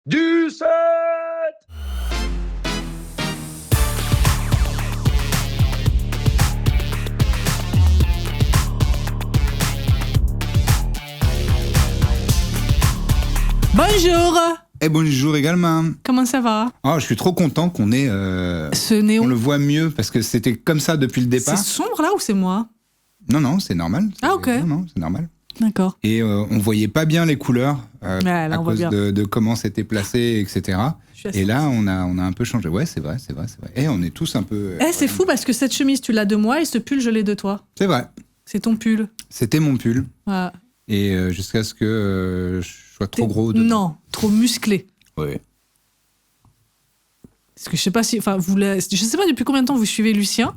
Du 7. Bonjour. Et bonjour également. Comment ça va? Oh, je suis trop content qu'on ait. Ce néon. On le voit mieux parce que c'était comme ça depuis le départ. C'est sombre là ou c'est moi? Non, c'est normal. Ah, ok. Non, c'est normal. D'accord. Et on voyait pas bien les couleurs là, à on voit cause bien. de comment c'était placé, etc. Et là, on a un peu changé. Ouais, c'est vrai. Et on est tous un peu. C'est fou parce que cette chemise, tu l'as de moi et ce pull, je l'ai de toi. C'est vrai. C'est ton pull. C'était mon pull. Voilà. Et jusqu'à ce que je sois trop gros. Dedans. Non, trop musclé. Oui. Parce que je sais pas si. Enfin, je sais pas depuis combien de temps vous suivez Lucien,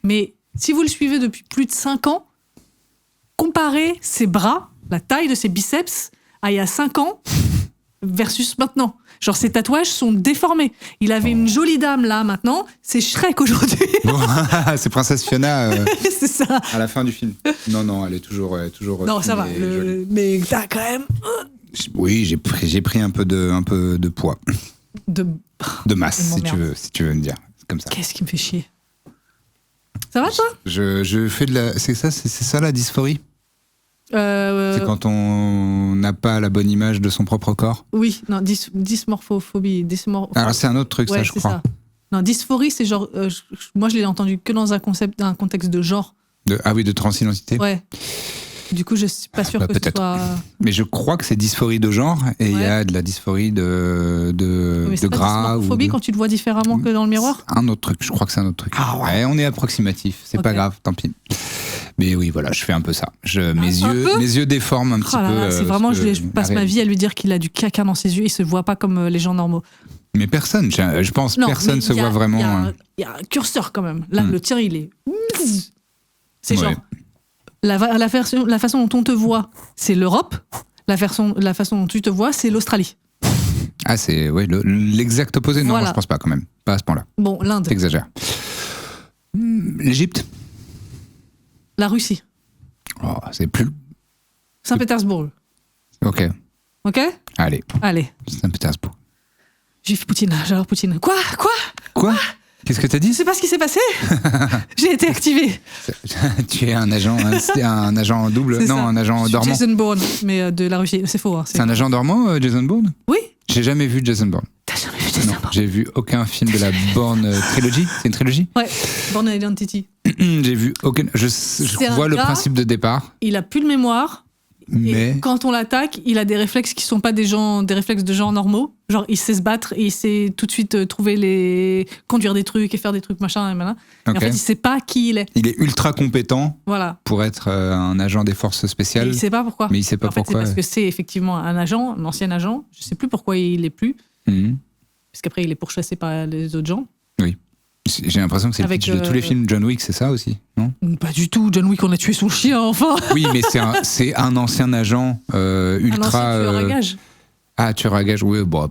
mais si vous le suivez depuis plus de 5 ans, comparez ses bras, la taille de ses biceps, à il y a 5 ans versus maintenant. Genre, ses tatouages sont déformés. Il avait une jolie dame là, maintenant. C'est Shrek aujourd'hui. Bon, c'est Princesse Fiona C'est ça. à la fin du film. Non, elle est toujours. Non, ça va. Mais t'as quand même. Oui, j'ai pris un peu de poids. De masse, si tu veux me dire. C'est comme ça. Qu'est-ce qui me fait chier? Ça va, toi? Je fais de la. C'est ça la dysphorie? C'est quand on n'a pas la bonne image de son propre corps? Oui, non, dysmorphophobie. Alors, c'est un autre truc, ouais, ça, je crois. Ça. Non, dysphorie, c'est genre. Moi, je l'ai entendu que dans un contexte de genre. De transidentité? Ouais. Du coup, je suis pas sûre que ce soit. Mais je crois que c'est dysphorie de genre et il y a de la dysphorie de gras. Dysmorphophobie quand tu te vois différemment que dans le miroir? Un autre truc, je crois que c'est un autre truc. Ah ouais, on est approximatif, c'est pas grave, tant pis. Mais oui, voilà, je fais un peu ça. Mes yeux déforment un petit peu. C'est vraiment, je passe ma vie à lui dire qu'il a du caca dans ses yeux, il se voit pas comme les gens normaux. Mais personne, je pense, personne se voit vraiment. Il y a un curseur quand même. Là, le tien, il est. C'est genre. La façon dont on te voit, c'est l'Europe. La façon dont tu te vois, c'est l'Australie. Ah, c'est l'exact opposé. Non, moi, je pense pas quand même. Pas à ce point-là. Bon, l'Inde. T'exagères. L'Égypte. La Russie. Oh, c'est plus. Saint-Pétersbourg. Ok. Allez. Saint-Pétersbourg. Juif Poutine, j'adore Poutine. Quoi? Qu'est-ce que t'as dit? Je sais pas ce qui s'est passé. J'ai été activé. Tu es un agent, un agent double. Non, un agent dormant. Jason Bourne, mais de la Russie. C'est faux. Hein, c'est un agent dormant, Jason Bourne? Oui. J'ai jamais vu Jason Bourne. T'as jamais vu Jason Bourne? J'ai vu aucun film de la Bourne trilogie. C'est une trilogie? Ouais. Bourne Identity. J'ai vu aucun. Je vois le principe de départ. Il a plus de mémoire. Mais et quand on l'attaque, il a des réflexes qui sont pas des réflexes de gens normaux. Genre, il sait se battre et il sait tout de suite conduire des trucs et faire des trucs machin et malin. Okay. Et en fait, il sait pas qui il est. Il est ultra compétent. Voilà. Pour être un agent des forces spéciales. Et il sait pas pourquoi. Mais il sait pas pourquoi. C'est parce que c'est effectivement un ancien agent. Je sais plus pourquoi il est plus. Parce qu'après, il est pourchassé par les autres gens. Oui. J'ai l'impression que c'est le pitch de tous les films John Wick, c'est ça aussi, non? Pas du tout. John Wick, on a tué son chien, enfin. Oui, mais c'est un ancien agent ultra. Un ancien tueur à gages. Ah, tueur à gages, oui, bon,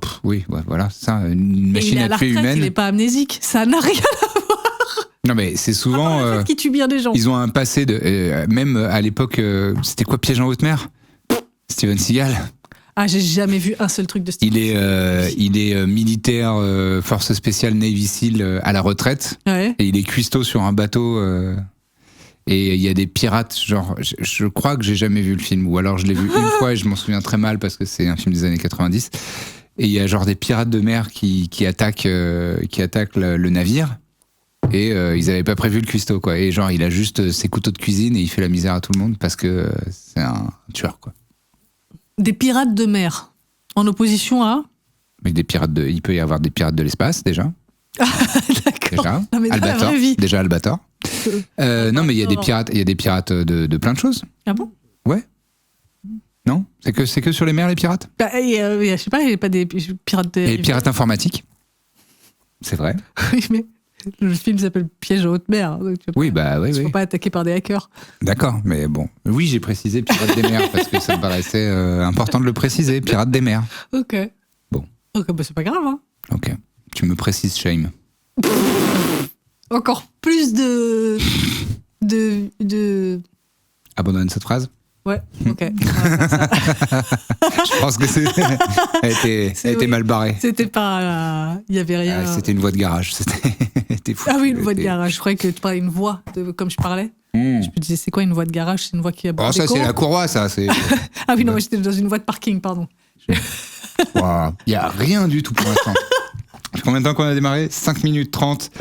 voilà, ça, une machine à tuer humaine. Il n'est pas amnésique, ça n'a rien à voir. Non, mais c'est souvent. Qui tue bien des gens. Ils ont un passé de. Même à l'époque, c'était quoi, Piège en haute mer? Steven Seagal. Ah, j'ai jamais vu un seul truc de Steven Seagal. Il est militaire, force spéciale Navy Seal à la retraite. Ouais. Et il est cuistot sur un bateau. Et il y a des pirates, genre, je crois que j'ai jamais vu le film, ou alors je l'ai vu une fois et je m'en souviens très mal parce que c'est un film des années 90. Et il y a genre des pirates de mer qui attaquent le navire. Et ils avaient pas prévu le cuistot, quoi. Et genre, il a juste ses couteaux de cuisine et il fait la misère à tout le monde parce que c'est un tueur, quoi. Des pirates de mer, en opposition à... Mais il peut y avoir des pirates de l'espace, déjà. D'accord. Déjà. Non, mais Albator. Déjà Albator. Non, mais il y a des pirates de plein de choses. Ah bon? Ouais. Non? C'est que sur les mers, les pirates? Je sais pas, il n'y a pas des pirates... Et les pirates informatiques. C'est vrai. Oui, mais... Le film s'appelle Piège en haute mer. Donc oui, bah oui. Il ne faut pas attaquer par des hackers. D'accord, mais bon. Oui, j'ai précisé Pirates des mers parce que ça me paraissait important de le préciser. Pirates des mers. Ok. Bon. Ok, bah c'est pas grave. Hein. Ok. Tu me précises, Shame. Encore plus de... Abandonne cette phrase. Ouais, ok. On va faire ça. Je pense que ça a été mal barré. C'était pas... Il y avait rien... C'était une voie de garage. C'était fou. Ah oui, une voie de garage. Je croyais que tu parlais d'une voie, comme je parlais. Je me disais, c'est quoi une voie de garage? C'est une voie qui a beaucoup ça, d'écho. c'est la courroie, ça. Ah oui, non, moi, j'étais dans une voie de parking, pardon. Il n'y a rien du tout pour l'instant. Combien de temps qu'on a démarré? 5 minutes 30.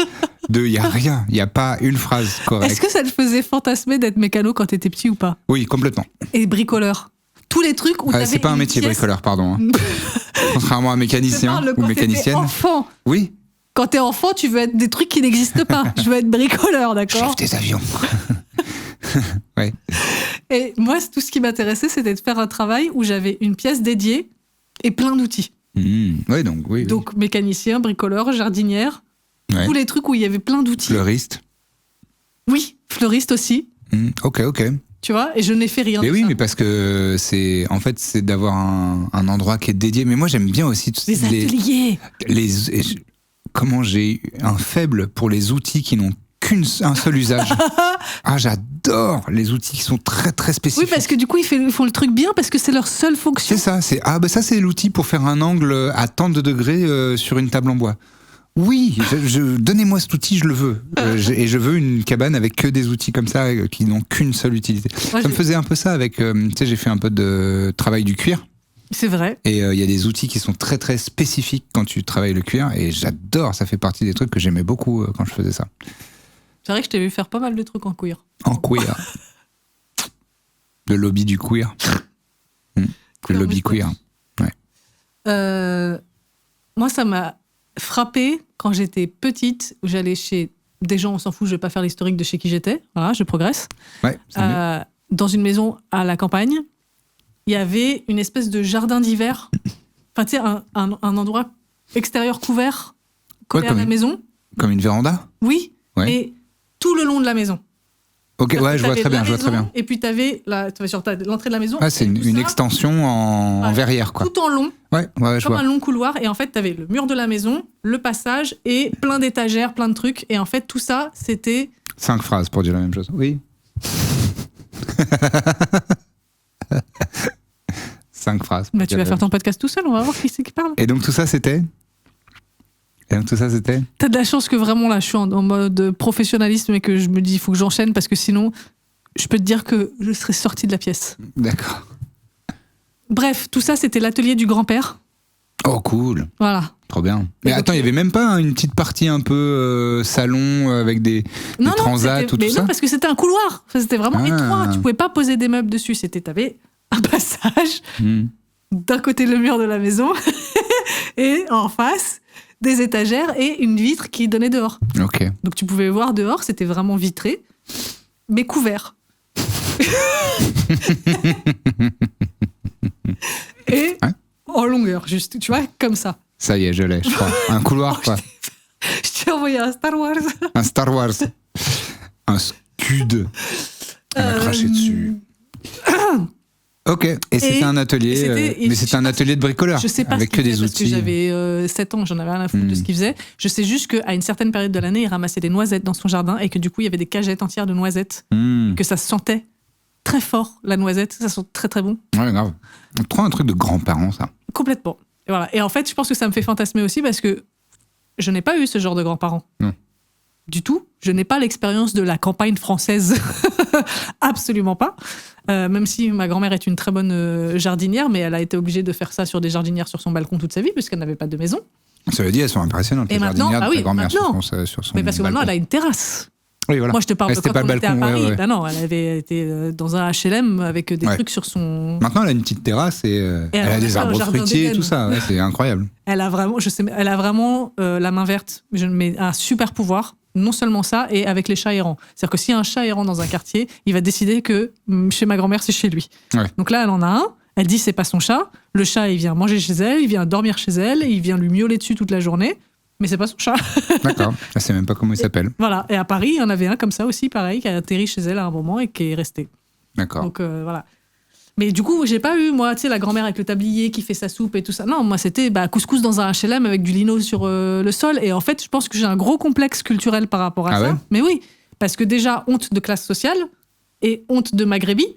Il n'y a rien. Il n'y a pas une phrase correcte. Est-ce que ça te faisait fantasmer d'être mécano quand t'étais petit ou pas? Oui, complètement. Et bricoleur? Tous les trucs où t'avais c'est pas un métier, bricoleur, pardon. Contrairement à mécanicien ou mécanicienne. Enfant. Oui. Quand t'es enfant, tu veux être des trucs qui n'existent pas. Je veux être bricoleur, d'accord? Chef des avions. Ouais. Et moi, tout ce qui m'intéressait, c'était de faire un travail où j'avais une pièce dédiée et plein d'outils. Ouais, donc, oui. Donc, mécanicien, bricoleur, jardinière, ouais. Tous les trucs où il y avait plein d'outils. Fleuriste. Oui, fleuriste aussi. Ok. Tu vois, et je n'ai fait rien Mais de oui, ça. mais parce que c'est d'avoir un endroit qui est dédié. Mais moi, j'aime bien aussi Les ateliers. Comment j'ai un faible pour les outils qui n'ont qu'un seul usage. Ah, j'adore les outils qui sont très très spécifiques. Oui, parce que du coup, ils font le truc bien parce que c'est leur seule fonction. C'est ça. Ça, c'est l'outil pour faire un angle à tant de degrés sur une table en bois. Oui, donnez-moi cet outil, je le veux. Et je veux une cabane avec que des outils comme ça qui n'ont qu'une seule utilité. Ouais, ça me faisait un peu ça avec... tu sais, j'ai fait un peu de travail du cuir. C'est vrai. Et il y a des outils qui sont très très spécifiques quand tu travailles le cuir. Et j'adore, ça fait partie des trucs que j'aimais beaucoup quand je faisais ça. C'est vrai que je t'ai vu faire pas mal de trucs en cuir. En cuir. Le lobby du cuir. Le lobby cuir. Ouais. Moi, ça m'a frappée quand j'étais petite, où j'allais chez des gens, on s'en fout, je vais pas faire l'historique de chez qui j'étais. Voilà, je progresse. Ouais, dans une maison à la campagne, il y avait une espèce de jardin d'hiver. Enfin, tu sais, un endroit extérieur couvert, collé à la maison. Comme une véranda? Oui, ouais. Mais tout le long de la maison. Ok, ouais, je vois très bien. Et puis tu avais sur l'entrée de la maison. Ah, c'est une extension en verrière, quoi. Tout en long. Ouais, je comme vois. un long couloir. Et en fait, tu avais le mur de la maison, le passage et plein d'étagères, plein de trucs. Et en fait, tout ça, c'était... 5 phrases pour dire la même chose. Oui. 5 phrases. Bah, tu vas faire ton podcast tout seul, on va voir qui c'est qui parle. Et donc tout ça, c'était T'as de la chance que vraiment là, je suis en mode professionnalisme et que je me dis, il faut que j'enchaîne parce que sinon, je peux te dire que je serais sortie de la pièce. D'accord. Bref, tout ça, c'était l'atelier du grand-père. Oh, cool. Voilà. Trop bien. Mais attends, il n'y avait même pas une petite partie un peu salon avec des transats, tout ça? Non, parce que c'était un couloir. Enfin, c'était vraiment étroit. Tu pouvais pas poser des meubles dessus. T'avais un passage, d'un côté le mur de la maison, et en face, des étagères et une vitre qui donnait dehors. Ok. Donc tu pouvais voir dehors, c'était vraiment vitré, mais couvert. Et en longueur, juste, tu vois, comme ça. Ça y est, je l'ai, je crois. Un couloir, quoi. Je t'ai envoyé un Star Wars. Un Star Wars. Un scud. Elle m'a craché dessus. Ok, et c'était un atelier, mais c'était un atelier de bricoleur, je sais pas avec que des outils. Parce que j'avais 7 ans, j'en avais rien à foutre de ce qu'il faisait. Je sais juste qu'à une certaine période de l'année, il ramassait des noisettes dans son jardin et que du coup, il y avait des cagettes entières de noisettes, que ça sentait très fort, la noisette, ça sent très très bon. Ouais, grave. On trouve un truc de grands-parents, ça. Complètement. Et voilà. Et en fait, je pense que ça me fait fantasmer aussi parce que je n'ai pas eu ce genre de grands-parents. Non. Du tout. Je n'ai pas l'expérience de la campagne française. Absolument pas. Même si ma grand-mère est une très bonne jardinière, mais elle a été obligée de faire ça sur des jardinières sur son balcon toute sa vie, puisqu'elle n'avait pas de maison. Cela dit, elles sont impressionnantes, les jardinières de ta grand-mère sur son mais parce que balcon. maintenant, elle a une terrasse. Oui, voilà. Moi, je te parle de quand on était à Paris. Ouais. Ben non, elle avait été dans un HLM avec des trucs sur son... Maintenant, elle a une petite terrasse et elle a des arbres fruitiers et tout ça. Ouais, c'est incroyable. Elle a vraiment la main verte, mais un super pouvoir. Non seulement ça, et avec les chats errants. C'est-à-dire que s'il y a un chat errant dans un quartier, il va décider que chez ma grand-mère, c'est chez lui. Ouais. Donc là, elle en a un. Elle dit c'est pas son chat. Le chat, il vient manger chez elle, il vient dormir chez elle, il vient lui miauler dessus toute la journée. Mais c'est pas son chat. D'accord. Je sais même pas comment il s'appelle. Voilà. Et à Paris, il y en avait un comme ça aussi, pareil, qui a atterri chez elle à un moment et qui est resté. D'accord. Donc voilà. Mais du coup, j'ai pas eu, moi, tu sais, la grand-mère avec le tablier qui fait sa soupe et tout ça. Non, moi, c'était couscous dans un HLM avec du lino sur le sol. Et en fait, je pense que j'ai un gros complexe culturel par rapport à ça. Ouais. Mais oui, parce que déjà, honte de classe sociale et honte de maghrébie.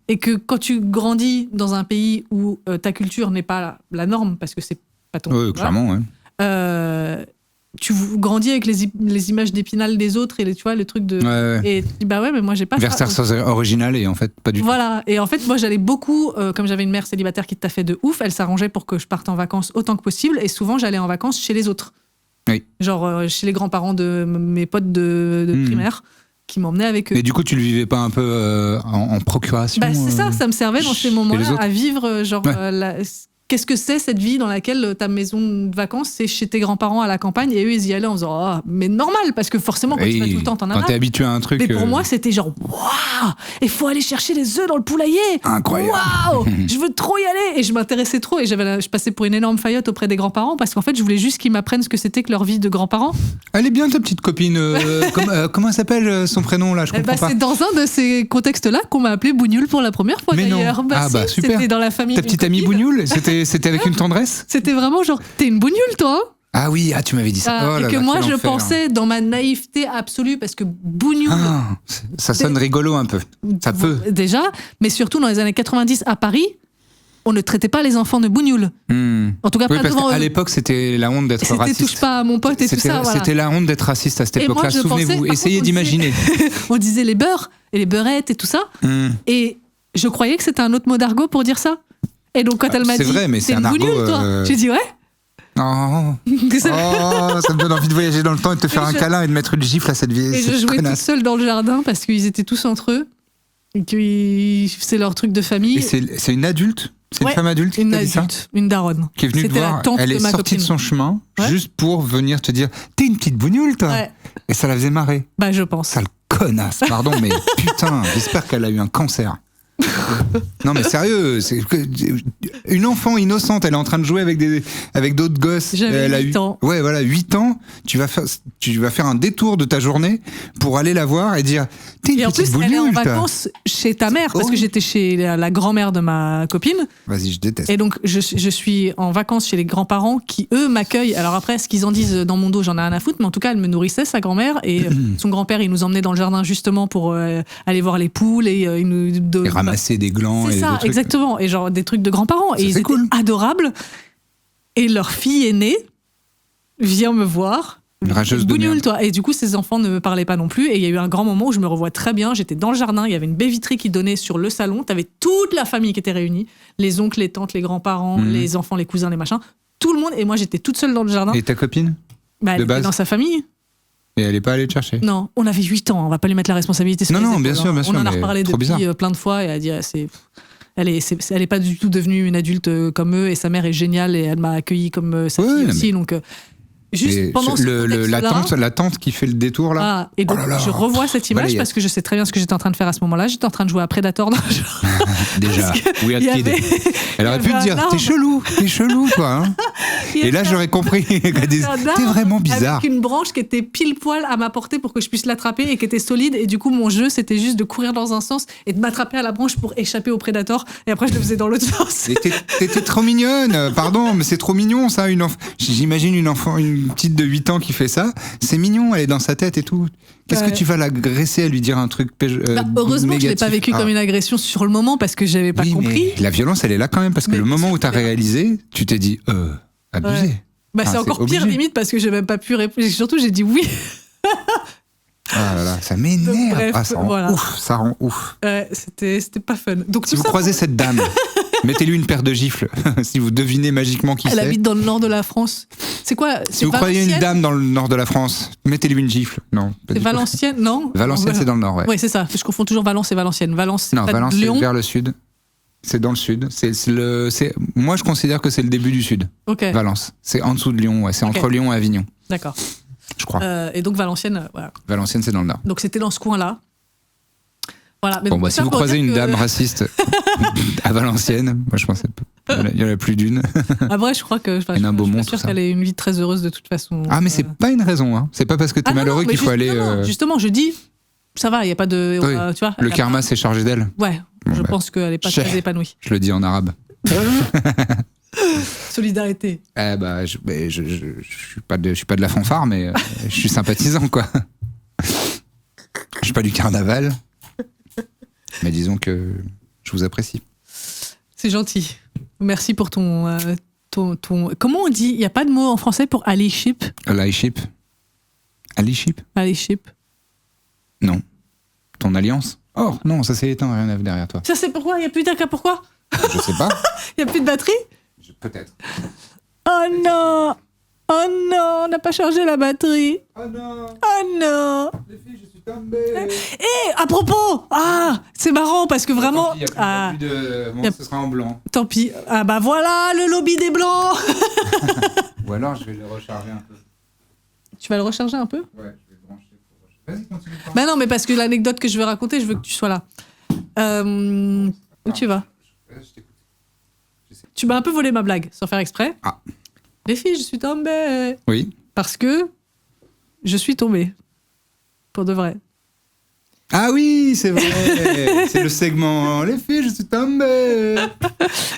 Et que quand tu grandis dans un pays où ta culture n'est pas la norme, parce que c'est pas ton... Oui, clairement, ouais. Tu grandis avec les images d'Épinal des autres et tu vois, le truc de... Ouais. Et tu dis, bah ouais, mais moi j'ai pas ça. Versailles original et en fait, pas du tout. Voilà. Et en fait, moi j'allais beaucoup, comme j'avais une mère célibataire qui taffait de ouf, elle s'arrangeait pour que je parte en vacances autant que possible. Et souvent, j'allais en vacances chez les autres. Oui. Genre chez les grands-parents de mes potes de primaire qui m'emmenaient avec eux. Mais du coup, tu le vivais pas un peu en procuration Bah, c'est ça me servait dans ces moments-là à vivre, genre, ouais. Qu'est-ce que c'est cette vie dans laquelle ta maison de vacances, c'est chez tes grands-parents à la campagne et eux, ils y allaient en disant, oh, mais normal, parce que forcément, quand tu vas tout le temps, t'en as marre. Quand t'es habitué à un truc. Mais pour moi, c'était genre, waouh, il faut aller chercher les œufs dans le poulailler. Incroyable. Waouh, je veux trop y aller. Et je m'intéressais trop et je passais pour une énorme faillotte auprès des grands-parents parce qu'en fait, je voulais juste qu'ils m'apprennent ce que c'était que leur vie de grands-parents. Elle est bien ta petite copine. Comment s'appelle son prénom là? Je comprends pas. C'est dans un de ces contextes-là qu'on m'a appelé Bougnoul pour la première fois d'ailleurs. Super. C'était dans la famille. Ta petite amie Bougnoul, c'était avec une tendresse. C'était vraiment genre, t'es une Bougnoul toi hein? Ah oui, tu m'avais dit ça. Et que moi je pensais dans ma naïveté absolue parce que Bougnoul. Ça sonne rigolo un peu. Ça peut. Déjà, mais surtout dans les années 90 à Paris, on ne traitait pas les enfants de Bougnoul. En tout cas, pas devant eux. À l'époque, c'était la honte d'être raciste. C'était touche pas à mon pote et tout ça. Voilà. C'était la honte d'être raciste à cette époque-là. Souvenez-vous, essayez d'imaginer. On disait les beurres et les beurrettes et tout ça. Et je croyais que c'était un autre mot d'argot pour dire ça. Et donc quand elle m'a dit, c'est vrai, mais c'est un argot. Bougnoul, toi. J'ai dit ouais. Oh, ça me donne envie de voyager dans le temps et de te faire un câlin et de mettre une gifle à cette vieille. Et je jouais toute seule dans le jardin parce qu'ils étaient tous entre eux et que c'est leur truc de famille. Et c'est une adulte? C'est une femme adulte qui t'a dit ça? Une daronne. Qui est venue te voir. Elle est sortie de son chemin juste pour venir te dire t'es une petite bougnoule, toi. Et ça la faisait marrer. Bah, je pense. Sale connasse, pardon, mais putain, j'espère qu'elle a eu un cancer. Non mais sérieux, une enfant innocente, elle est en train de jouer avec d'autres gosses. J'avais 8 ans. Ouais, voilà, 8 ans, tu vas faire un détour de ta journée pour aller la voir et dire t'es une petite bougnoule. Et en plus, elle est en vacances chez ta mère parce que j'étais chez la grand-mère de ma copine. Vas-y, je déteste. Et donc je suis en vacances chez les grands-parents qui eux m'accueillent. Alors après, ce qu'ils en disent dans mon dos, j'en ai rien à foutre, mais en tout cas, elle me nourrissait, sa grand-mère, et son grand-père, il nous emmenait dans le jardin justement pour aller voir les poules et il nous ramasser des glands. C'est et ça, des trucs. exactement. Et genre des trucs de grands-parents. Ça, et ils étaient adorables. Et leur fille aînée vient me voir. Une rageuse de Bougnoul, merde. toi. Et du coup, ces enfants ne me parlaient pas non plus. Et il y a eu un grand moment où je me revois très bien. J'étais dans le jardin. Il y avait une baie vitrée qui donnait sur le salon. T'avais toute la famille qui était réunie. Les oncles, les tantes, les grands-parents, les enfants, les cousins, les machins. Tout le monde. Et moi, j'étais toute seule dans le jardin. Et ta copine? Elle était dans sa famille. Et elle est pas allée te chercher? Non, on avait 8 ans. On va pas lui mettre la responsabilité sur les épaules. Bien sûr. On en a reparlé depuis plein de fois. Et elle a dit, elle est pas du tout devenue une adulte comme eux, et sa mère est géniale et elle m'a accueilli comme sa fille aussi. Donc juste pendant la tante qui fait le détour là. Et donc je revois cette image parce que je sais très bien ce que j'étais en train de faire à ce moment-là. J'étais en train de jouer à Predator dans le jeu. Déjà, Weird Kid. Elle aurait pu te dire t'es chelou quoi. Hein. Et là j'aurais compris qu'elle disait t'es vraiment bizarre. Avec une branche qui était pile poil à ma portée pour que je puisse l'attraper et qui était solide, et du coup mon jeu c'était juste de courir dans un sens et de m'attraper à la branche pour échapper au Predator, et après je le faisais dans l'autre sens. T'étais trop mignonne, pardon, mais c'est trop mignon ça. J'imagine une petite de 8 ans qui fait ça, c'est mignon, elle est dans sa tête et tout. Qu'est-ce que tu vas l'agresser à lui dire un truc heureusement que je l'ai pas vécu comme une agression sur le moment parce que j'avais pas compris. La violence elle est là quand même, parce que le moment où t'as réalisé, tu t'es dit abusé. C'est encore pire limite parce que j'ai même pas pu répondre. Surtout j'ai dit oui. Ah là là, ça m'énerve. Bref, ça rend ouf. C'était pas fun. Donc, si vous croisez cette dame, mettez-lui une paire de gifles. Si vous devinez magiquement qui c'est. Elle habite dans le nord de la France. C'est quoi? Si vous croyez une dame dans le nord de la France, mettez-lui une gifle. Non. C'est Valenciennes, non? Valenciennes, c'est dans le nord, ouais. Oui, c'est ça. Je confonds toujours Valence et Valenciennes. Valence, c'est vers le sud. C'est dans le sud. Moi, je considère que c'est le début du sud. Okay. Valence. C'est en dessous de Lyon. Ouais. C'est entre Lyon et Avignon. D'accord. Je crois. Et donc Valenciennes, voilà. Valenciennes, c'est dans le nord. Donc c'était dans ce coin-là. Voilà. Mais si vous croisez une dame raciste à Valenciennes, moi je pense qu'il y en a plus d'une. Après, je crois que je suis sûre qu'elle ait une vie très heureuse de toute façon. Ah, mais c'est pas une raison. Hein. C'est pas parce que t'es malheureux qu'il faut aller. Non, justement, je dis, ça va, il y a pas de. Oui. Tu vois. Le karma s'est chargé d'elle. Ouais. Je pense qu'elle est pas très épanouie. Je le dis en arabe. Solidarité. Je suis pas de la fanfare, mais je suis sympathisant, quoi. Je suis pas du carnaval, mais disons que Je vous apprécie. C'est gentil. Merci pour ton... Comment on dit? Il n'y a pas de mot en français pour allyship? Allyship. Allyship? Allyship. Non. Ton alliance? Oh, non, ça s'est éteint, rien à derrière toi. Ça, c'est pourquoi? Il n'y a plus d'AK, pourquoi? Je sais pas. Il n'y a plus de batterie? Peut-être. Oh non! Oh non, on n'a pas chargé la batterie. Oh non! Oh non! Les filles, je suis tombé! Et à propos, c'est marrant parce que vraiment, Il y a plus de... Bon, ce sera en blanc. tant pis. Ah bah voilà, le lobby des blancs. Ou alors, je vais le recharger un peu. Tu vas le recharger un peu? Ouais, je vais le brancher pour recharger. Vas-y, continue. Bah non, mais parce que l'anecdote que je vais raconter, je veux que tu sois là. Où tu vas? Je t'écoute. Tu m'as un peu volé ma blague, sans faire exprès. Ah. Les filles, je suis tombée. Oui. Parce que je suis tombée. Pour de vrai. Ah oui, c'est vrai. C'est le segment. Les filles, je suis tombé.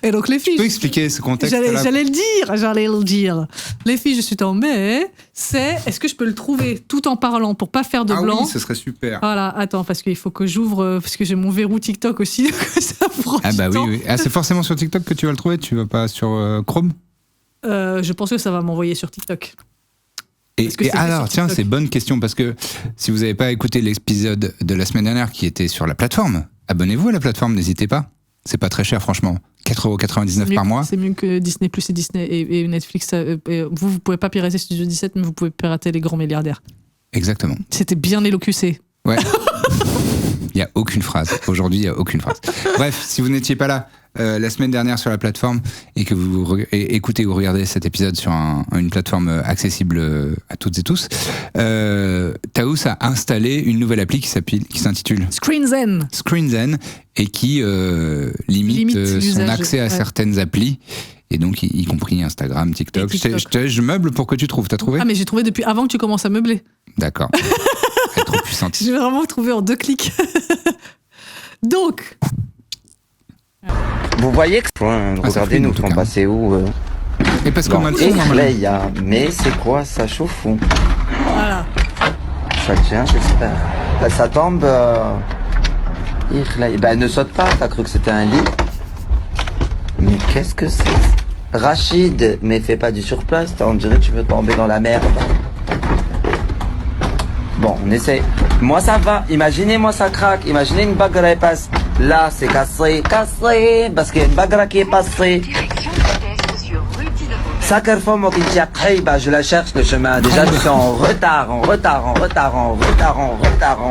Et donc les filles... Tu peux expliquer ce contexte-là? J'allais le dire. Les filles, je suis tombée. C'est... Est-ce que je peux le trouver tout en parlant pour pas faire de blanc? Oui, ce serait super. Voilà, attends, parce qu'il faut que j'ouvre... Parce que j'ai mon verrou TikTok aussi. Ça prend Ah bah du temps. oui. Ah, c'est forcément sur TikTok que tu vas le trouver? Tu vas pas sur Chrome? Je pense que ça va m'envoyer sur TikTok. Et c'est alors, sur tiens, TikTok? c'est bonne question parce que si vous n'avez pas écouté l'épisode de la semaine dernière qui était sur la plateforme, abonnez-vous à la plateforme, n'hésitez pas. C'est pas très cher, franchement. 4,99€ par mois. C'est mieux que Disney Plus et Disney et Netflix. Vous pouvez pas pirater Studio 17, mais vous pouvez pirater les grands milliardaires. Exactement. C'était bien élocucé. Ouais. Il n'y a aucune phrase. Aujourd'hui, il n'y a aucune phrase. Bref, si vous n'étiez pas là la semaine dernière sur la plateforme et que vous écoutez ou regardez cet épisode sur une plateforme accessible à toutes et tous, Taous a installé une nouvelle appli qui s'intitule ScreenZen. ScreenZen et qui limite son l'usage, accès à certaines applis. Et donc, y compris Instagram, TikTok. Je meuble pour que tu trouves. T'as trouvé? Ah, mais j'ai trouvé depuis avant que tu commences à meubler. D'accord. Elle est trop puissante. J'ai vraiment trouvé en 2 clics. Donc. Vous voyez que... Regardez, nous en tout sommes cas. passés où Et parce qu'on a le Et son, normalement. Leia. Mais c'est quoi? Ça chauffe ou Voilà. ça tient, j'espère. Là, ça tombe. Ben, ne saute pas, t'as cru que c'était un lit. Mais qu'est-ce que c'est? Rachid, mais fais pas du surplace, on dirait que tu veux tomber dans la merde. Bon, on essaie. Moi ça va, imaginez moi ça craque, imaginez une bagarre elle passe. Là c'est cassé, parce qu'il y a une bagarre qui est passée. Sakerfom qui dit après, bah je la cherche le chemin. Déjà je suis en retard.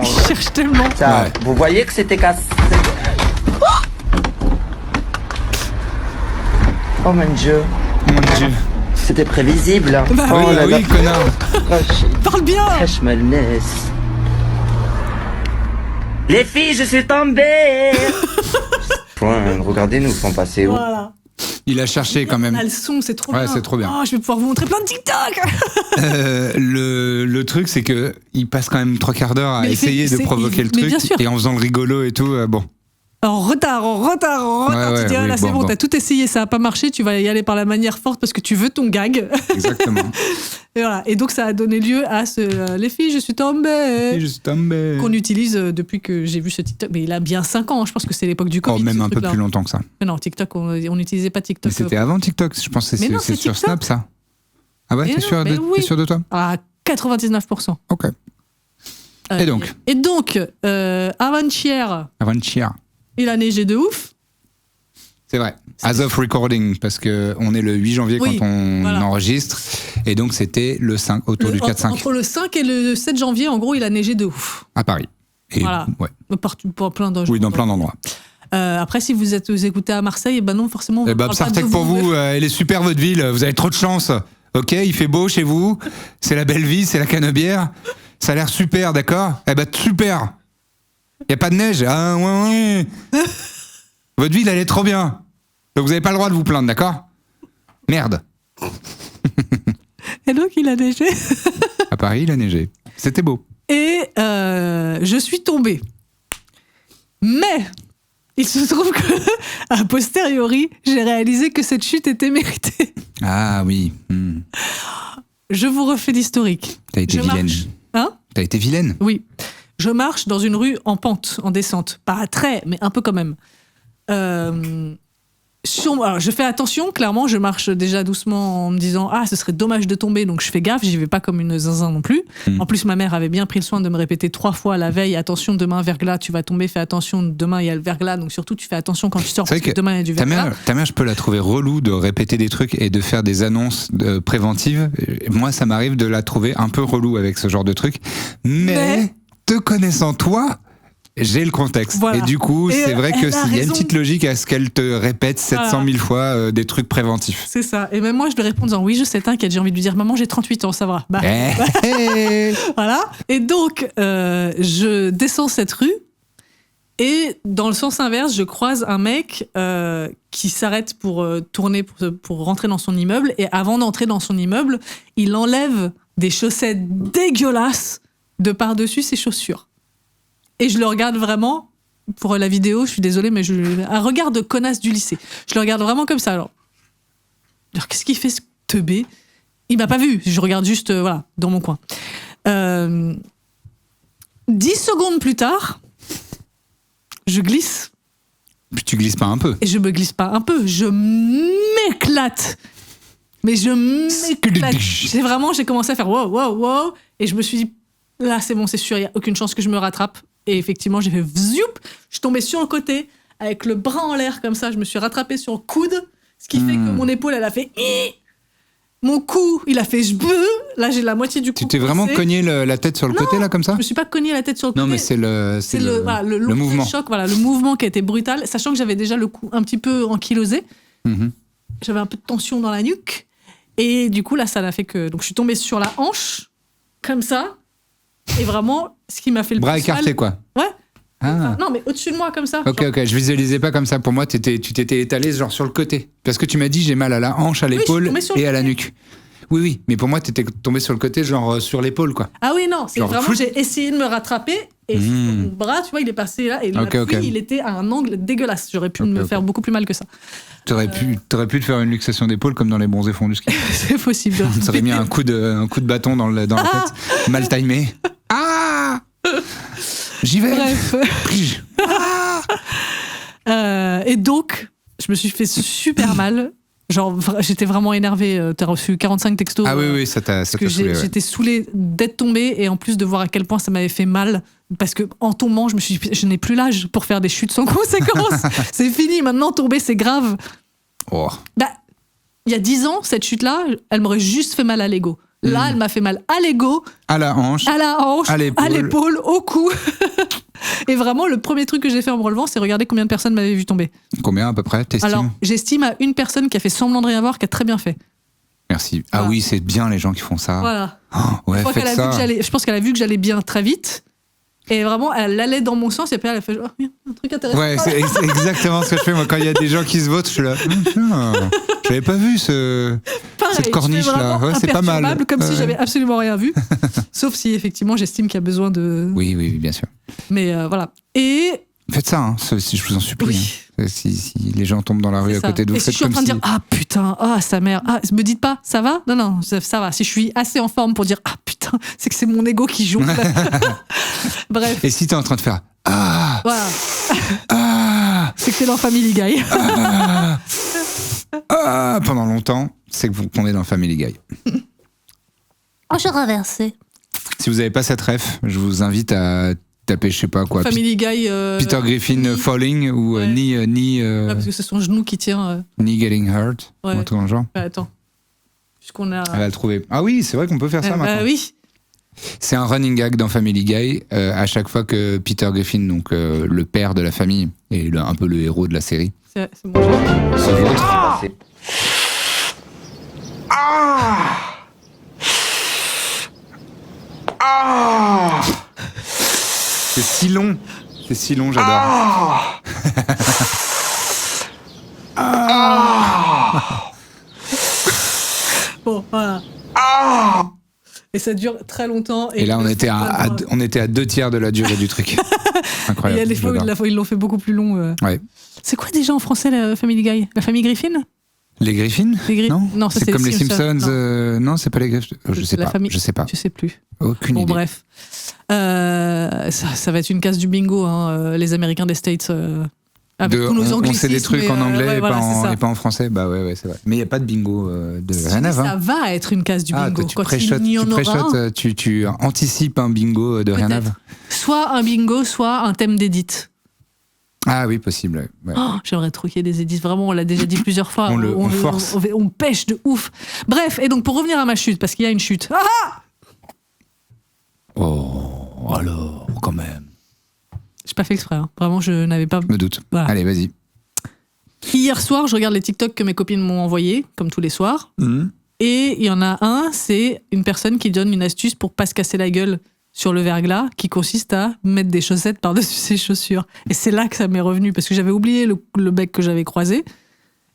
Je cherche tellement. Ça, Ouais. vous voyez que c'était cassé. Oh mon Dieu, Mon Dieu. c'était prévisible. Bah Oh oui, là là. oui, connard. Parle bien. Les filles, je suis tombée. Regardez, nous sommes passés où? Voilà. Il a cherché quand On même. a le son, c'est trop Ouais, bien. c'est trop bien. Oh, je vais pouvoir vous montrer plein de TikTok. Le truc, c'est que il passe quand même 3 quarts d'heure à Mais il essayer fait- de provoquer le mais truc bien sûr. et en faisant le rigolo et tout. Bon, En retard. Ouais, Tu dis, ah, là, oui, c'est bon, bon, bon. t'as tout essayé, ça a pas marché, tu vas y aller par la manière forte parce que tu veux ton gag. exactement. Et voilà. Et donc, ça a donné lieu à les filles, je suis tombée. Et je suis tombé. Qu'on utilise depuis que j'ai vu ce TikTok. Mais il a bien 5 ans, je pense que c'est l'époque du Oh, Covid. même ce un peu truc-là. plus longtemps que ça. Mais non, TikTok, on n'utilisait pas TikTok. Mais c'était avant TikTok. Je pense que Mais non, c'est c'est sur TikTok. Snap, ça. Ah ouais, Mais t'es non, sûr, mais oui. t'es sûr de toi? À 99%. Ok. Et donc avant-hier, Avant-hier. il a neigé de ouf. C'est vrai. As of recording, parce que on est le 8 janvier Oui, quand on voilà. enregistre. Et donc, c'était le 5, autour du 4-5 Entre le 5 et le 7 janvier, en gros, il a neigé de ouf. à Paris. Et Voilà. ouais. Partout, pour plein d'endroits. Oui, dans plein d'endroits. Après, si vous écoutez à Marseille, ben non, forcément. Eh ben, Psartek pour vous, elle est super votre ville, vous avez trop de chance. Ok, il fait beau chez vous, c'est la belle vie, c'est la canebière. Ça a l'air super, d'accord? Eh ben, super. Y a pas de neige? Ah, ouais. Votre ville, elle est trop bien. Donc vous avez pas le droit de vous plaindre, d'accord? Merde. Et donc, il a neigé. À Paris, il a neigé. C'était beau. Et je suis tombée. Mais il se trouve que, a posteriori, j'ai réalisé que cette chute était méritée. Ah oui. Je vous refais l'historique. T'as été Je vilaine. marche. Hein? T'as été vilaine. Oui. Je marche dans une rue en pente, en descente. Pas très, mais un peu quand même. Alors, je fais attention, clairement, je marche déjà doucement en me disant ce serait dommage de tomber, donc je fais gaffe, j'y vais pas comme une zinzin non plus. En plus, ma mère avait bien pris le soin de me répéter 3 fois la veille, attention, demain verglas, tu vas tomber, fais attention, demain il y a le verglas, donc surtout tu fais attention quand tu sors, parce que demain il y a du verglas. Ta mère, je peux la trouver relou de répéter des trucs et de faire des annonces préventives. Moi, ça m'arrive de la trouver un peu relou avec ce genre de trucs. Mais te connaissant toi, j'ai le contexte. Voilà. Et du coup, c'est vrai que s'il y a une petite logique à ce qu'elle te répète 700 000 fois des trucs préventifs. C'est ça. Et même moi, je lui réponds en disant oui, je sais, t'inquiète, j'ai envie de lui dire maman, j'ai 38 ans, ça va. Voilà. Et donc, je descends cette rue et dans le sens inverse, je croise un mec qui s'arrête pour tourner, pour rentrer dans son immeuble. Et avant d'entrer dans son immeuble, il enlève des chaussettes dégueulasses de par-dessus ses chaussures. Et je le regarde vraiment, pour la vidéo, je suis désolée, mais un regard de connasse du lycée. Je le regarde vraiment comme ça. Alors qu'est-ce qu'il fait, ce teubé ? Il m'a pas vu, je regarde juste, dans mon coin. 10 secondes plus tard, je glisse. Puis tu glisses pas un peu ? Et je me glisse pas un peu, je m'éclate. Mais je m'éclate. J'ai commencé à faire wow. Et je me suis dit, là, c'est bon, c'est sûr, il n'y a aucune chance que je me rattrape. Et effectivement, j'ai fait vzoup, je suis tombée sur le côté, avec le bras en l'air comme ça, je me suis rattrapée sur le coude, ce qui fait que mon épaule, elle a fait mon cou, il a fait là j'ai la moitié du cou. Tu t'es vraiment cogné la tête sur le côté, là, comme ça ? Je me suis pas cogné la tête sur le côté. Non, mais c'est le mouvement. Choc, le mouvement qui a été brutal, sachant que j'avais déjà le cou un petit peu ankylosé. J'avais un peu de tension dans la nuque. Et du coup, là, ça l'a fait que... Donc, je suis tombée sur la hanche, comme ça. Et vraiment, ce qui m'a fait le bras plus écartés, mal... quoi. Ouais. Ah. Non, mais au-dessus de moi, comme ça. Ok, je visualisais pas comme ça. Pour moi, tu t'étais étalé genre sur le côté. Parce que tu m'as dit, j'ai mal à la hanche, à l'épaule et à la nuque. Oui, mais pour moi, t'étais tombé sur le côté, genre sur l'épaule, quoi. Ah oui, non, c'est genre vraiment, j'ai essayé de me rattraper et mon bras, tu vois, il est passé là et il était à un angle dégueulasse. J'aurais pu me faire beaucoup plus mal que ça. T'aurais pu te faire une luxation d'épaule comme dans les bronzés fonds du ski. C'est possible. Ça aurait mis un coup de bâton dans la tête, mal timé. J'y vais. Bref. Et donc, je me suis fait super mal. Genre, j'étais vraiment énervée. T'as reçu 45 textos. Ah oui, ça t'a saoulé. J'étais saoulée d'être tombée et en plus de voir à quel point ça m'avait fait mal. Parce que en tombant, je me suis dit, je n'ai plus l'âge pour faire des chutes sans conséquence. C'est fini, maintenant tomber, c'est grave. Oh. Il y a 10 ans, cette chute-là, elle m'aurait juste fait mal à l'ego. Là, elle m'a fait mal à l'ego, à la hanche, à l'épaule, au cou. Et vraiment, le premier truc que j'ai fait en me relevant, c'est regarder combien de personnes m'avaient vu tomber. Combien à peu près, t'estimes ? Alors, j'estime à une personne qui a fait semblant de rien voir, qui a très bien fait. Merci. Voilà. Ah oui, c'est bien les gens qui font ça. Voilà. Ouais, faites ça. Je pense qu'elle a vu que j'allais bien très vite. Et vraiment, elle allait dans mon sens et puis elle a fait genre, un truc intéressant. Ouais, c'est exactement ce que je fais. Moi, quand il y a des gens qui se votent, je suis là. J'avais pas vu cette corniche là. Ouais, c'est pas mal. Comme si j'avais absolument rien vu. Sauf si effectivement, j'estime qu'il y a besoin de. Oui, bien sûr. Mais voilà. Et. Faites ça, si je vous en supplie. Oui. Si les gens tombent dans la rue à côté de vous, faites comme si... je suis en train de dire, putain, sa mère, me dites pas, ça va ? Non, ça va. Si je suis assez en forme pour dire, putain, c'est que c'est mon ego qui joue. Bref. Et si t'es en train de faire, voilà. C'est que t'es dans Family Guy. Pendant longtemps, c'est que qu'on est dans Family Guy. Je renversé. Si vous n'avez pas cette ref, je vous invite à taper, je sais pas quoi. Family Guy. Peter Griffin Falling ou parce que c'est son genou qui tient. Knee Getting Hurt. Ouais. Ou un truc dans le genre. Attends. Puisqu'on a. Elle va le trouver. Ah oui, c'est vrai qu'on peut faire ça maintenant. Oui. C'est un running gag dans Family Guy. À chaque fois que Peter Griffin, donc le père de la famille, et un peu le héros de la série, c'est bon. Se vautre. C'est si long. C'est si long, j'adore. Bon, voilà. Et ça dure très longtemps. Et là, on était à 2/3 de la durée du truc. Incroyable. Il y a des fois où ils l'ont fait beaucoup plus long. Ouais. C'est quoi déjà en français la Family Guy ? La famille Griffin ? Les Griffins ? Non, c'est comme les Simpsons. Non, c'est pas les Griffins. Je sais pas. Je sais pas. Je sais plus. Aucune idée. Bon, bref. Ça va être une case du bingo, hein, les Américains des States. Avec tous nos on anglicismes. sait des trucs et, en anglais ouais, et, voilà, pas c'est ça. et pas en français. Bah ouais, c'est vrai. Mais il n'y a pas de bingo de rien à Ça voir. va être une case du bingo. tu Quand préchotes, il y en aura un, tu anticipes un bingo de rien à voir. soit un bingo, soit un thème d'édite. Ah oui, possible. Ouais. Oh, j'aimerais trop qu'il y ait des édits. Vraiment, on l'a déjà dit plusieurs fois. On force. On pêche de ouf. Bref, et donc pour revenir à ma chute, parce qu'il y a une chute. Ah, Oh, alors, quand même. j'ai pas fait exprès. Hein. Vraiment, je n'avais pas. Me doute. Voilà. Allez, vas-y. Hier soir, je regarde les TikTok que mes copines m'ont envoyés, comme tous les soirs. Et il y en a un, c'est une personne qui donne une astuce pour pas se casser la gueule sur le verglas, qui consiste à mettre des chaussettes par-dessus ses chaussures. Et c'est là que ça m'est revenu, parce que j'avais oublié le mec que j'avais croisé.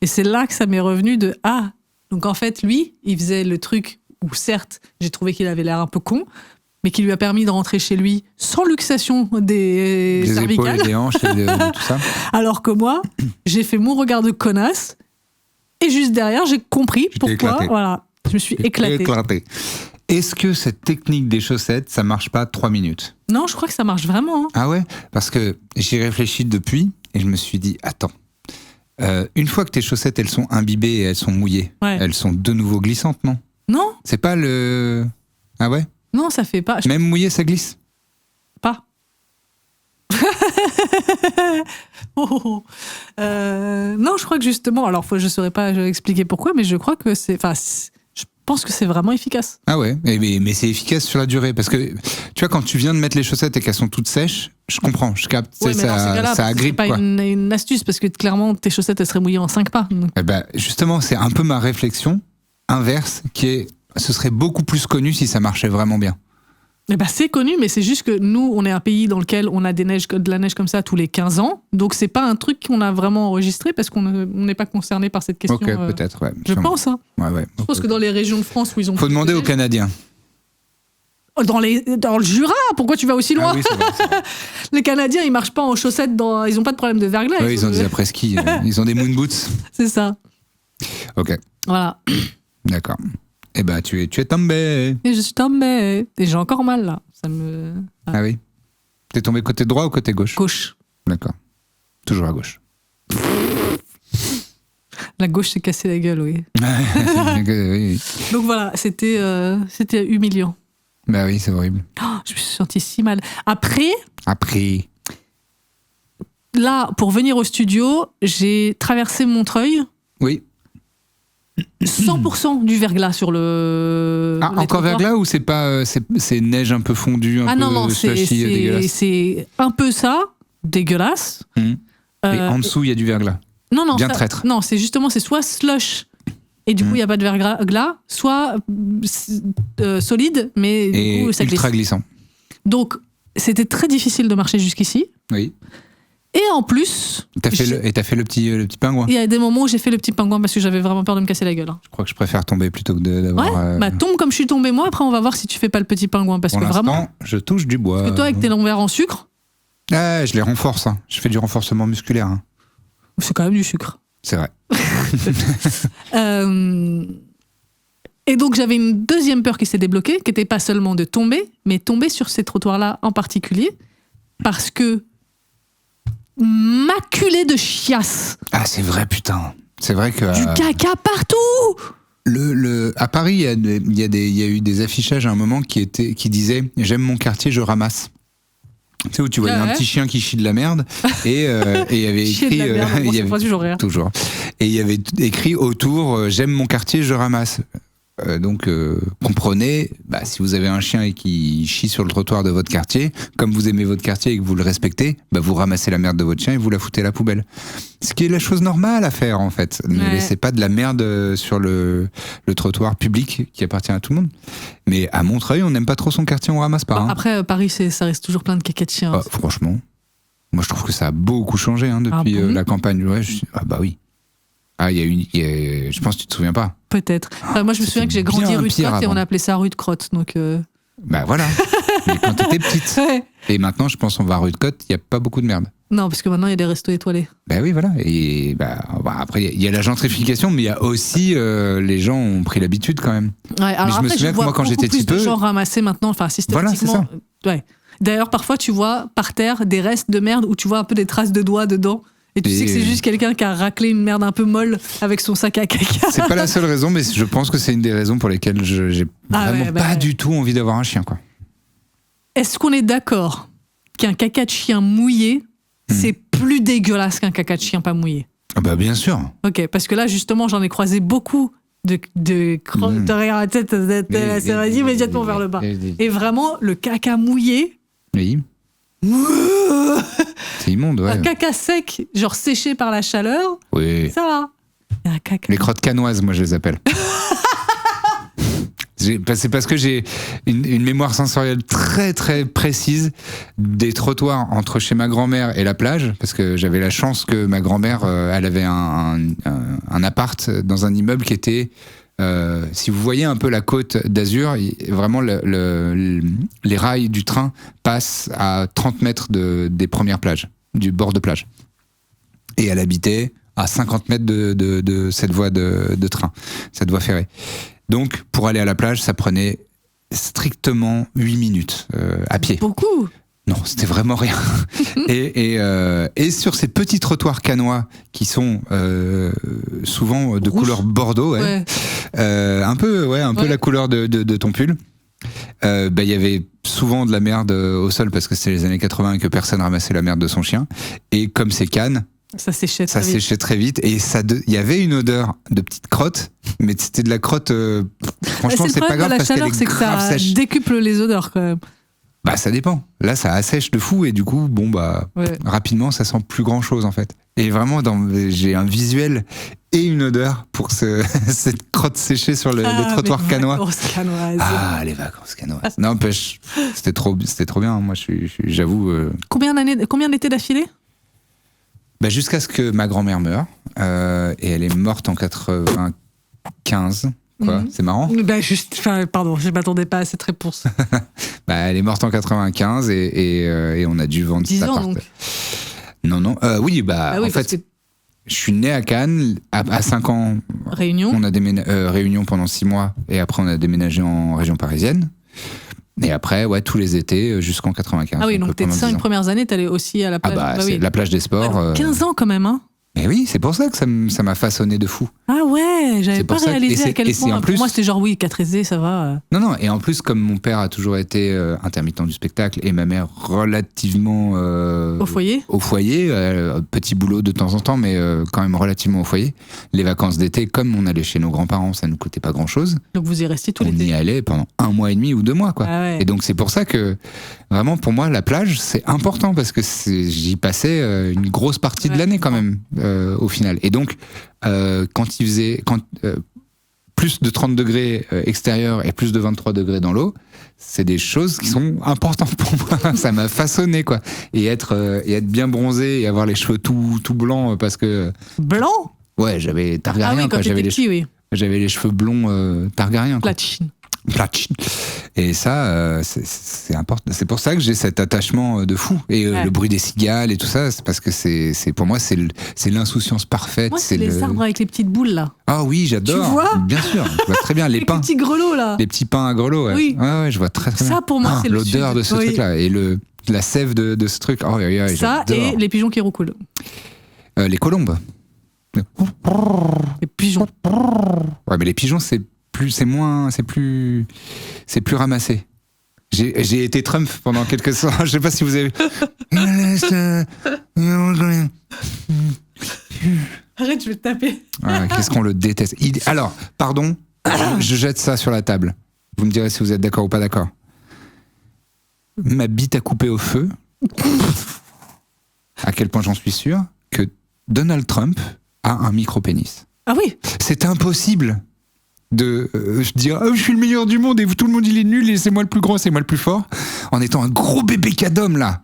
Et c'est là que ça m'est revenu de « Ah !» Donc en fait, lui, il faisait le truc où certes, j'ai trouvé qu'il avait l'air un peu con, mais qui lui a permis de rentrer chez lui sans luxation des cervicales. Épaules, des hanches et de tout ça. Alors que moi, j'ai fait mon regard de connasse, et juste derrière, j'ai compris Tu t'es pourquoi. éclaté. Voilà, je me suis éclatée. Est-ce que cette technique des chaussettes, ça marche pas 3 minutes? Non, je crois que ça marche vraiment. Hein. Ah ouais? Parce que j'y réfléchis depuis et je me suis dit, attends, une fois que tes chaussettes, elles sont imbibées et elles sont mouillées, Ouais. elles sont de nouveau glissantes, non? Non, C'est pas le... Ah ouais? non, ça fait pas. Même mouillé, ça glisse? Pas. Oh. Non, je crois que justement, alors je ne saurais pas expliquer pourquoi, mais je crois que c'est. Enfin, je pense que c'est vraiment efficace. Ah ouais, mais c'est efficace sur la durée. Parce que, tu vois, quand tu viens de mettre les chaussettes et qu'elles sont toutes sèches, je comprends, je capte, Ouais, mais dans ces cas-là, ça c'est agrippe, pas quoi. une astuce, parce que clairement, tes chaussettes, elles seraient mouillées en 5 pas. Donc. Eh ben, justement, c'est un peu ma réflexion inverse, qui est, ce serait beaucoup plus connu si ça marchait vraiment bien. Eh ben, c'est connu, mais c'est juste que nous, on est un pays dans lequel on a de la neige comme ça tous les 15 ans. Donc, c'est pas un truc qu'on a vraiment enregistré parce qu'on n'est pas concerné par cette question. Ok, peut-être, ouais. Je pense. Hein. Ouais. Je pense que dans les régions de France où ils ont. Faut demander aux Canadiens. Dans le Jura, pourquoi tu vas aussi loin? Ah oui, c'est vrai, c'est vrai. Les Canadiens, ils marchent pas en chaussettes, ils ont pas de problème de verglas. Ouais, ils ont des après-ski, ils ont des moon boots. C'est ça. Ok, Voilà. d'accord. Eh ben, tu es tombé. Et je suis tombée. Et j'ai encore mal, là. Ça me. Ah oui. T'es tombé côté droit ou côté gauche? Gauche. D'accord. Toujours à gauche. La gauche s'est cassée la gueule, oui. Oui. Donc voilà, c'était humiliant. Bah oui, c'est horrible. Oh, je me suis sentie si mal. Après, là, pour venir au studio, j'ai traversé Montreuil. Oui. 100% du verglas sur le. Ah, les encore trottoirs. verglas ou c'est pas c'est neige un peu fondue, un Non, peu slushy, dégueulasse. c'est un peu ça, dégueulasse. Et en dessous, il y a du verglas. Non, bien traître. Non, c'est justement, c'est soit slush, et du coup, il n'y a pas de verglas, soit solide, mais du Et coup, ça glisse. ultra glissant. Donc, c'était très difficile de marcher jusqu'ici. Oui. Et en plus, T'as fait le petit pingouin. il y a des moments où j'ai fait le petit pingouin parce que j'avais vraiment peur de me casser la gueule. Hein. Je crois que je préfère tomber plutôt que d'avoir. Ouais, bah tombe comme je suis tombée moi, après on va voir si tu fais pas le petit pingouin. Parce pour que l'instant, vraiment, je touche du bois. parce que toi avec tes longs verres en sucre, Ah, je les renforce. Hein. Je fais du renforcement musculaire. Hein. c'est quand même du sucre. C'est vrai. Et donc j'avais une deuxième peur qui s'est débloquée, qui n'était pas seulement de tomber, mais tomber sur ces trottoirs-là en particulier, parce que maculé de chiasse, Ah, c'est vrai, putain. C'est vrai que. du caca partout. À Paris, il y a eu des affichages à un moment qui disaient « J'aime mon quartier, je ramasse ». Tu sais, où tu voyais un petit chien qui chie de la merde et il y avait Chier de écrit... la merde, bon, il y ça avait- me fera toujours rire. Toujours. Et il y avait écrit autour J'aime mon quartier, je ramasse ». Donc, comprenez, si vous avez un chien et qui chie sur le trottoir de votre quartier, comme vous aimez votre quartier et que vous le respectez, vous ramassez la merde de votre chien et vous la foutez à la poubelle. Ce qui est la chose normale à faire, en fait. Ne Ouais. laissez pas de la merde sur le trottoir public qui appartient à tout le monde. Mais à Montreuil, on n'aime pas trop son quartier, on ramasse pas. Bon, Hein. après, Paris, ça reste toujours plein de caca de chiens. Ah, franchement, moi je trouve que ça a beaucoup changé depuis Ah bon la campagne. Ouais, bah oui. Ah, je pense que tu te souviens pas. Peut-être. Enfin, moi, je me c'était souviens que j'ai grandi bien rue de pire Crotte et on avant. appelait ça rue de Crotte. Donc, Bah voilà. Mais quand t'étais petite. ouais. Et maintenant, je pense, on va à rue de Côte, il n'y a pas beaucoup de merde. Non, parce que maintenant, il y a des restos étoilés. Bah oui, voilà. Et après, il y a la gentrification, mais il y a aussi les gens ont pris l'habitude quand même. Ouais, alors je me après, souviens je que vois moi, quand beaucoup j'étais plus petit de peu- gens ramasser maintenant, enfin systématiquement. Voilà, Ouais. D'ailleurs, parfois, tu vois par terre des restes de merde où tu vois un peu des traces de doigts dedans. Et tu sais que c'est juste quelqu'un qui a raclé une merde un peu molle avec son sac à caca. C'est pas la seule raison, mais je pense que c'est une des raisons pour lesquelles j'ai vraiment pas du tout envie d'avoir un chien, quoi. Est-ce qu'on est d'accord qu'un caca de chien mouillé, c'est plus dégueulasse qu'un caca de chien pas mouillé? Ah bah bien sûr. Ok, parce que là, justement, j'en ai croisé beaucoup de derrière la tête, ça va immédiatement vers le bas. Et vraiment, le caca mouillé... Oui. C'est immonde, ouais. Un caca sec, genre séché par la chaleur, Oui. ça va. Et un caca... Les crottes canoises, moi je les appelle. C'est parce que j'ai une mémoire sensorielle très très précise des trottoirs entre chez ma grand-mère et la plage, parce que j'avais la chance que ma grand-mère, elle avait un appart dans un immeuble qui était, si vous voyez un peu la côte d'Azur, vraiment les rails du train passent à 30 mètres des premières plages, du bord de plage. Et elle habitait à 50 mètres de cette voie de train, cette voie ferrée. Donc, pour aller à la plage, ça prenait strictement 8 minutes à pied. Beaucoup. Non, c'était vraiment rien. et sur ces petits trottoirs canois qui sont souvent de couleur bordeaux, un peu la couleur de ton pull, il y avait souvent de la merde au sol parce que c'était les années 80 et que personne ramassait la merde de son chien. Et comme c'est Cannes, ça séchait très vite et il y avait une odeur de petite crotte, mais c'était de la crotte. Franchement, c'est pas grave parce qu'elle est grave sèche. C'est le problème de la chaleur, c'est que ça décuple les odeurs quand même. Bah ça dépend. Là, ça assèche de fou et du coup, rapidement, ça sent plus grand chose en fait. Et vraiment, j'ai un visuel et une odeur pour cette crotte séchée sur le trottoir canois. Les vacances canoises. N'empêche, c'était trop bien. Moi, j'avoue. Combien d'étés d'affilée? Jusqu'à ce que ma grand-mère meure, et elle est morte en 95. Quoi, c'est marrant. Pardon, je m'attendais pas à cette réponse. Elle est morte en 95 et on a dû vendre 10 cet ans appart. donc. Non. En fait, je suis né à Cannes, à 5 ans. Réunion. On a déménagé Réunion pendant 6 mois et après on a déménagé en région parisienne. Et après, tous les étés jusqu'en 95. Ah oui, donc tes 5 premières années, t'allais aussi à la plage. C'est la plage des sports. 15 ans quand même, hein. Mais oui, c'est pour ça que ça m'a façonné de fou. Ah ouais, j'avais pas réalisé à quel point. Pour moi, c'était genre, 4 aisés, ça va. Non, et en plus, comme mon père a toujours été intermittent du spectacle et ma mère relativement... Au foyer, petit boulot de temps en temps, mais quand même relativement au foyer. Les vacances d'été, comme on allait chez nos grands-parents, ça ne nous coûtait pas grand-chose. Donc vous y restiez tout l'été. On y allait pendant 1 mois et demi ou 2 mois, quoi. Ah ouais. Et donc c'est pour ça que, vraiment, pour moi, la plage, c'est important parce que j'y passais une grosse partie de l'année quand même. Au final. Et donc, quand il faisait plus de 30 degrés extérieur et plus de 23 degrés dans l'eau, c'est des choses qui sont importantes pour moi. Ça m'a façonné, quoi. Et être bien bronzé et avoir les cheveux tout blancs parce que... Blanc ? Ouais, j'avais Targaryen. Ah oui, quand t'étais petit, oui. J'avais les cheveux blonds Targaryen. Platine. Et ça, c'est important. C'est pour ça que j'ai cet attachement de fou. Et le bruit des cigales et tout ça, c'est parce que c'est pour moi, c'est l'insouciance parfaite. Moi, c'est les arbres avec les petites boules, là. Ah oui, j'adore. Tu vois ? Bien sûr, je vois très bien. Les pins. petits grelots, là. Les petits pins à grelots, ouais. Oui. Ouais, je vois très bien. Ça, pour moi, c'est l'odeur de ce truc-là. Et la sève de ce truc. Oh, ça, et les pigeons qui roucoulent. Les colombes. Les pigeons. Ouais, mais les pigeons, c'est plus ramassé. J'ai été Trump pendant quelques temps. Je sais pas si vous avez. Arrête, je vais te taper. Qu'est-ce qu'on le déteste. Alors, pardon, je jette ça sur la table. Vous me direz si vous êtes d'accord ou pas d'accord. Ma bite à couper au feu. À quel point j'en suis sûr que Donald Trump a un micro-pénis. Ah oui. C'est impossible de dire je suis le meilleur du monde et tout le monde il est nul et c'est moi le plus grand, c'est moi le plus fort, en étant un gros bébé cadom là,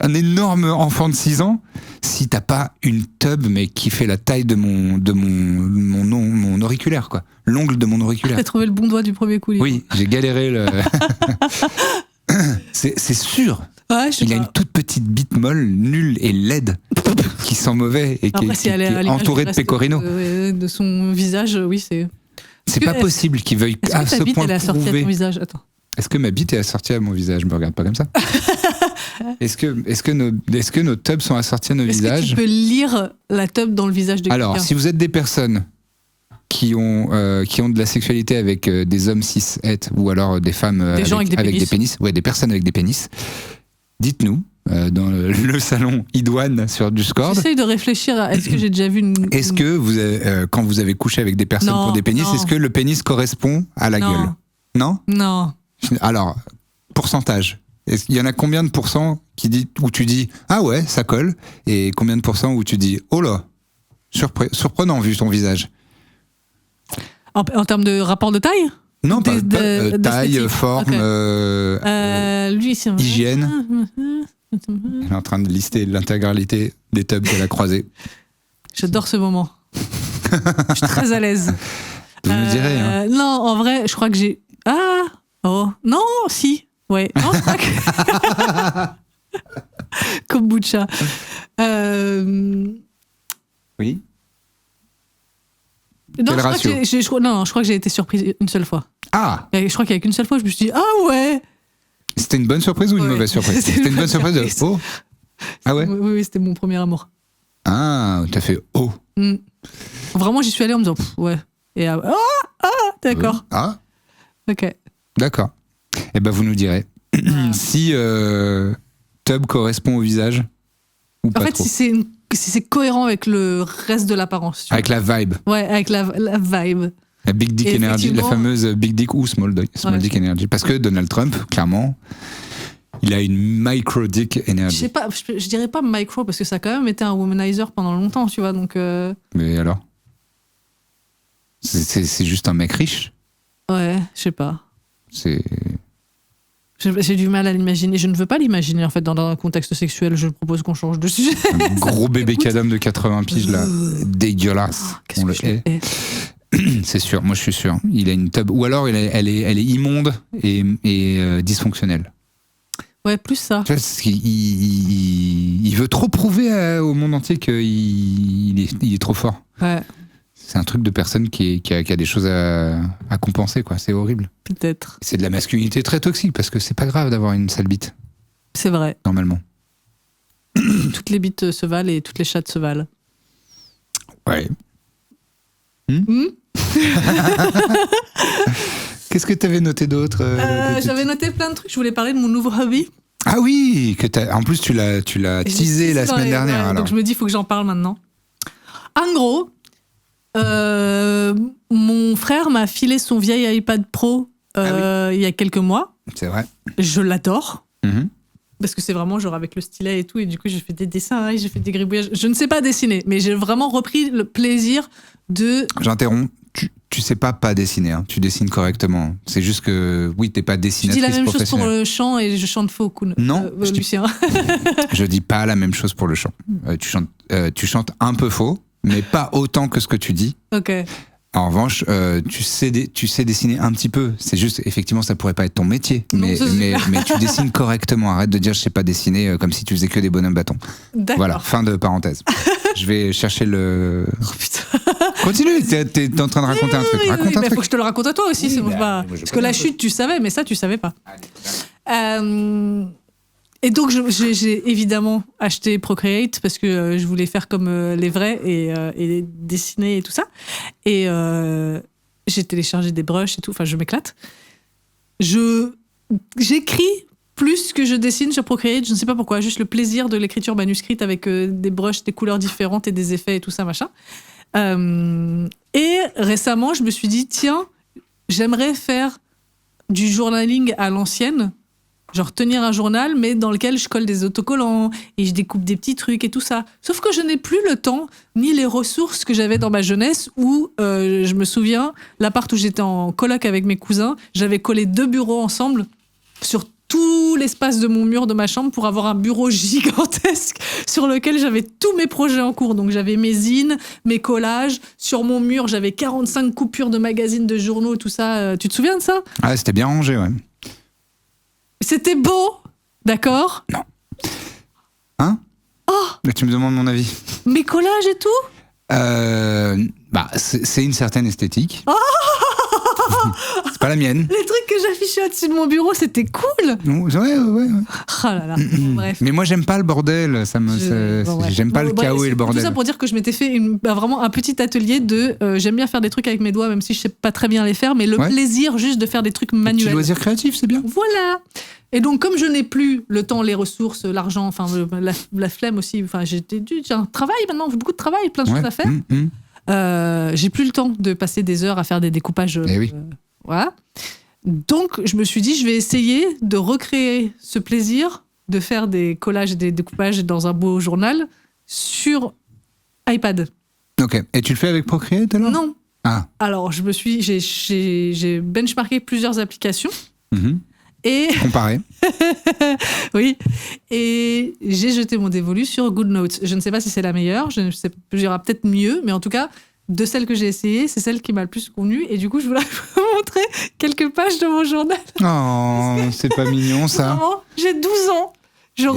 un énorme enfant de 6 ans, si t'as pas une tub mais qui fait la taille de mon auriculaire, quoi, l'ongle de mon auriculaire. T'as trouvé le bon doigt du premier coup. Oui, j'ai galéré c'est sûr. Ouais, il a une toute petite bite molle, nulle et laide, qui sent mauvais et qui est entourée de pécorino. De son visage, oui, c'est... C'est pas possible qu'il veuille à ce point prouver... Est-ce que ta bite, elle a sorti à ton visage ? Attends. Est-ce que ma bite est assortie à mon visage? Me regarde pas comme ça. Est-ce que nos tubs sont assortis à nos Est-ce que visages? tu peux lire la tub dans le visage de Alors, quelqu'un? si vous êtes des personnes qui ont de la sexualité avec des hommes cis het ou alors des femmes gens avec des pénis. Ouais, des personnes avec des pénis, dites-nous dans le salon Idoine sur Discord. J'essaye de réfléchir à est-ce que j'ai déjà vu une... Est-ce que vous avez, quand vous avez couché avec des personnes Non, qui ont des pénis, non. est-ce que le pénis correspond à la Non. gueule? Non? Non. Alors, pourcentage. Il y en a combien de pourcents où tu dis ah ouais, ça colle, et combien de pourcents où tu dis oh là, surprenant vu ton visage? En termes de rapport de taille? Non, pas taille, d'esthétique. forme, Ok. Lui, c'est... hygiène. Elle est en train de lister l'intégralité des tubs qu'elle a croisés. J'adore ce moment. Je suis très à l'aise. Vous me direz. Hein. Non, en vrai, je crois que j'ai... Ah! Oh! Non, si! Ouais. Non, je crois que... Kombucha. Oui. Non, Quel je ratio? crois que je crois que j'ai été surprise une seule fois. Ah! Et je crois qu'il y a qu'une seule fois, je me suis dit, ah ouais! C'était une bonne surprise ou une Ouais. mauvaise surprise? C'était une bonne surprise de oh! Ah ouais? Oui, c'était mon premier amour. Ah, t'as fait oh! Mm. Vraiment, j'y suis allée en me disant, ouais. Et d'accord. Ah! Ok. D'accord. Eh ben, vous nous direz si tub correspond au visage ou En pas fait, trop. si c'est cohérent avec le reste de l'apparence. tu Avec la vibe. vois. Ouais, avec la vibe. La Big Dick Et Energy, la effectivement- fameuse Big Dick ou Small Dick Energy. Parce que Donald Trump, clairement, il a une Micro Dick Je Energy. sais pas, je dirais pas micro parce que ça a quand même été un womanizer pendant longtemps, tu vois. Donc, Mais alors? C'est juste un mec riche. ouais, je sais pas. C'est. J'ai du mal à l'imaginer. Je ne veux pas l'imaginer en fait dans un contexte sexuel. Je propose qu'on change de sujet. Un gros bébé cadam de 80 piges là, dégueulasse. Qu'est-ce On que le je le hait. hais. C'est sûr, moi je suis sûr. Il a une tub, ou alors elle est immonde et dysfonctionnelle. Ouais, plus ça. Tu vois, il veut trop prouver au monde entier qu'il est trop fort. Ouais, C'est un truc de personne qui a des choses à compenser, quoi. C'est horrible. peut-être. C'est de la masculinité très toxique parce que c'est pas grave d'avoir une sale bite, C'est vrai. normalement. Toutes les bites se valent et toutes les chattes se valent. Ouais. Hmm Qu'est-ce que t'avais noté d'autre J'avais noté plein de trucs. Je voulais parler de mon nouveau hobby. Ah oui, en plus tu l'as Et je l'ai teasé la dans semaine les- dernière. ouais, alors. donc je me dis, il faut que j'en parle maintenant. En gros, mon frère m'a filé son vieil iPad Pro il y a quelques mois. C'est vrai. Je l'adore. Mhm. Parce que c'est vraiment genre avec le stylet et tout. Et du coup, j'ai fait des dessins, j'ai fait des gribouillages. Je ne sais pas dessiner, mais j'ai vraiment repris le plaisir de... J'interromps. Tu sais pas dessiner, hein. Tu dessines correctement. C'est juste que, oui, t'es pas Je dessinatrice dis la même chose pour professionnelle. le chant et je chante faux, Kun. Non, je dis- Lucien. Je dis pas la même chose pour le chant. Tu chantes un peu faux, mais pas autant que ce que tu dis. Ok. En revanche, tu sais dessiner un petit peu. C'est juste, effectivement, ça pourrait pas être ton métier. Non, Mais, ça, c'est mais, clair. mais tu dessines correctement. Arrête de dire je sais pas dessiner comme si tu faisais que des bonhommes bâtons. D'accord. Voilà, fin de parenthèse. Je vais chercher le. Oh, putain. Continue, t'es en train de raconter un truc. Oui, Raconte un mais truc. faut que je te le raconte à toi aussi, Oui, sinon bah, c'est pas... moi, je Parce que connais la un peu. chute, tu savais, mais ça, tu savais pas. Et donc, j'ai évidemment acheté Procreate parce que je voulais faire comme les vrais et dessiner et tout ça. Et j'ai téléchargé des brushes et tout. Enfin, je m'éclate. J'écris plus que je dessine sur Procreate. Je ne sais pas pourquoi. Juste le plaisir de l'écriture manuscrite avec des brushes, des couleurs différentes et des effets et tout ça, machin. Et récemment, je me suis dit, tiens, j'aimerais faire du journaling à l'ancienne. Genre tenir un journal, mais dans lequel je colle des autocollants et je découpe des petits trucs et tout ça. Sauf que je n'ai plus le temps ni les ressources que j'avais dans ma jeunesse où, je me souviens, l'appart où j'étais en coloc avec mes cousins, j'avais collé 2 bureaux ensemble sur tout l'espace de mon mur de ma chambre pour avoir un bureau gigantesque sur lequel j'avais tous mes projets en cours. Donc j'avais mes zines, mes collages. Sur mon mur, j'avais 45 coupures de magazines, de journaux, tout ça. Tu te souviens de ça ? Ah, c'était bien rangé, ouais. C'était beau, d'accord ? Hein? Oh, Là, tu me demandes mon avis. mes collages et tout ? C'est une certaine esthétique. C'est pas la mienne. Les trucs que j'affichais au-dessus de mon bureau, c'était cool. Ouais. Ah là là. Bon, bref. Mais moi, j'aime pas le bordel. J'aime pas le chaos et le bordel. Tout ça pour dire que je m'étais fait vraiment un petit atelier de. J'aime bien faire des trucs avec mes doigts, même si je sais pas très bien les faire, mais le plaisir juste de faire des trucs manuels. Petit loisir créatif, c'est bien. Voilà. Et donc, comme je n'ai plus le temps, les ressources, l'argent, enfin la flemme aussi, enfin j'ai un travail maintenant, j'ai beaucoup de travail, plein de choses à faire. J'ai plus le temps de passer des heures à faire des découpages. Voilà. Donc, je me suis dit, je vais essayer de recréer ce plaisir de faire des collages et des découpages dans un beau journal sur iPad. Ok. Et tu le fais avec Procreate alors ? Non. Ah. Alors, j'ai benchmarké plusieurs applications. Et comparé. Oui. Et j'ai jeté mon dévolu sur GoodNotes. Je ne sais pas si c'est la meilleure. Je sais, il y aura peut-être mieux, mais en tout cas, de celles que j'ai essayées, c'est celle qui m'a le plus convenu. Et du coup, je voulais vous montrer quelques pages de mon journal. Oh, c'est pas mignon ça. Vraiment, j'ai 12 ans.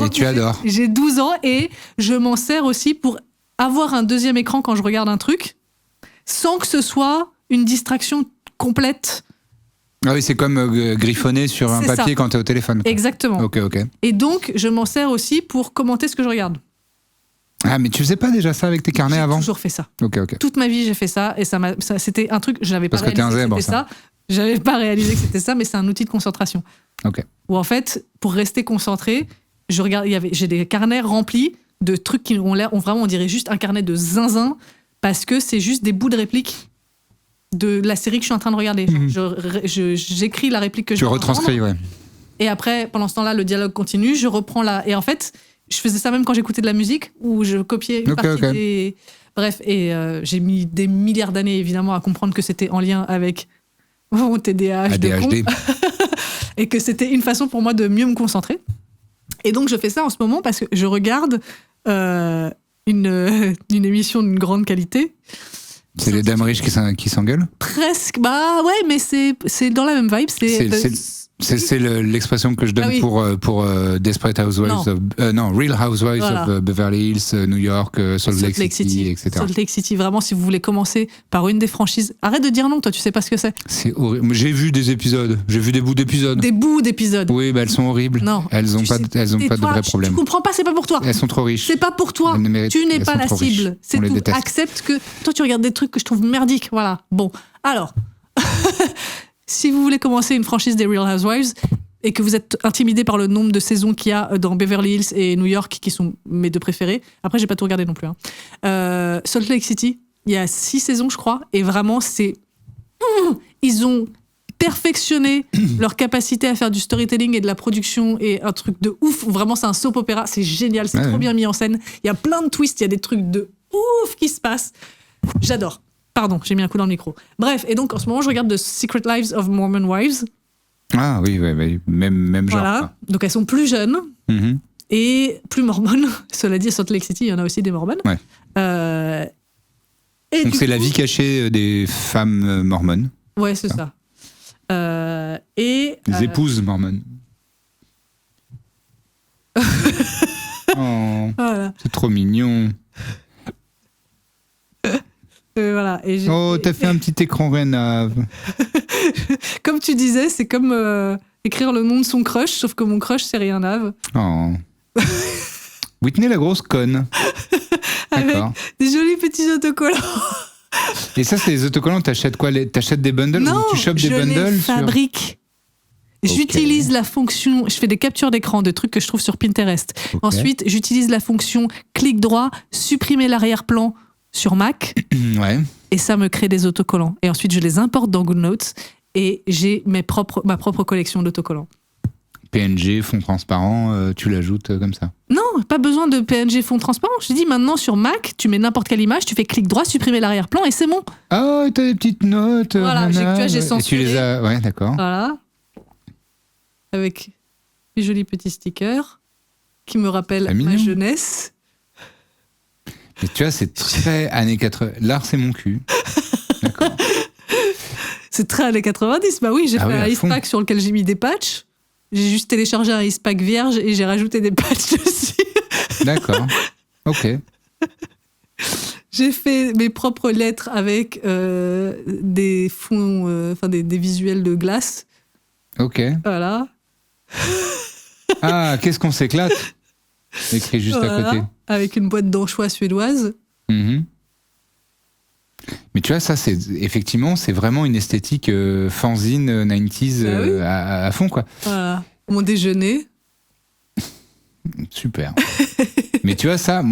Et tu adores. J'ai 12 ans et je m'en sers aussi pour avoir un deuxième écran quand je regarde un truc, sans que ce soit une distraction complète. Ah oui, c'est comme griffonner sur un papier quand t'es au téléphone. Quoi. Exactement. Ok. Et donc, je m'en sers aussi pour commenter ce que je regarde. Ah, mais tu faisais pas déjà ça avec tes carnets avant ? J'ai toujours fait ça. Ok. Toute ma vie, j'ai fait ça et ça c'était un truc, je n'avais pas réalisé que c'était ça. J'avais pas réalisé que c'était ça, mais c'est un outil de concentration. Ok. Où en fait, pour rester concentré, j'ai des carnets remplis de trucs qui ont l'air, on dirait juste un carnet de zinzin, parce que c'est juste des bouts de répliques de la série que je suis en train de regarder. J'écris la réplique que je vais retranscris, ouais. Et après, pendant ce temps-là, le dialogue continue, je reprends et en fait, je faisais ça même quand j'écoutais de la musique, où je copiais une partie des... Bref, et j'ai mis des milliards d'années, évidemment, à comprendre que c'était en lien avec mon TDAH de con. Et que c'était une façon pour moi de mieux me concentrer. Et donc, je fais ça en ce moment parce que je regarde une émission d'une grande qualité. C'est les dames riches qui s'engueulent ? Presque. Bah ouais, mais c'est dans la même vibe. C'est l'expression que je donne pour Desperate Housewives Real Housewives of Beverly Hills, New York, Salt Lake City, etc. Salt Lake City, vraiment, si vous voulez commencer par une des franchises, arrête de dire non, toi, tu sais pas ce que c'est. C'est horrible. J'ai vu des épisodes, j'ai vu des bouts d'épisodes. Des bouts d'épisodes. Oui, bah elles sont horribles. Non. Elles ont pas de vrais problèmes. Tu comprends pas, c'est pas pour toi. Elles sont trop riches. C'est pas pour toi. Tu n'es pas la cible. C'est tout. Accepte que toi, tu regardes des trucs que je trouve merdiques. Voilà. Bon. Alors. Si vous voulez commencer une franchise des Real Housewives et que vous êtes intimidé par le nombre de saisons qu'il y a dans Beverly Hills et New York, qui sont mes deux préférés, après j'ai pas tout regardé non plus, Salt Lake City, il y a 6 saisons je crois, et vraiment ils ont perfectionné leur capacité à faire du storytelling et de la production, et un truc de ouf, vraiment c'est un soap opéra, c'est génial, c'est trop bien mis en scène, il y a plein de twists, il y a des trucs de ouf qui se passent, j'adore. Pardon, j'ai mis un coup dans le micro. Bref, et donc en ce moment, je regarde The Secret Lives of Mormon Wives. Ah oui, même genre. Voilà, donc elles sont plus jeunes et plus mormones. Cela dit, à Salt Lake City, il y en a aussi des mormones. Ouais. Et donc c'est la vie cachée des femmes mormones. Ouais, c'est ça. Les épouses mormones. Oh, voilà. C'est trop mignon. Voilà. Et t'as fait un petit écran rénave. Comme tu disais, c'est comme écrire le nom de son crush, sauf que mon crush, c'est rien Nave. Oh. Whitney la grosse conne. Avec des jolis petits autocollants. Et ça, c'est les autocollants, t'achètes quoi ? T'achètes des bundles ? Non, ou tu chopes des bundles ? Je les fabrique. J'utilise la fonction, je fais des captures d'écran de trucs que je trouve sur Pinterest. Ensuite, j'utilise la fonction clic droit, supprimer l'arrière-plan sur Mac, et ça me crée des autocollants. Et ensuite, je les importe dans GoodNotes et j'ai ma propre collection d'autocollants. PNG, fond transparent, tu l'ajoutes comme ça ? Non, pas besoin de PNG fond transparent. Je dis maintenant sur Mac, tu mets n'importe quelle image, tu fais clic droit, supprimer l'arrière-plan et c'est bon. Ah, t'as des petites notes. Voilà, j'ai censuré. Et tu les as... Ouais, d'accord. Voilà. Avec des jolis petits stickers qui me rappellent ma jeunesse. Mais tu vois, c'est très années 80. L'art, c'est mon cul. D'accord. C'est très années 90. Bah oui, j'ai fait un Icepack sur lequel j'ai mis des patchs. J'ai juste téléchargé un Icepack vierge et j'ai rajouté des patchs dessus. D'accord. Ok. J'ai fait mes propres lettres avec des fonds, des visuels de glace. Ok. Voilà. Ah, qu'est-ce qu'on s'éclate. Écrit juste à côté. Avec une boîte d'anchois suédoise. Mhm. Mais tu vois, ça, effectivement, c'est vraiment une esthétique fanzine 90s Bah oui. à fond, quoi. Voilà. Mon déjeuner. Super. Mais tu vois, ça,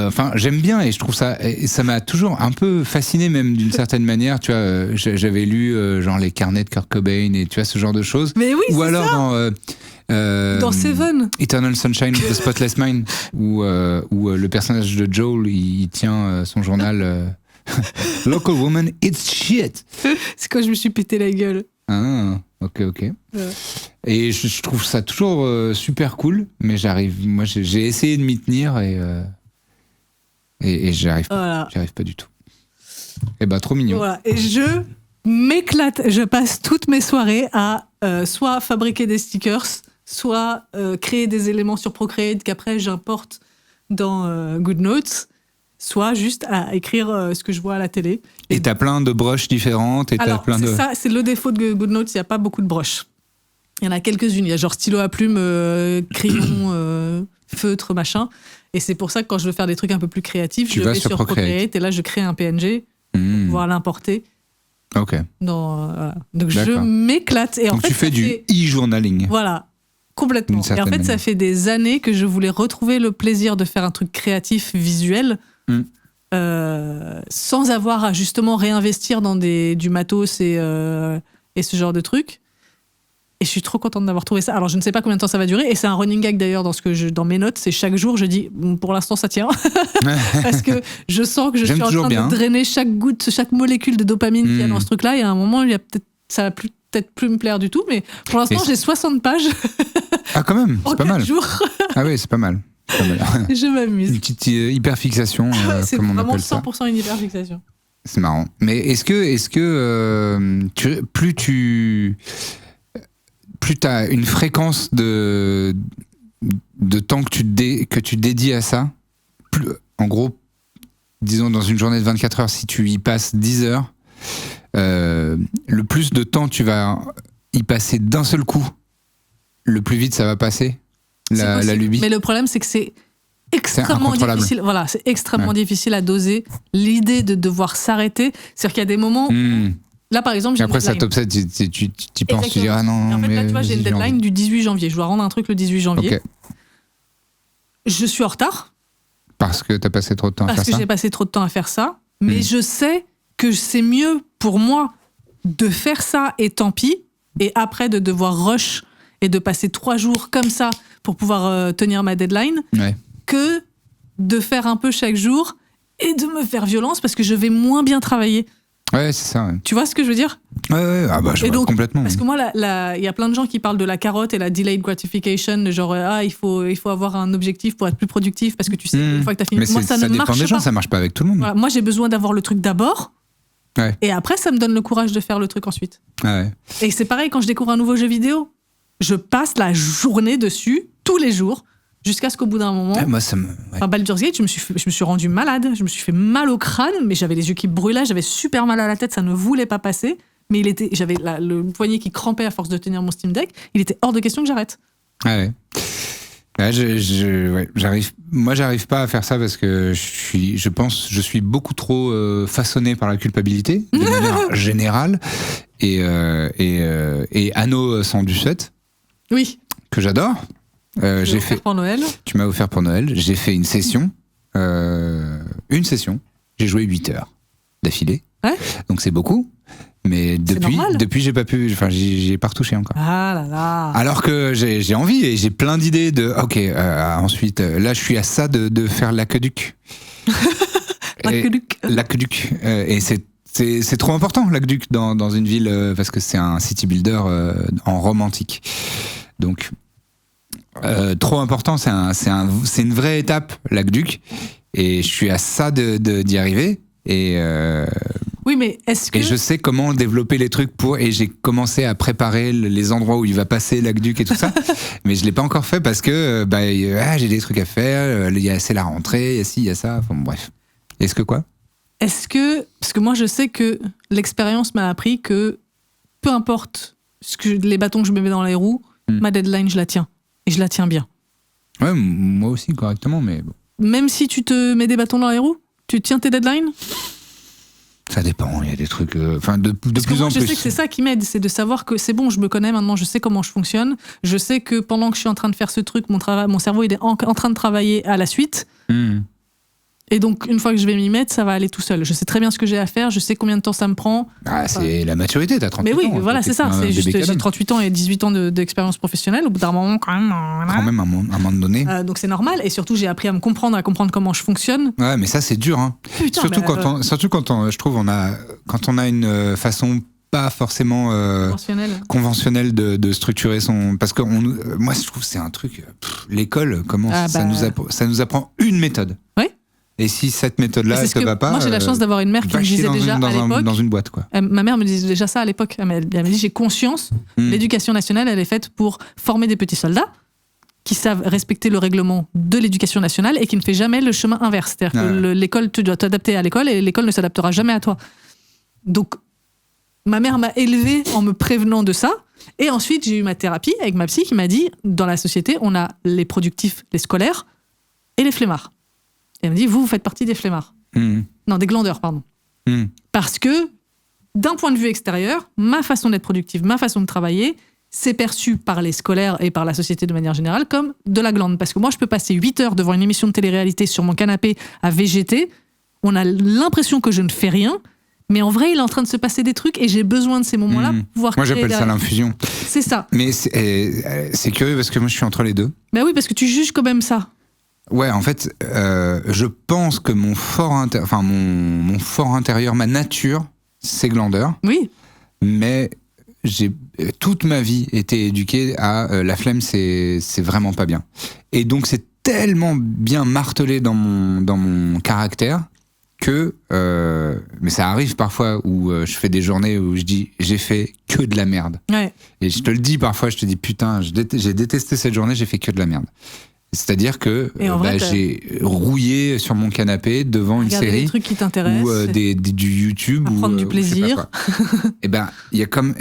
enfin, j'aime bien et je trouve ça, et ça m'a toujours un peu fasciné, même d'une certaine manière. Tu vois, j'avais lu genre les carnets de Kurt Cobain et tu vois, ce genre de choses. Mais oui, Ou c'est alors ça. dans Dans Seven. Eternal Sunshine of the Spotless Mind, où le personnage de Joel, il tient son journal Local Woman, it's shit. C'est quand je me suis pété la gueule. Ah, ok. Ouais. Et je trouve ça toujours super cool, mais moi j'ai essayé de m'y tenir et j'y arrive pas. Voilà. J'y arrive pas du tout. Et bah trop mignon. Voilà. Et je m'éclate. Je passe toutes mes soirées à soit fabriquer des stickers, soit créer des éléments sur Procreate qu'après j'importe dans GoodNotes, soit juste à écrire ce que je vois à la télé. Et t'as plein de brushes différentes et Alors, t'as plein c'est de. ça, c'est le défaut de GoodNotes, il n'y a pas beaucoup de broches. Il y en a quelques-unes. Il y a genre stylo à plume, crayon, feutre, machin. Et c'est pour ça que quand je veux faire des trucs un peu plus créatifs, Tu je vas vais sur sur Procreate et là, je crée un PNG pour pouvoir l'importer. Ok. Voilà. Donc, je D'accord. m'éclate. Et en Donc fait, tu fais ça du fait- e-journaling. Voilà. Complètement. D'une Et en certaine fait, ça manière. fait des années que je voulais retrouver le plaisir de faire un truc créatif, visuel, sans avoir à justement réinvestir dans du matos et ce genre de trucs. Et je suis trop contente d'avoir trouvé ça. Alors, je ne sais pas combien de temps ça va durer. Et c'est un running gag d'ailleurs dans mes notes. C'est chaque jour, je dis, pour l'instant, ça tient. Parce que je sens que je J'aime suis en toujours train bien. de drainer chaque goutte, chaque molécule de dopamine qu'il y a dans ce truc-là. Et à un moment, ça va peut-être plus me plaire du tout. Mais pour l'instant, Et j'ai 60 pages Ah quand même, en c'est pas 4 mal. jours. Ah oui, c'est pas mal. C'est pas mal. Et je m'amuse. Une petite hyperfixation, C'est comme on vraiment appelle ça. 100% une hyperfixation. C'est marrant. Mais est-ce que plus t'as une fréquence de temps que tu dédies à ça, plus, en gros, disons dans une journée de 24 heures, si tu y passes 10 heures, le plus de temps tu vas y passer d'un seul coup, le plus vite ça va passer, C'est la possible. lubie. Mais le problème, c'est que c'est extrêmement incontrôlable. difficile. Voilà, c'est extrêmement Ouais. difficile à doser. L'idée de devoir s'arrêter, c'est-à-dire qu'il y a des moments. Là, par exemple, Et j'ai après une ça deadline. t'obsède, tu penses, tu dis ah non, Et en fait, mais là, tu vois, j'ai une vas-y, deadline envie. du 18 janvier. Je dois rendre un truc le 18 janvier. Ok. Je suis en retard Parce que t'as passé trop de temps à parce faire que ça. j'ai passé trop de temps à faire ça. Mais je sais que c'est mieux pour moi de faire ça et tant pis. Et après, de devoir rush et de passer 3 jours comme ça pour pouvoir tenir ma deadline, Ouais. que de faire un peu chaque jour et de me faire violence parce que je vais moins bien travailler. Ouais, c'est ça. Ouais. Tu vois ce que je veux dire? Ouais, ah bah je Et vois donc, complètement. Parce que moi, il y a plein de gens qui parlent de la carotte et la delayed gratification, de genre, il faut avoir un objectif pour être plus productif parce que tu sais, une fois que tu as fini. Mais Moi, ça ne dépend marche des gens, pas. ça marche pas avec tout le monde. Voilà, moi, j'ai besoin d'avoir le truc d'abord Ouais. et après, ça me donne le courage de faire le truc ensuite. Ouais. Et c'est pareil quand je découvre un nouveau jeu vidéo. Je passe la journée dessus, tous les jours, jusqu'à ce qu'au bout d'un moment. Ouais, moi, ça me. Ouais. Enfin, Baldur's Gate, je me suis rendu malade, je me suis fait mal au crâne, mais j'avais les yeux qui brûlaient, j'avais super mal à la tête, ça ne voulait pas passer. Mais j'avais le poignet qui crampait à force de tenir mon Steam Deck. Il était hors de question que j'arrête. Ouais. Là, moi, j'arrive pas à faire ça parce que je suis beaucoup trop façonné par la culpabilité de manière générale et Anno 117 Oui. que j'adore. J'ai fait. Pour Noël. Tu m'as offert pour Noël. J'ai fait une session. J'ai joué 8 heures d'affilée. Ouais. Donc c'est beaucoup. Mais normal. depuis j'ai pas pu. Enfin, j'y ai pas retouché encore. Ah là là. Alors que j'ai envie et j'ai plein d'idées de. Ok, ensuite, là, je suis à ça de faire l'aqueduc. L'aqueduc. L'aqueduc. Et c'est trop important, l'aqueduc, dans une ville, parce que c'est un city builder en Rome antique. Donc, trop important, c'est une vraie étape, l'aqueduc. Et je suis à ça d'y arriver. Oui, mais est-ce que. Et je sais comment développer les trucs et j'ai commencé à préparer les endroits où il va passer l'aqueduc et tout ça. Mais je l'ai pas encore fait parce que j'ai des trucs à faire. C'est la rentrée, il y a ci, il y a ça. Enfin, bref. Est-ce que quoi? Parce que moi, je sais que l'expérience m'a appris que peu importe les bâtons que je me mets dans les roues, ma deadline, je la tiens. Et je la tiens bien. Ouais, moi aussi, correctement, mais bon. Même si tu te mets des bâtons dans les roues, tu tiens tes deadlines? Ça dépend, il y a des trucs... de Parce que plus moi, en je plus. sais que c'est ça qui m'aide, c'est de savoir que c'est bon, je me connais maintenant, je sais comment je fonctionne. Je sais que pendant que je suis en train de faire ce truc, mon cerveau il est en train de travailler à la suite. Et donc, une fois que je vais m'y mettre, ça va aller tout seul. Je sais très bien ce que j'ai à faire, je sais combien de temps ça me prend. Ah, c'est la maturité, t'as 38 ans. Mais oui, voilà, c'est ça. C'est juste, j'ai j'ai 38 ans et 18 ans d'expérience professionnelle. Au bout d'un moment, quand même. Quand même, à un moment donné. Donc, c'est normal. Et surtout, j'ai appris à comprendre comment je fonctionne. Ouais, mais ça, c'est dur. Hein. Putain, surtout quand je trouve, quand on a une façon pas forcément conventionnelle de structurer son... Parce que moi, je trouve que c'est un truc... l'école, ça nous apprend une méthode. Oui. Et si cette méthode-là, elle te va pas... Moi, j'ai la chance d'avoir une mère qui me disait déjà à l'époque... Dans une boîte, quoi. Ma mère me disait déjà ça à l'époque. Elle me dit, j'ai conscience, l'éducation nationale, elle est faite pour former des petits soldats qui savent respecter le règlement de l'éducation nationale et qui ne fait jamais le chemin inverse. C'est-à-dire que l'école, tu dois t'adapter à l'école et l'école ne s'adaptera jamais à toi. Donc, ma mère m'a élevée en me prévenant de ça. Et ensuite, j'ai eu ma thérapie avec ma psy qui m'a dit, dans la société, on a les productifs, les scolaires et les flemmards. Et elle me dit, vous faites partie des flemmards. Non, des glandeurs, pardon. Parce que, d'un point de vue extérieur, ma façon d'être productive, ma façon de travailler, c'est perçu par les scolaires et par la société de manière générale comme de la glande. Parce que moi, je peux passer 8 heures devant une émission de télé-réalité sur mon canapé à végéter. On a l'impression que je ne fais rien. Mais en vrai, il est en train de se passer des trucs et j'ai besoin de ces moments-là pour pouvoir Moi, j'appelle ça l'infusion. C'est ça. Mais c'est curieux parce que moi, je suis entre les deux. Ben oui, parce que tu juges quand même ça. Ouais, en fait, je pense que mon fort intérieur, ma nature, c'est glandeur. Oui. Mais j'ai toute ma vie été éduqué à la flemme, c'est vraiment pas bien. Et donc, c'est tellement bien martelé dans mon caractère que, mais ça arrive parfois où je fais des journées où je dis j'ai fait que de la merde. Ouais. Et je te le dis parfois, je te dis putain, j'ai détesté cette journée, j'ai fait que de la merde. C'est-à-dire que j'ai rouillé sur mon canapé devant une série des trucs qui t'intéressent, ou du YouTube ou prendre du plaisir. Et il y a comme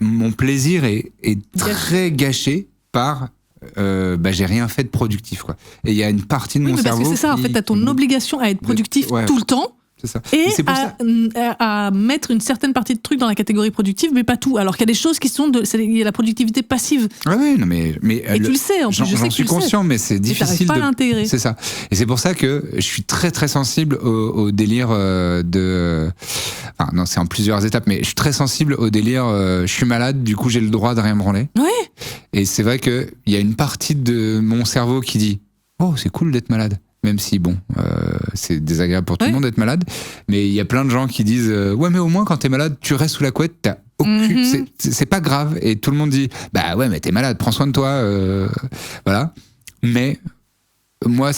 mon plaisir est très gâché par j'ai rien fait de productif, quoi. Et il y a une partie de mon cerveau. Parce que c'est ça, en fait, t'as ton obligation à être productif tout le temps. C'est ça. Et à mettre une certaine partie de trucs dans la catégorie productive, mais pas tout. Alors qu'il y a des choses qui sont il y a la productivité passive. Ah oui, non mais et tu le sais, en plus, je sais que tu le sais. J'en suis conscient, mais c'est difficile pas à l'intégrer. C'est ça. Et c'est pour ça que je suis très très sensible au délire non, c'est en plusieurs étapes, mais je suis très sensible au délire. Je suis malade, du coup j'ai le droit de rien branler. Ouais. Et c'est vrai que il y a une partie de mon cerveau qui dit oh c'est cool d'être malade. Même si, bon, c'est désagréable pour tout le monde d'être malade. Mais il y a plein de gens qui disent ouais, mais au moins, quand t'es malade, tu restes sous la couette, t'as aucune... C'est pas grave. Et tout le monde dit bah ouais, mais t'es malade, prends soin de toi. Voilà. Mais moi,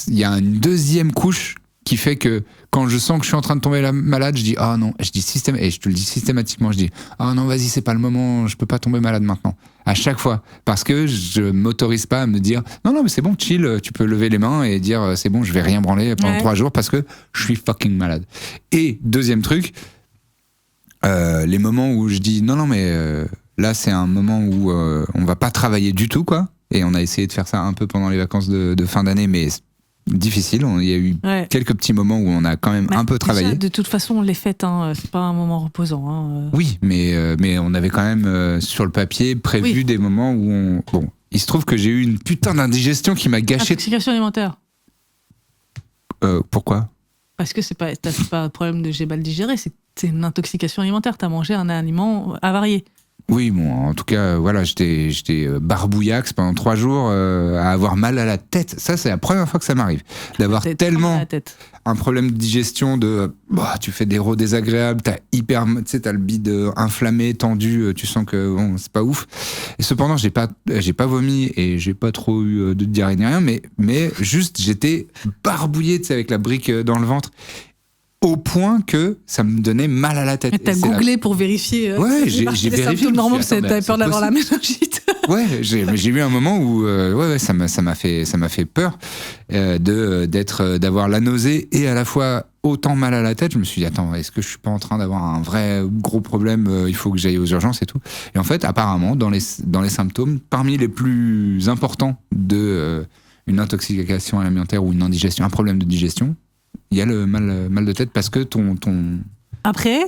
il y a une deuxième couche qui fait que quand je sens que je suis en train de tomber malade, je dis ah non, et je te le dis systématiquement, je dis ah non, vas-y, c'est pas le moment, je peux pas tomber malade maintenant. À chaque fois, parce que je m'autorise pas à me dire non mais c'est bon, chill, tu peux lever les mains et dire c'est bon, je vais rien branler pendant 3 jours parce que je suis fucking malade. Et deuxième truc, les moments où je dis non mais là c'est un moment où on va pas travailler du tout, quoi. Et on a essayé de faire ça un peu pendant les vacances de fin d'année, mais difficile. Il y a eu quelques petits moments où on a quand même un peu travaillé. De toute façon, on les fête, c'est pas un moment reposant. Oui, mais on avait quand même sur le papier prévu des moments où Bon, il se trouve que j'ai eu une putain d'indigestion qui m'a gâché. Intoxication alimentaire. Pourquoi ? Parce que c'est pas un problème de j'ai mal digéré, c'est une intoxication alimentaire. T'as mangé un aliment avarié. Oui, bon, en tout cas, voilà, j'étais barbouillax pendant 3 jours à avoir mal à la tête. Ça, c'est la première fois que ça m'arrive. D'avoir tellement un problème de digestion tu fais des rots désagréables, t'as le bide inflammé, tendu, tu sens que bon, c'est pas ouf. Et cependant, j'ai pas vomi et j'ai pas trop eu de diarrhée ni rien, mais juste, j'étais barbouillé, avec la brique dans le ventre. Au point que ça me donnait mal à la tête. Et t'as googlé pour vérifier. Ouais, j'ai vérifié. Normalement, t'avais peur d'avoir la méningite. Ouais, j'ai eu un moment où ça m'a fait peur d'avoir la nausée et à la fois autant mal à la tête. Je me suis dit attends, est-ce que je suis pas en train d'avoir un vrai gros problème, il faut que j'aille aux urgences et tout. Et en fait, apparemment dans les symptômes, parmi les plus importants de une intoxication alimentaire ou une indigestion, un problème de digestion, il y a le mal de tête parce que ton Après,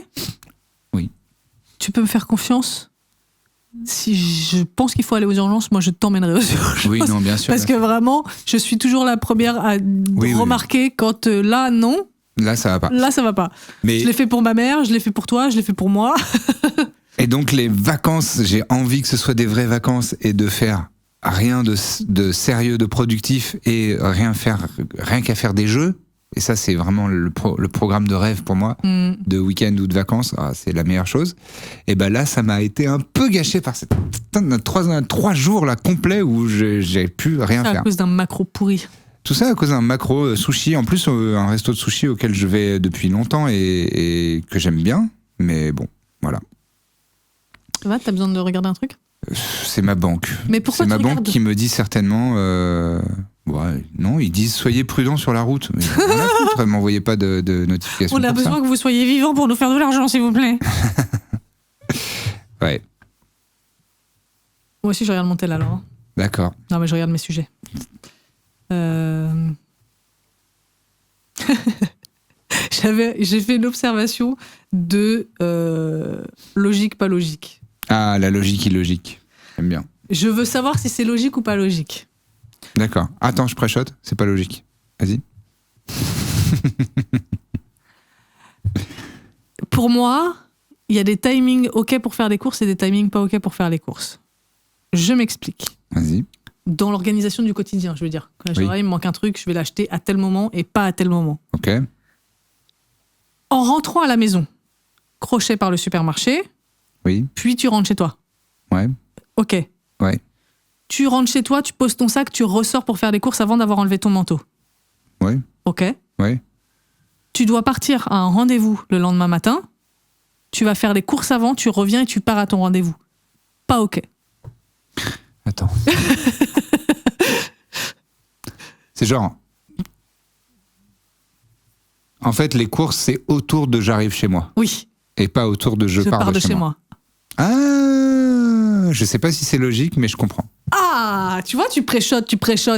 oui. Tu peux me faire confiance. Si je pense qu'il faut aller aux urgences, moi je t'emmènerai aux urgences. Oui, non, bien sûr. Parce que vraiment, je suis toujours la première à remarquer quand là, non. Là, ça va pas. Là, ça va pas. Mais... Je l'ai fait pour ma mère, je l'ai fait pour toi, je l'ai fait pour moi. Et donc, les vacances, j'ai envie que ce soit des vraies vacances et de faire rien de sérieux, de productif et rien qu'à faire des jeux. Et ça, c'est vraiment le programme de rêve pour moi, de week-end ou de vacances. Ah, c'est la meilleure chose. Et ben là, ça m'a été un peu gâché par cette 3 jours là complets où j'ai pu rien faire. À cause d'un macro pourri. Tout ça à cause d'un macro sushi. En plus, un resto de sushi auquel je vais depuis longtemps et que j'aime bien. Mais bon, voilà. Ça va, t'as besoin de regarder un truc ? C'est ma banque. Mais pourquoi c'est ma tu banque regardes ? qui me dit certainement... Ouais, non, ils disent soyez prudents sur la route. Mais rien à foutre, m'envoyez pas de notification. On a besoin que vous soyez vivants pour nous faire de l'argent, s'il vous plaît. Ouais. Moi aussi, je regarde mon tel alors. D'accord. Non, mais je regarde mes sujets. J'ai fait une observation de logique, pas logique. Ah, la logique illogique. J'aime bien. Je veux savoir si c'est logique ou pas logique. D'accord. Attends, je pré-shot, c'est pas logique. Vas-y. Pour moi, il y a des timings OK pour faire des courses et des timings pas OK pour faire les courses. Je m'explique. Vas-y. Dans l'organisation du quotidien, je veux dire. Quand Oui. il me manque un truc, je vais l'acheter à tel moment et pas à tel moment. Ok. En rentrant à la maison, crochet par le supermarché, Oui. puis tu rentres chez toi. Ouais. OK. Ouais. Tu rentres chez toi, tu poses ton sac, tu ressors pour faire des courses avant d'avoir enlevé ton manteau. Ouais. OK. Ouais. Tu dois partir à un rendez-vous le lendemain matin. Tu vas faire les courses avant, tu reviens et tu pars à ton rendez-vous. Pas OK. Attends. C'est genre... En fait, les courses, c'est autour de j'arrive chez moi. Oui. Et pas autour de je pars de chez moi. Ah, je sais pas si c'est logique, mais je comprends. Ah, tu vois, tu préchotes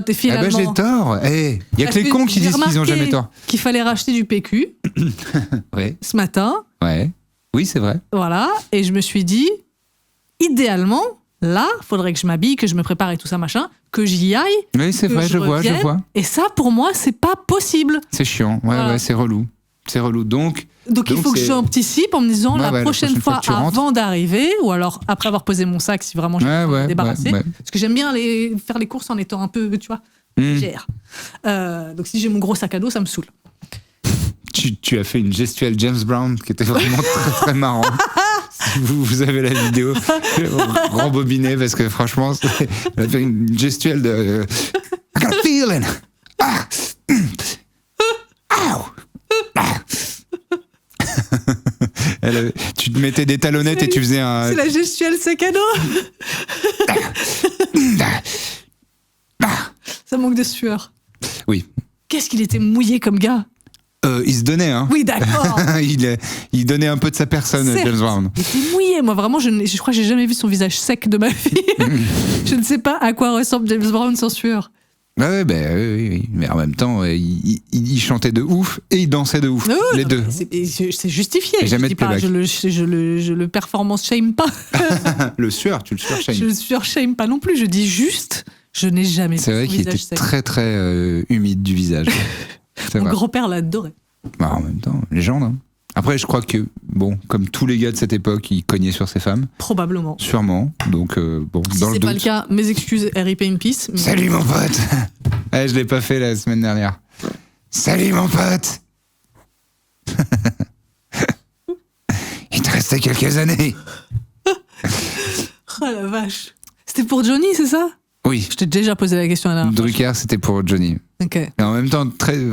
et finalement... Ah bah j'ai tort. Il y a que les cons qui disent qu'ils ont jamais tort. Qu'il fallait racheter du PQ Ouais. ce matin. Ouais. Oui, c'est vrai. Voilà. Et je me suis dit, idéalement, là, faudrait que je m'habille, que je me prépare et tout ça, machin, que j'y aille. Oui, c'est que vrai, je vois. Et ça, pour moi, c'est pas possible. C'est chiant. Ouais, Voilà. ouais, c'est relou. C'est relou. Donc il faut que j'anticipe en me disant Ouais, la prochaine fois que tu rentres. avant d'arriver, ou alors après avoir posé mon sac, si vraiment je veux me débarrasser. ouais. Parce que j'aime bien faire les courses en étant un peu, tu vois, légère. Donc si j'ai mon gros sac à dos, ça me saoule. Tu as fait une gestuelle James Brown qui était vraiment très très marrant. Si vous avez la vidéo, rembobinez parce que franchement, elle a fait une gestuelle de I got a feeling. Ah. Ow. Ah. Tu te mettais des talonnettes et tu faisais un... C'est la gestuelle sac à dos. Ça manque de sueur. Oui. Qu'est-ce qu'il était mouillé comme gars. Il se donnait, hein. Oui, d'accord. il donnait un peu de sa personne, Certes, James Brown. Il était mouillé. Moi, vraiment, je crois que j'ai jamais vu son visage sec de ma vie. Je ne sais pas à quoi ressemble James Brown sans sueur. Ah ouais, oui. Mais en même temps, il chantait de ouf et il dansait de ouf. Les deux. C'est justifié. Et jamais de playback. Je le performance shame pas. Le sueur, tu le sueur shame. Je le sueur shame pas non plus. Je dis juste, je n'ai jamais vu C'est vrai son qu'il était visage sec. très très humide du visage. C'est Mon vrai. grand-père l'adorait. Bah, en même temps, légende. Hein. Après, je crois que, bon, comme tous les gars de cette époque, il cognait sur ses femmes. Probablement. Sûrement. Donc, bon, Si dans le c'est doute. pas le cas, mes excuses, RIP in peace. Mais... Salut mon pote. Je l'ai pas fait la semaine dernière. Salut mon pote. Il te restait quelques années. Oh la vache. C'était pour Johnny, c'est ça? Oui. Je t'ai déjà posé la question à la dernière fois. Drucker, c'était pour Johnny. Ok. Et en même temps,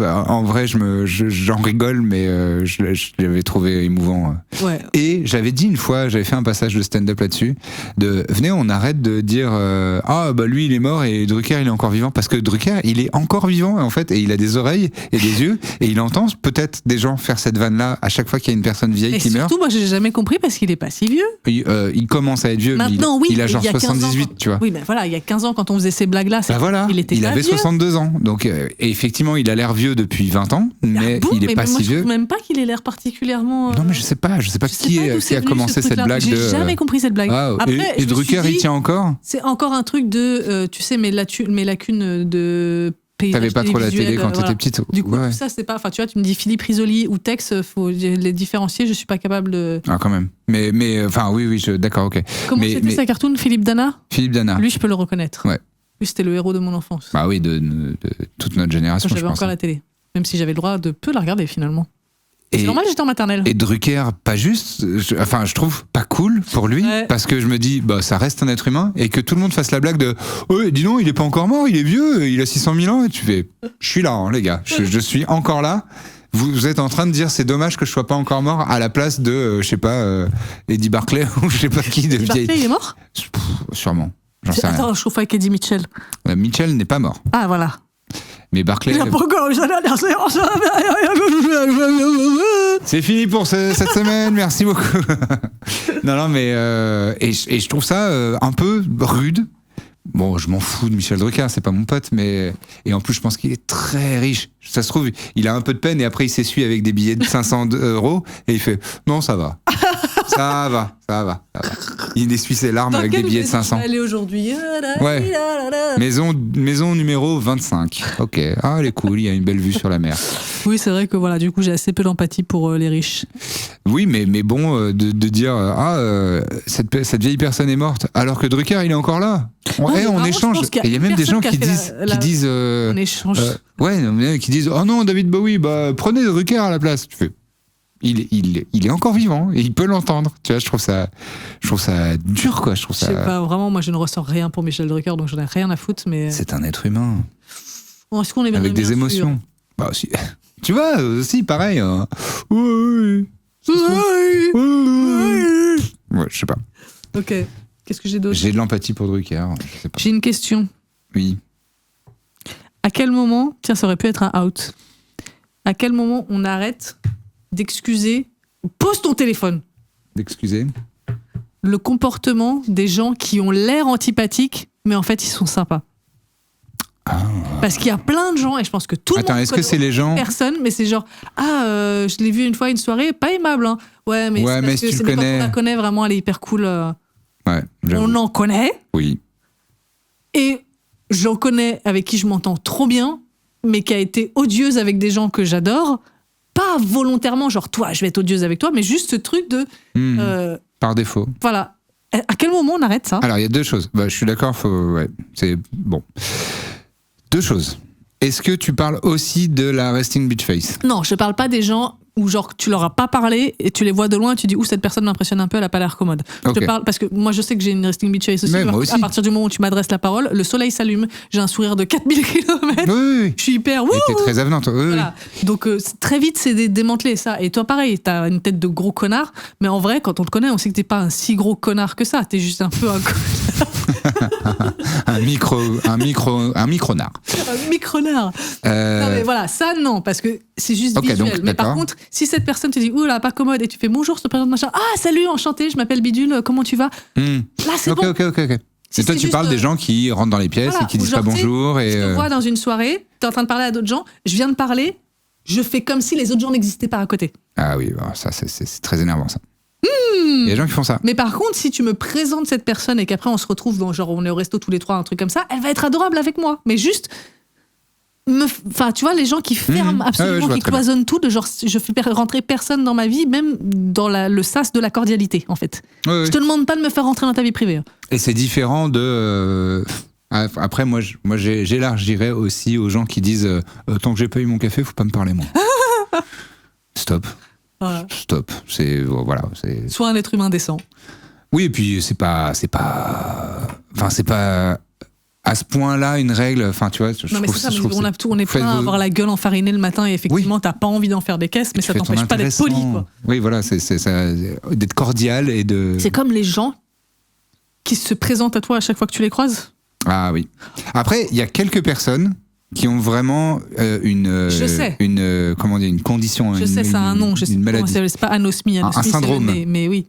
en vrai, j'en rigole, mais je l'avais trouvé émouvant. Ouais. Et j'avais dit une fois, j'avais fait un passage de stand-up là-dessus, venez, on arrête de dire lui il est mort et Drucker il est encore vivant, parce que Drucker il est encore vivant en fait, et il a des oreilles et des yeux, et il entend peut-être des gens faire cette vanne-là à chaque fois qu'il y a une personne vieille Et qui meurt. surtout, moi j'ai jamais compris parce qu'il est pas si vieux. Il commence à être vieux, Maintenant, mais oui, il a genre il y a 15 ans, 78, tu vois. Oui, mais voilà, il y a 15 ans quand on faisait ces blagues-là, Voilà, il pas avait vieux. 62 ans, donc et effectivement il a l'air vieux depuis 20 ans, mais Ah bon, il est mais pas moi, si je vieux. trouve même pas qu'il ait l'air particulièrement. Non mais je sais pas je sais qui pas d'où c'est a venu, commencé ce cette truc-là. blague J'ai de. jamais compris cette blague. Ah, Après, et je me suis Drucker dit, il tient encore. c'est encore un truc de, tu sais, mes lacunes de paysage T'avais pas trop la télé télévisuel, quand voilà. t'étais petite. Du coup, Ouais. tout ça, c'est pas. Enfin, tu vois, tu me dis Philippe Risoli ou Tex, faut les différencier, je suis pas capable de. Ah quand même. Mais enfin oui, d'accord, ok. Comment Mais- c'était mais- sa cartoon, Philippe Dana? Philippe Dana. Lui, je peux le reconnaître. Ouais. Lui, c'était le héros de mon enfance. Bah oui, de toute notre génération, Quand je j'avais pense. encore la télé. Même si j'avais le droit de peu la regarder finalement. C'est Et, normal, j'étais en maternelle. et Drucker, pas juste, je trouve pas cool pour lui, Ouais. parce que je me dis, bah ça reste un être humain, et que tout le monde fasse la blague de, ouais, dis donc, il est pas encore mort, il est vieux, il a 600 000 ans, et tu fais, je suis là, hein, les gars, je suis encore là. Vous êtes en train de dire, c'est dommage que je sois pas encore mort à la place de, je sais pas, Eddie Barclay ou je sais pas qui de Eddie vieille. Barclay, il est mort? Sûrement. J'en sais rien. Attends, je trouve avec Eddie Mitchell. Mitchell n'est pas mort, Ah, voilà. mais Barclay. Il a pas encore eu sa dernière séance. C'est fini pour cette semaine, merci beaucoup. non, mais et je trouve ça un peu rude. Bon, je m'en fous de Michel Drucker, c'est pas mon pote, mais et en plus je pense qu'il est très riche. Ça se trouve, il a un peu de peine et après il s'essuie avec des billets de 500 € et il fait non, ça va. Ça va. Il essuie ses larmes avec des billets de 500. Aller aujourd'hui. Ouais. Maison numéro 25. Ok. Ah, elle est cool, il y a une belle vue sur la mer. Oui, c'est vrai que voilà, du coup, j'ai assez peu d'empathie pour les riches. Oui, mais bon, de dire cette vieille personne est morte, alors que Drucker il est encore là. Non, mais On vraiment, échange. je pense qu'il y a Et il y a une même des gens personne qui qui a fait disent, On échange. qui disent oh non David Bowie, bah prenez Drucker à la place. Tu fais, il est encore vivant et il peut l'entendre. Tu vois, je trouve ça dur quoi. Je trouve Je sais ça. pas, vraiment, moi je ne ressens rien pour Michel Drucker, donc j'en ai rien à foutre, mais. C'est un être humain Bon, est-ce qu'on est bien avec des sûr émotions. Bah aussi. Tu vois aussi pareil. Hein. Ouais, je sais pas. Ok. Qu'est-ce que j'ai d'autre? J'ai de l'empathie pour Drucker. Je sais pas. J'ai une question. Oui. À quel moment, tiens, ça aurait pu être un out. À quel moment on arrête d'excuser, pose ton téléphone, D'excuser. le comportement des gens qui ont l'air antipathiques, mais en fait ils sont sympas. Parce qu'il y a plein de gens, et je pense que tout le Attends, monde est-ce que c'est les gens personne, mais c'est genre je l'ai vu une fois à une soirée, pas aimable, hein. Ouais, mais Ouais, c'est mais parce si que tu c'est le quand connais. on la connaît vraiment, elle est hyper cool. Ouais, j'avoue. On en connaît, Oui. et j'en connais avec qui je m'entends trop bien, mais qui a été odieuse avec des gens que j'adore. Pas volontairement, genre toi, je vais être odieuse avec toi, mais juste ce truc de. Par défaut. Voilà. À quel moment on arrête ça? Alors, il y a deux choses. Bah, je suis d'accord, c'est bon. Deux choses. Est-ce que tu parles aussi de la resting bitch face? Non, je parle pas des gens où genre tu leur as pas parlé et tu les vois de loin et tu dis cette personne m'impressionne un peu, elle a pas l'air commode. Je Ok. te parle parce que moi je sais que j'ai une resting bitch face aussi, Mais moi genre, aussi. à partir du moment où tu m'adresses la parole, le soleil s'allume, j'ai un sourire de 4000 km, Oui. je suis hyper Et t'es très avenante. Oui. Voilà. Donc très vite c'est démantelé ça. Et toi pareil, t'as une tête de gros connard, mais en vrai quand on te connaît, on sait que t'es pas un si gros connard que ça. T'es juste un peu un Un micronard. un micronard. Non mais voilà, ça non, parce que c'est juste Ok, visuel. donc, mais par d'accord. contre, si cette personne te dit ouh là pas commode et tu fais bonjour, je te présente machin, ah salut, enchanté, je m'appelle Bidule, comment tu vas? Là c'est Ok, bon. ok. Si Et toi, c'est tu juste, parles des gens qui rentrent dans les pièces voilà, et qui ou disent genre, pas tu sais, bonjour. Je Et te vois dans une soirée, t'es en train de parler à d'autres gens, je viens de parler, je fais comme si les autres gens n'existaient pas à côté. Ah oui, bon, ça, c'est très énervant, ça. Il y a des gens qui font ça. Mais par contre, si tu me présentes cette personne et qu'après on se retrouve dans genre on est au resto tous les trois, un truc comme ça, elle va être adorable avec moi. Mais juste, enfin tu vois les gens qui ferment absolument, je vois qui très bien. cloisonnent tout, de genre je fais rentrer personne dans ma vie, même dans le sas de la cordialité en fait. Ouais, Je te demande pas de me faire rentrer dans ta vie privée. Et c'est différent de. Après, moi, j'élargirais aussi aux gens qui disent tant que j'ai pas eu mon café, faut pas me parler moi. Stop. Voilà. Stop. C'est voilà. C'est. Sois un être humain décent. Oui, et puis c'est pas. Enfin, c'est pas à ce point-là une règle. Enfin, tu vois, je Non, mais trouve c'est ça, je mais trouve on a tout, on est faites plein à vos- avoir la gueule enfarinée le matin et effectivement, t'as pas envie d'en faire des caisses, mais tu ça fais ton t'empêche pas d'être poli, intéressant. quoi. Oui, voilà, c'est ça, d'être cordial et de. C'est comme les gens qui se présentent à toi à chaque fois que tu les croises. Ah oui. Après, il y a quelques personnes qui ont vraiment Je sais. comment dire, une condition, Je sais, ça a un nom, je sais une pas comment maladie. c'est pas anosmie, Un c'est le syndrome. nez, mais oui.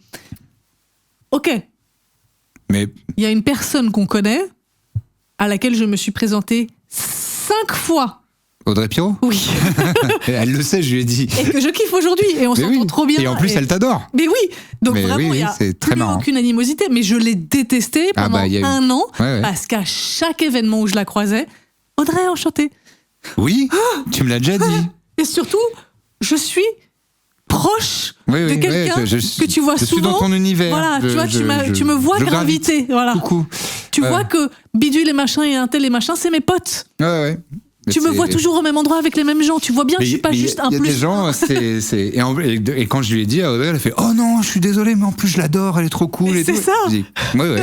Ok, Mais il y a une personne qu'on connaît à laquelle je me suis présentée 5 fois. Audrey Pirot, Oui. elle le sait, je lui ai dit. Et que je kiffe aujourd'hui et on Mais s'entend oui. trop bien. Et en plus, elle t'adore. Mais oui, donc Mais vraiment, oui, il y a c'est très plus marrant. aucune animosité, mais je l'ai détestée Ah pendant bah, il y a eu- un an Ouais, ouais. parce qu'à chaque événement où je la croisais, Audrey, enchantée. Oui, tu me l'as déjà dit. Et surtout, je suis proche Oui, de oui, quelqu'un ouais, que tu vois je souvent. suis dans ton univers. Voilà, tu vois, tu me vois je t'es gravite. invité. Voilà. Coucou. Tu Ouais. vois que Bidule et machin et un tel et machin, c'est mes potes. Ouais, ouais. Mais Tu me c'est- vois toujours au même endroit avec les mêmes gens. Tu vois bien que Mais je suis pas mais juste un Il y a plus. des gens, et quand je lui ai dit à Audrey, elle a fait oh non, je suis désolée, mais en plus je l'adore, elle est trop cool. Mais et c'est tout. ça. Je dis, ouais.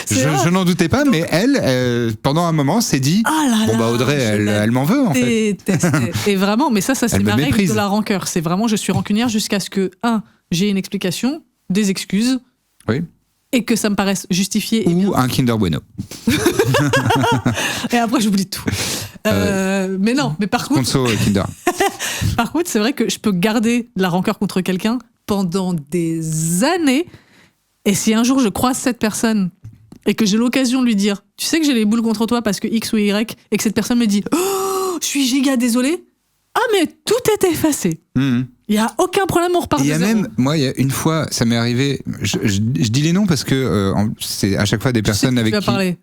C'est vrai. je n'en doutais pas, mais elle, pendant un moment, s'est dit Ah là bon là, bah Audrey, je elle, la elle m'en veut en fait. détestais. Et vraiment, mais ça c'est Elle me ma règle méprise. de la rancœur. C'est vraiment, je suis rancunière jusqu'à ce que, j'ai une explication, des excuses, Oui. et que ça me paraisse justifié. Et, bien. Ou un Kinder Bueno. Et après, j'oublie tout. Mais non, mais par contre, Conso Kinder. c'est vrai que je peux garder de la rancœur contre quelqu'un pendant des années. Et si un jour je croise cette personne et que j'ai l'occasion de lui dire, tu sais que j'ai les boules contre toi parce que X ou Y, et que cette personne me dit, oh, je suis giga désolé. Ah, mais tout est effacé. Mhm. Il y a aucun problème, on repart Il de y a zéro. même, moi, il y a une fois, ça m'est arrivé. Je dis les noms parce que c'est à chaque fois des Je sais personnes de qui avec tu vas qui. parler.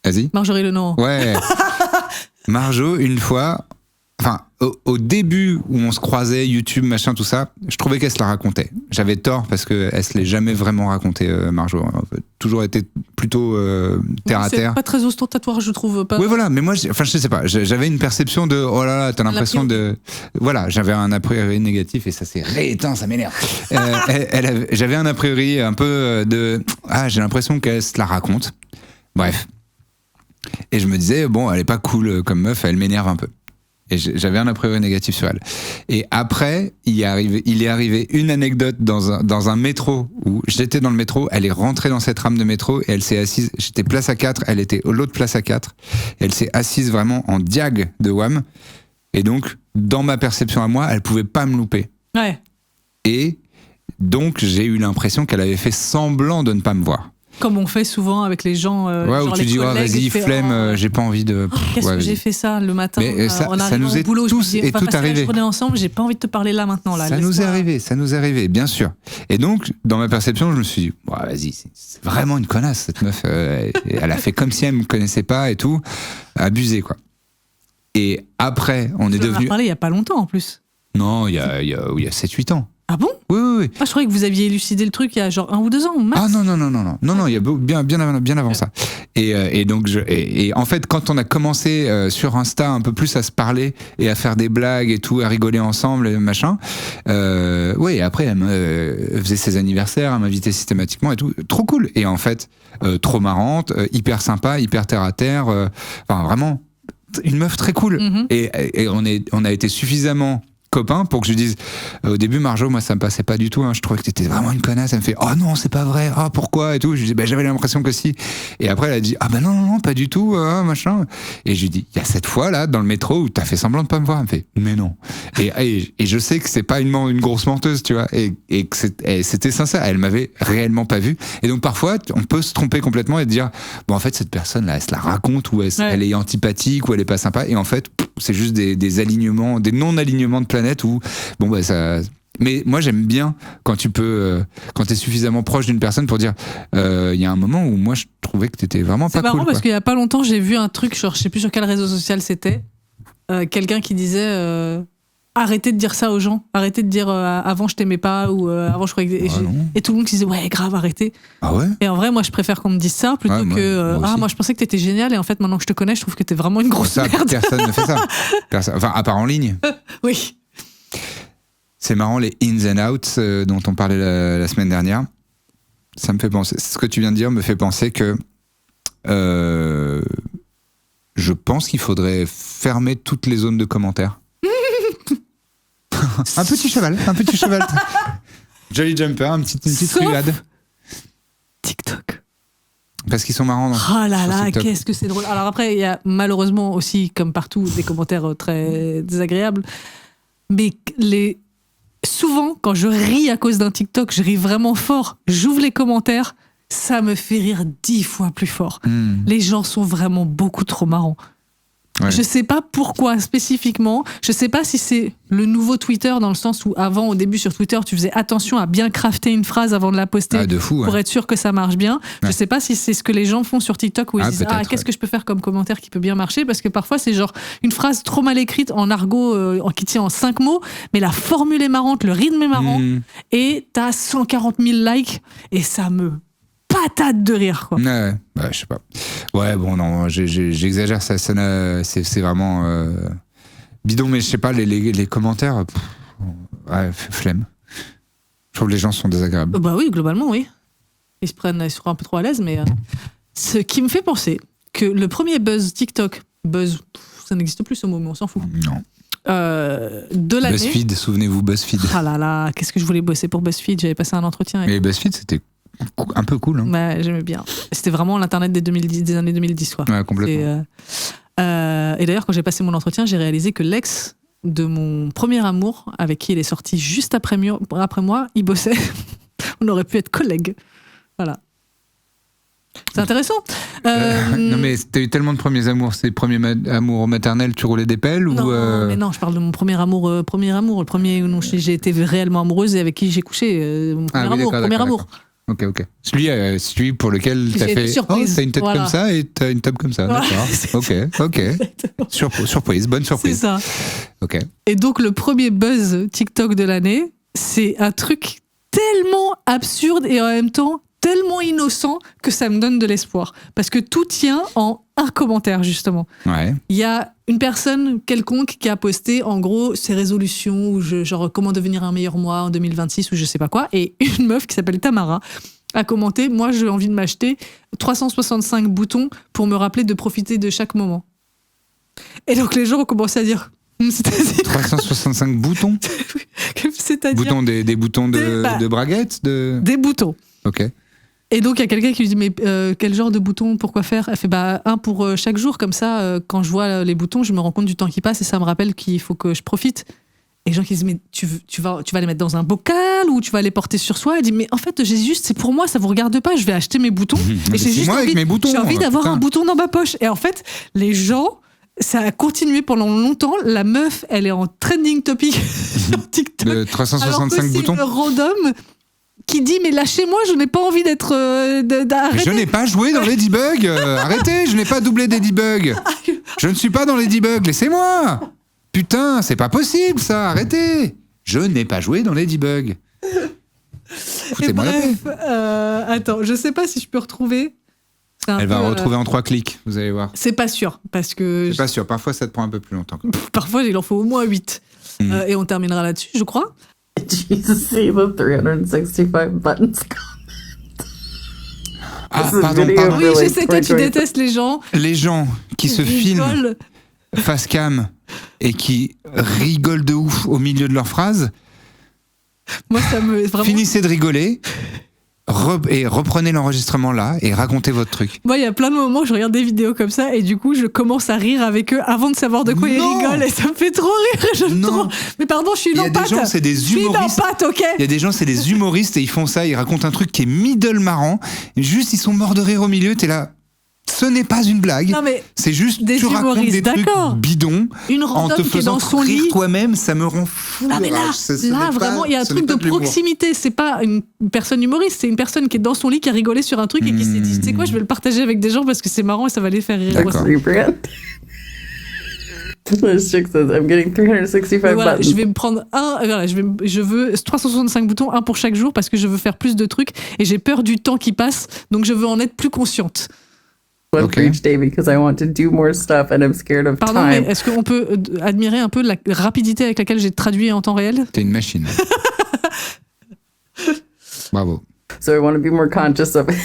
Vas-y. Marjorie Lenoir. Ouais. Marjo, une fois, enfin, au début où on se croisait, YouTube, machin, tout ça, je trouvais qu'elle se la racontait. J'avais tort parce qu'elle se l'est jamais vraiment racontée, Marjo. Toujours été plutôt terre à terre. C'est pas très ostentatoire, je trouve. Pas... Oui, voilà, mais moi, je sais pas, j'avais une perception de, oh là là, t'as l'impression de. Voilà, j'avais un a priori négatif et ça s'est rééteint, ça m'énerve. J'avais un a priori un peu de, j'ai l'impression qu'elle se la raconte. Bref. Et je me disais, bon, elle est pas cool comme meuf, elle m'énerve un peu. Et j'avais un a priori négatif sur elle. Et après, il est arrivé une anecdote dans un métro où j'étais dans le métro, elle est rentrée dans cette rame de métro et elle s'est assise, j'étais place à 4, elle était l'autre place à 4, et elle s'est assise vraiment en diag de WAM. Et donc, dans ma perception à moi, elle pouvait pas me louper. Ouais. Et donc, j'ai eu l'impression qu'elle avait fait semblant de ne pas me voir. Comme on fait souvent avec les gens. Ouais, genre où tu les dis, collègues, vas-y, et tu fais, flemme, j'ai pas envie de. Qu'est-ce Ouais, que vas-y. j'ai fait ça le matin Mais ça en arrivant nous est au boulot, je me tous dis, et on va tout passer arrivé. la journée ensemble, j'ai pas envie de te parler là maintenant. Là, Ça nous est laisse-moi. arrivé, bien sûr. Et donc, dans ma perception, je me suis dit, vas-y, c'est vraiment une connasse, cette meuf. Elle a fait comme si elle me connaissait pas et tout. Abusé, quoi. Et après, on est Tu en as devenu. parlé il y a pas longtemps en plus. Non, il y a 7-8 ans. Ah bon? Oui. Ah, je croyais que vous aviez élucidé le truc il y a genre 1 ou 2 ans, max. Ah non, il y a bien avant ça. Et donc et en fait quand on a commencé sur Insta un peu plus à se parler et à faire des blagues et tout, à rigoler ensemble et machin, et après elle faisait ses anniversaires, elle m'invitait systématiquement et tout, trop cool. Et en fait trop marrante, hyper sympa, hyper terre à terre, enfin vraiment une meuf très cool. Mhm. Et on a été suffisamment copain pour que je lui dise au début, Marjo, moi ça me passait pas du tout, hein. Je trouvais que t'étais vraiment une connasse. Elle me fait, oh non, c'est pas vrai, pourquoi et tout. Je lui dis, j'avais l'impression que si. Et après elle a dit, non, pas du tout, machin. Et je lui dis, il y a cette fois là dans le métro où t'as fait semblant de pas me voir. Elle me fait, mais non. Et je sais que c'est pas une grosse menteuse, tu vois, et que c'était sincère, elle m'avait réellement pas vu. Et donc parfois on peut se tromper complètement et dire, bon en fait cette personne là elle se la raconte, ou elle est antipathique, ou elle est pas sympa, et en fait c'est juste des alignements, des non-alignements de planètes où ça. Mais moi j'aime bien quand tu peux, quand t'es suffisamment proche d'une personne pour dire, il y a un moment où moi je trouvais que t'étais vraiment pas C'est marrant cool. parce qu'il y a pas longtemps j'ai vu un truc, genre je sais plus sur quel réseau social c'était, quelqu'un qui disait arrêtez de dire ça aux gens, arrêtez de dire avant je t'aimais pas, ou avant je croyais que... et tout le monde qui disait ouais grave arrêtez. Ah ouais. Et en vrai moi je préfère qu'on me dise ça plutôt que moi aussi. moi je pensais que t'étais génial et en fait maintenant que je te connais je trouve que t'es vraiment une grosse Ça, merde. personne ne fait ça. Enfin, à part en ligne. Oui. C'est marrant, les ins and outs dont on parlait la semaine dernière. Ça me fait penser. Ce que tu viens de dire me fait penser que je pense qu'il faudrait fermer toutes les zones de commentaires. un petit cheval. Jolly Jumper, une petite Sauf rigolade. TikTok. Parce qu'ils sont marrants. Oh là sur là, TikTok. qu'est-ce que c'est drôle. Alors après, il y a malheureusement aussi, comme partout, des commentaires très désagréables. Mais souvent, quand je ris à cause d'un TikTok, je ris vraiment fort. J'ouvre les commentaires, ça me fait rire 10 fois plus fort. Les gens sont vraiment beaucoup trop marrants. Ouais. Je sais pas pourquoi spécifiquement. Je sais pas si c'est le nouveau Twitter dans le sens où avant, au début sur Twitter, tu faisais attention à bien crafter une phrase avant de la poster Ah, de fou, pour ouais. être sûr que ça marche bien. Ouais. Je sais pas si c'est ce que les gens font sur TikTok où ils Ah, disent peut-être, qu'est-ce ouais. que je peux faire comme commentaire qui peut bien marcher, parce que parfois c'est genre une phrase trop mal écrite en argot qui tient en 5 mots, mais la formule est marrante, le rythme est marrant et t'as 140 000 likes et ça me patate de rire quoi. Ouais, bah, je sais pas. Ouais, bon, non, j'exagère, c'est vraiment bidon, mais je sais pas, les commentaires, ouais, flemme. Je trouve que les gens sont désagréables. Bah oui, globalement oui. Ils sont un peu trop à l'aise, mais ce qui me fait penser que le premier buzz TikTok, ça n'existe plus ce mot, mais on s'en fout. Non. De l'année. BuzzFeed, souvenez-vous, BuzzFeed. Ah là là, qu'est-ce que je voulais bosser pour BuzzFeed. J'avais passé un entretien avec... Mais BuzzFeed, c'était un peu cool. Hein. Ouais, j'aimais bien. C'était vraiment l'internet des années 2010 quoi. Ouais, complètement. Et d'ailleurs, quand j'ai passé mon entretien, j'ai réalisé que l'ex de mon premier amour, avec qui il est sorti juste après moi, il bossait. On aurait pu être collègues. Voilà. C'est intéressant. Non mais t'as eu tellement de premiers amours, ces premiers amours maternels, tu roulais des pelles Non, ou mais non, je parle de mon premier amour, le premier où j'ai été réellement amoureuse et avec qui j'ai couché. Mon premier amour. Ok. Celui pour lequel t'as J'ai été fait surprise. t'as une tête Voilà. comme ça et t'as une table comme ça, Voilà. d'accord. Ok. Surprise, bonne C'est surprise. ça. Ok. Et donc, le premier buzz TikTok de l'année, c'est un truc tellement absurde et en même temps tellement innocent que ça me donne de l'espoir. Parce que tout tient en un commentaire, justement. Ouais. Il y a une personne quelconque qui a posté, en gros, ses résolutions, ou genre comment devenir un meilleur moi en 2026, ou je sais pas quoi. Et une meuf qui s'appelle Tamara a commenté, moi, j'ai envie de m'acheter 365 boutons pour me rappeler de profiter de chaque moment. Et donc, les gens ont commencé à dire... C'est-à-dire 365 boutons. C'est-à-dire Des boutons de braguettes des boutons. Ok. Et donc, il y a quelqu'un qui lui dit, mais quel genre de bouton, pourquoi faire? Elle fait, un pour chaque jour, comme ça, quand je vois les boutons, je me rends compte du temps qui passe et ça me rappelle qu'il faut que je profite. Et les gens qui disent, mais tu vas les mettre dans un bocal ou tu vas les porter sur soi? Elle dit, mais en fait, c'est pour moi, ça vous regarde pas, je vais acheter mes boutons. Et j'ai juste moi avec mes boutons, j'ai envie d'avoir putain. un bouton dans ma poche. Et en fait, les gens, ça a continué pendant longtemps. La meuf, elle est en trending topic sur TikTok. De 365 alors que boutons. c'est une random qui dit mais lâchez-moi, je n'ai pas envie d'être d'arrêter. Je n'ai pas joué dans les debugs. Arrêtez, je n'ai pas doublé des debugs. Je ne suis pas dans les debugs, laissez-moi. Putain, c'est pas possible ça, arrêtez. Je n'ai pas joué dans les debugs. Et Foutez-moi la paix. bref, attends, je sais pas si je peux retrouver. C'est un Elle peu, va retrouver en 3 clics, vous allez voir. C'est pas sûr parce que C'est pas sûr, parfois ça te prend un peu plus longtemps. parfois il en faut au moins 8. Et on terminera là-dessus, je crois. Jesus, see the 365 buttons. Ah, This is pardon. video. Oui, Really, je sais, toi tu 2020. détestes les gens Les gens qui se filment rigolent. face cam et qui rigolent de ouf au milieu de leurs phrases, Moi ça me vraiment. finissez de rigoler et reprenez l'enregistrement là et racontez votre truc. Moi, il y a plein de moments où je regarde des vidéos comme ça et du coup, je commence à rire avec eux avant de savoir de quoi ils Non. rigolent et ça me fait trop rire. J'aime Non. trop. Mais pardon, je suis une Il y a des empâte. gens, c'est des Je suis une humoristes. empâte, ok? Il y a des gens, c'est des humoristes et ils font ça, ils racontent un truc qui est middle marrant. Juste, ils sont morts de rire au milieu, t'es là. Ce n'est pas une blague. Non, mais C'est juste, des tu racontes humoristes, des trucs d'accord. bidons une en random te qui est faisant dans son rire lit. toi-même, ça me rend fou. Ah mais là, là vraiment, il y a un truc de proximité. C'est pas une personne humoriste, c'est une personne qui est dans son lit, qui a rigolé sur un truc et qui s'est dit, tu sais quoi, je vais le partager avec des gens parce que c'est marrant et ça va les faire rire. D'accord. aussi. Rebrand. This chick says, I'm getting 365 Mais voilà, buttons. je vais me prendre je veux 365 boutons, un pour chaque jour parce que je veux faire plus de trucs et j'ai peur du temps qui passe, donc je veux en être plus consciente. One Okay. for each day because I want to do more stuff and I'm scared of Pardon, mais time. est-ce qu'on peut admirer un peu la rapidité avec laquelle j'ai traduit en temps réel? T'es une machine. Bravo. So I want to be more conscious of it.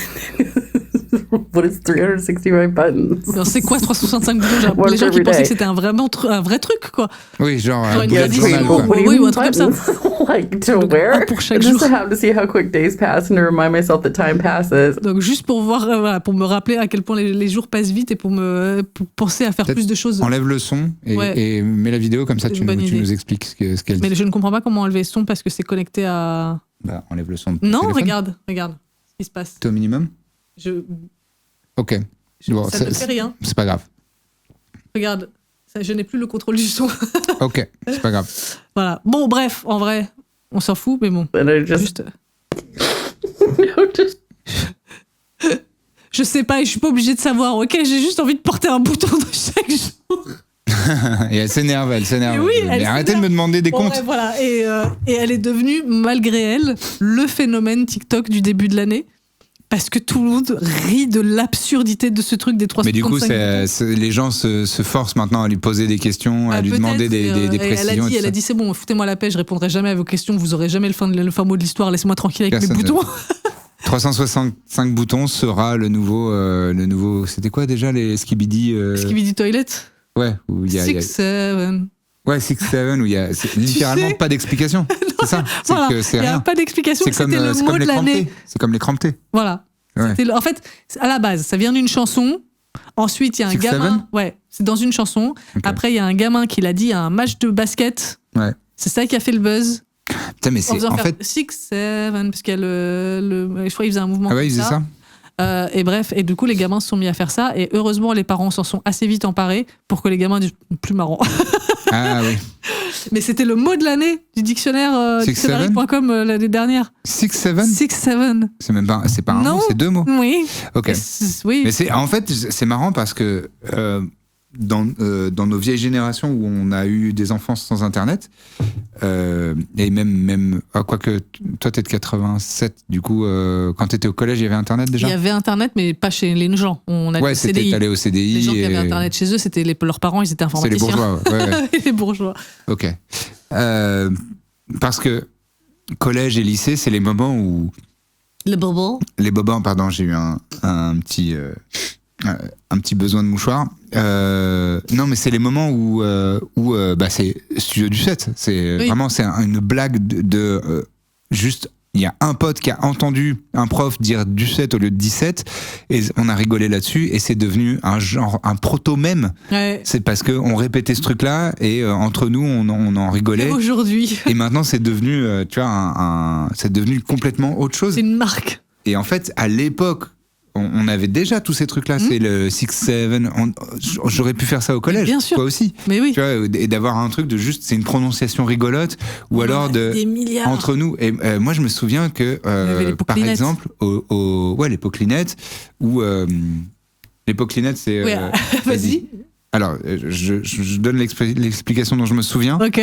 What is 365 buttons? Alors, c'est quoi 365 boutons? Genre, One les gens for qui every pensaient day. que c'était un vrai truc, quoi. Oui, genre Genre, un une bullet tradition. journal, What quoi. do you Oui, mean un truc comme ça. buttons? Like to Donc, wear? un pour chaque Just jour. to have to see how quick days pass and to remind myself that time passes. Donc, juste pour voir, voilà, pour me rappeler à quel point les jours passent vite et pour penser à faire Peut-être plus de choses. Enlève le son Ouais. et mets la vidéo, comme ça C'est tu une bonne nous idée. expliques ce qu'elle Mais dit. je ne comprends pas comment enlever le son parce que c'est connecté à. Bah, enlève le son de ton Non, téléphone. regarde ce qui se passe. T'es au minimum. Ça Ok. Bon, ne fait rien. c'est pas grave. Regarde, je n'ai plus le contrôle du son. Ok, c'est pas grave. Voilà. Bon, bref, en vrai, on s'en fout, mais bon. And I just, Juste. just Je sais pas et je suis pas obligée de savoir, ok? J'ai juste envie de porter un bouton de chaque jour. Et elle s'énerve. Et oui, elle Mais arrêtez de s'énerve. me demander des Bon, comptes. ouais, voilà. Et elle est devenue, malgré elle, le phénomène TikTok du début de l'année. Parce que tout le monde rit de l'absurdité de ce truc des 365 Mais du coup, boutons. les gens se forcent maintenant à lui poser des questions, à lui Peut-être, demander des et précisions. et tout Elle a ça. dit c'est bon, foutez-moi la paix, je répondrai jamais à vos questions, vous aurez jamais le fin mot de l'histoire, laissez-moi tranquille avec Personne mes ne- boutons. 365 boutons sera le nouveau. C'était quoi déjà les Skibidi Skibidi Toilet. Ouais, où il y a. 6-7. Ouais, 6-7, où il y a littéralement sais pas d'explication. C'est ça. C'est Voilà, que c'est il n'y a rien. pas d'explication, C'est comme, c'était le c'est mot comme de les l'année. crampés. C'est comme les crampés. Voilà. Ouais. En fait, à la base, ça vient d'une chanson. Ensuite, il y a un 6-7? gamin. Ouais, c'est dans une chanson. Ok. Après, il y a un gamin qui l'a dit à un match de basket. Ouais. C'est ça qui a fait le buzz. Putain, mais En c'est. faisant En faire fait. 6-7, parce qu'il y a je crois qu'il faisait un mouvement Ah ouais, comme il faisait ça Et bref, et du coup, les gamins se sont mis à faire ça. Et heureusement, les parents s'en sont assez vite emparés pour que les gamins disent plus marrant. Ah oui. Mais c'était le mot de l'année du dictionnaire, 6-7? dictionnaire.com l'année dernière. 6-7 6-7. C'est même pas. C'est pas un Non. mot, c'est deux mots. Oui. Ok. Oui. Mais en fait, c'est marrant parce que dans nos vieilles générations où on a eu des enfants sans Internet, et même quoique toi t'es de 87, du coup, quand t'étais au collège, il y avait Internet déjà. Il y avait Internet, mais pas chez les gens. On a Ouais, le CDI. c'était allé au CDI. Les gens qui avaient et- Internet chez eux, c'était leurs parents, ils étaient C'est les informaticiens. bourgeois. Ouais. les bourgeois. Ok. Parce que collège et lycée, c'est les moments où Le bobo. les bobins, pardon, j'ai eu un petit besoin de mouchoir. Non, mais c'est les moments où c'est Studio du 7. C'est Oui. vraiment une blague de juste. Il y a un pote qui a entendu un prof dire du 7 au lieu de 17 et on a rigolé là-dessus et c'est devenu un proto-mème. Ouais. C'est parce qu'on répétait ce truc-là et entre nous on en rigolait. Aujourd'hui, Et maintenant, c'est devenu, tu vois, c'est devenu complètement autre chose. c'est une marque. Et en fait, à l'époque, on avait déjà tous ces trucs-là. C'est le 6-7. J'aurais pu faire ça au collège. Bien sûr. Toi aussi. Mais oui. Tu vois, et d'avoir un truc de juste, c'est une prononciation rigolote. Ou alors Des milliards. entre nous. Et moi, je me souviens que, avait les par poclinettes. exemple, les poclinettes, ou les poclinettes, c'est. Ouais, vas-y. Alors, je donne l'explication dont je me souviens. Ok.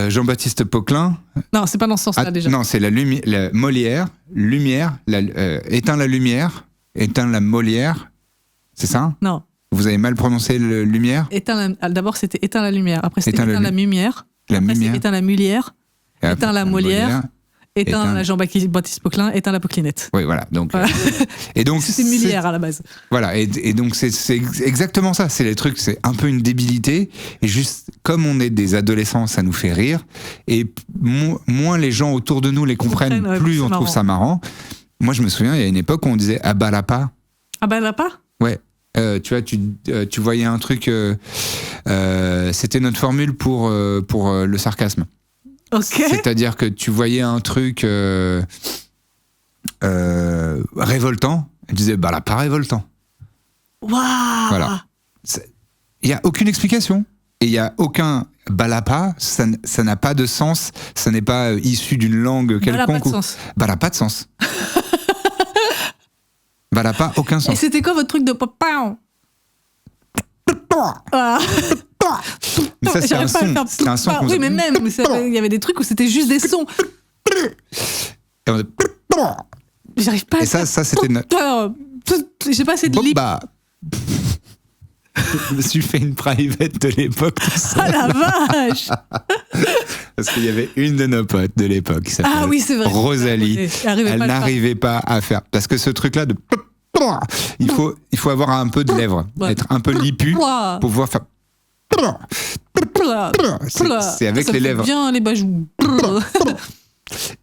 Jean-Baptiste Poquelin. Non, c'est pas dans ce sens-là Ah, déjà. non, c'est la Molière, lumière, éteins la lumière, éteins la Molière. C'est ça? Non. Vous avez mal prononcé le lumière? D'abord, c'était éteins la lumière. Après, c'était Éteins éteins la lumière. La Après, c'est lumière. éteins la Mulière. Et éteins après, la Molière. Éteins éteins- la Jean-Baptiste Poquelin. Éteins la Poclinette. Oui, voilà. Donc, Voilà. et donc C'était Mulière à la base. Voilà, et donc c'est exactement ça. C'est les trucs, c'est un peu une débilité. Et juste, comme on est des adolescents, ça nous fait rire. Et moins les gens autour de nous les comprennent, ouais, plus c'est on trouve marrant. ça marrant. Moi, je me souviens, il y a une époque où on disait ah bah là pas. Ah bah là pas. Ouais. Tu vois, tu voyais un truc. C'était notre formule pour le sarcasme. Ok. C'est-à-dire que tu voyais un truc révoltant, et tu disais bah là pas révoltant. Waouh. Voilà. Il n'y a aucune explication. Et il n'y a aucun balapa, ça n'a pas de sens, ça n'est pas issu d'une langue Bah là, pas quelconque. de sens. Balapa de sens. Balapa, aucun Et sens. c'était quoi votre truc de papa? Ah. Mais ça, c'est un J'arrive pas à son. faire C'est un son qu'on Oui, faisait. mais même, il y avait des trucs où c'était juste des sons. Et on faisait- J'arrive pas à Et ça, c'était notre. J'ai pas assez de lip. Bah. Je me suis fait une private de l'époque. Tout ça. Ah la vache. Parce qu'il y avait une de nos potes de l'époque qui s'appelait Ah oui, c'est vrai. Rosalie. Elle n'arrivait pas à faire. Parce que ce truc-là de. Il faut avoir un peu de lèvres, Ouais. être un peu lipu pour pouvoir faire. C'est avec Ça les me fait lèvres. Bien les bajoux.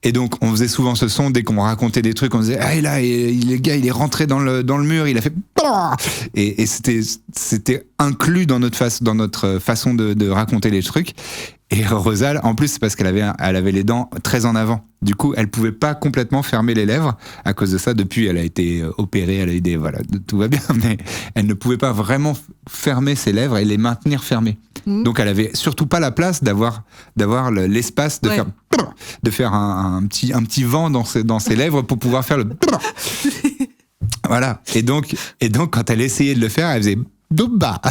Et donc, on faisait souvent ce son dès qu'on racontait des trucs. On disait, ah, là, le gars, il est rentré dans le mur, il a fait. Et c'était inclus dans notre façon de raconter les trucs. Et Rosal, en plus, c'est parce qu'elle avait les dents très en avant. Du coup, elle pouvait pas complètement fermer les lèvres. À cause de ça, depuis, elle a été opérée, elle a eu voilà, tout va bien. Mais elle ne pouvait pas vraiment fermer ses lèvres et les maintenir fermées. Donc, elle avait surtout pas la place d'avoir l'espace de faire un petit vent dans ses lèvres pour pouvoir faire le. Voilà. Et donc, quand elle essayait de le faire, elle faisait. Doba.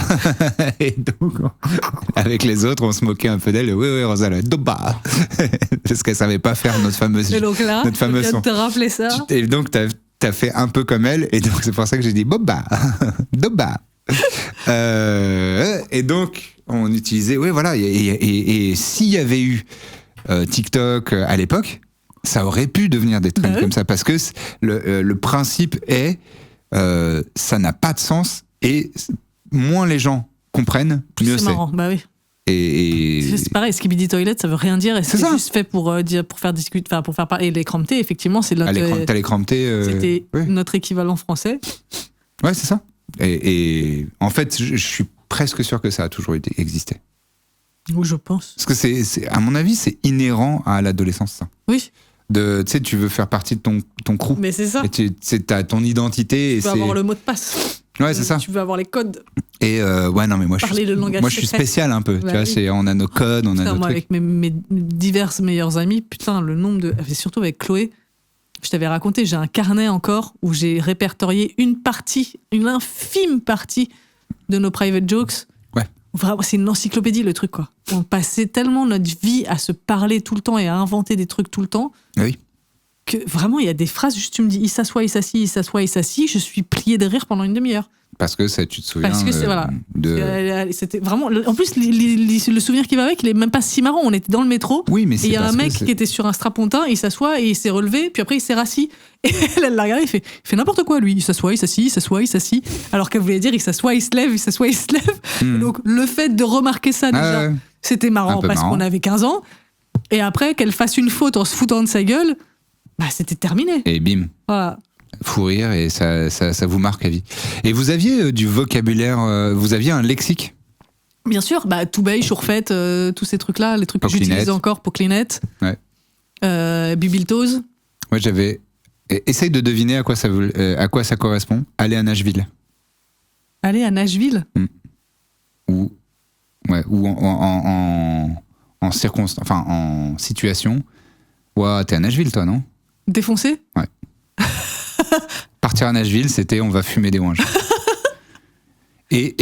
Et donc, avec les autres, on se moquait un peu d'elle. Oui, Rosal, Doba. Parce qu'elle savait pas faire notre fameuse Et donc là, notre fameux je viens son. de te rappeler ça. Et donc, t'as fait un peu comme elle. Et donc, c'est pour ça que j'ai dit Boba. Doba. Et donc, on utilisait, oui, voilà. Et s'il y avait eu TikTok à l'époque, ça aurait pu devenir des trends comme ça. Parce que le principe est, ça n'a pas de sens. Et moins les gens comprennent, mieux C'est marrant, bah oui. Et C'est pareil, Skibidi Toilet, ça veut rien dire. Et c'est ça. juste fait pour faire discuter, enfin pour faire parler. Et les cramptés, effectivement, c'est notre. t'as les cramptés. C'était ouais. notre équivalent français. Ouais, c'est ça. Et en fait, je suis presque sûr que ça a toujours existé. Oui, je pense. Parce que c'est à mon avis, c'est inhérent à l'adolescence, ça. Oui, Tu sais, tu veux faire partie de ton crew. mais c'est ça. Et t'as ton identité. Tu et veux avoir le mot de passe. Ouais, c'est ça. Tu veux avoir les codes. Et ouais, non, mais moi, Parler le langage je suis secret. spécial un peu. Bah tu vois, oui. on a nos codes, on a Putain, nos moi, trucs. avec mes divers meilleurs amis, putain, le nombre de. Et surtout avec Chloé, je t'avais raconté, j'ai un carnet encore où j'ai répertorié une infime partie de nos private jokes. Ouais. Vraiment, c'est une encyclopédie le truc, quoi. On passait tellement notre vie à se parler tout le temps et à inventer des trucs tout le temps. Oui. Que vraiment, il y a des phrases, juste tu me dis, il s'assoit, il s'assit, je suis plié de rire pendant une demi-heure. Parce que ça, tu te souviens Parce que c'est, voilà. de. C'était vraiment. En plus, le souvenir qui va avec, il est même pas si marrant. On était dans le métro. Oui, mais Et c'est il y a un parce que mec qui était sur un strapontin, il s'assoit et il s'est relevé, puis après il s'est rassis. Et elle l'a regardé, il fait n'importe quoi lui. Il s'assoit, il s'assit, il s'assoit, il s'assit. Alors qu'elle voulait dire il s'assoit, il se lève, il s'assoit, il se lève. Et donc le fait de remarquer ça déjà, ouais. c'était Un marrant peu parce marrant. qu'on avait 15 ans. Et après qu'elle fasse une faute en se foutant de sa gueule, bah c'était terminé. Et bim. Voilà. Fou rire et ça vous marque à vie. Et vous aviez du vocabulaire, vous aviez un lexique? Bien sûr, bah Toubey, Chourfette, tous ces trucs-là, les trucs que Poclinette. j'utilise encore, Poclinette, Bibiltose. Moi j'avais. Essaye de deviner à quoi ça correspond. Aller à Nashville. Aller à Nashville. Ou en circonstance, enfin en situation. Ouah, t'es à Nashville toi, non? Défoncé. Partir à Nashville, c'était on va fumer des ouinges. Et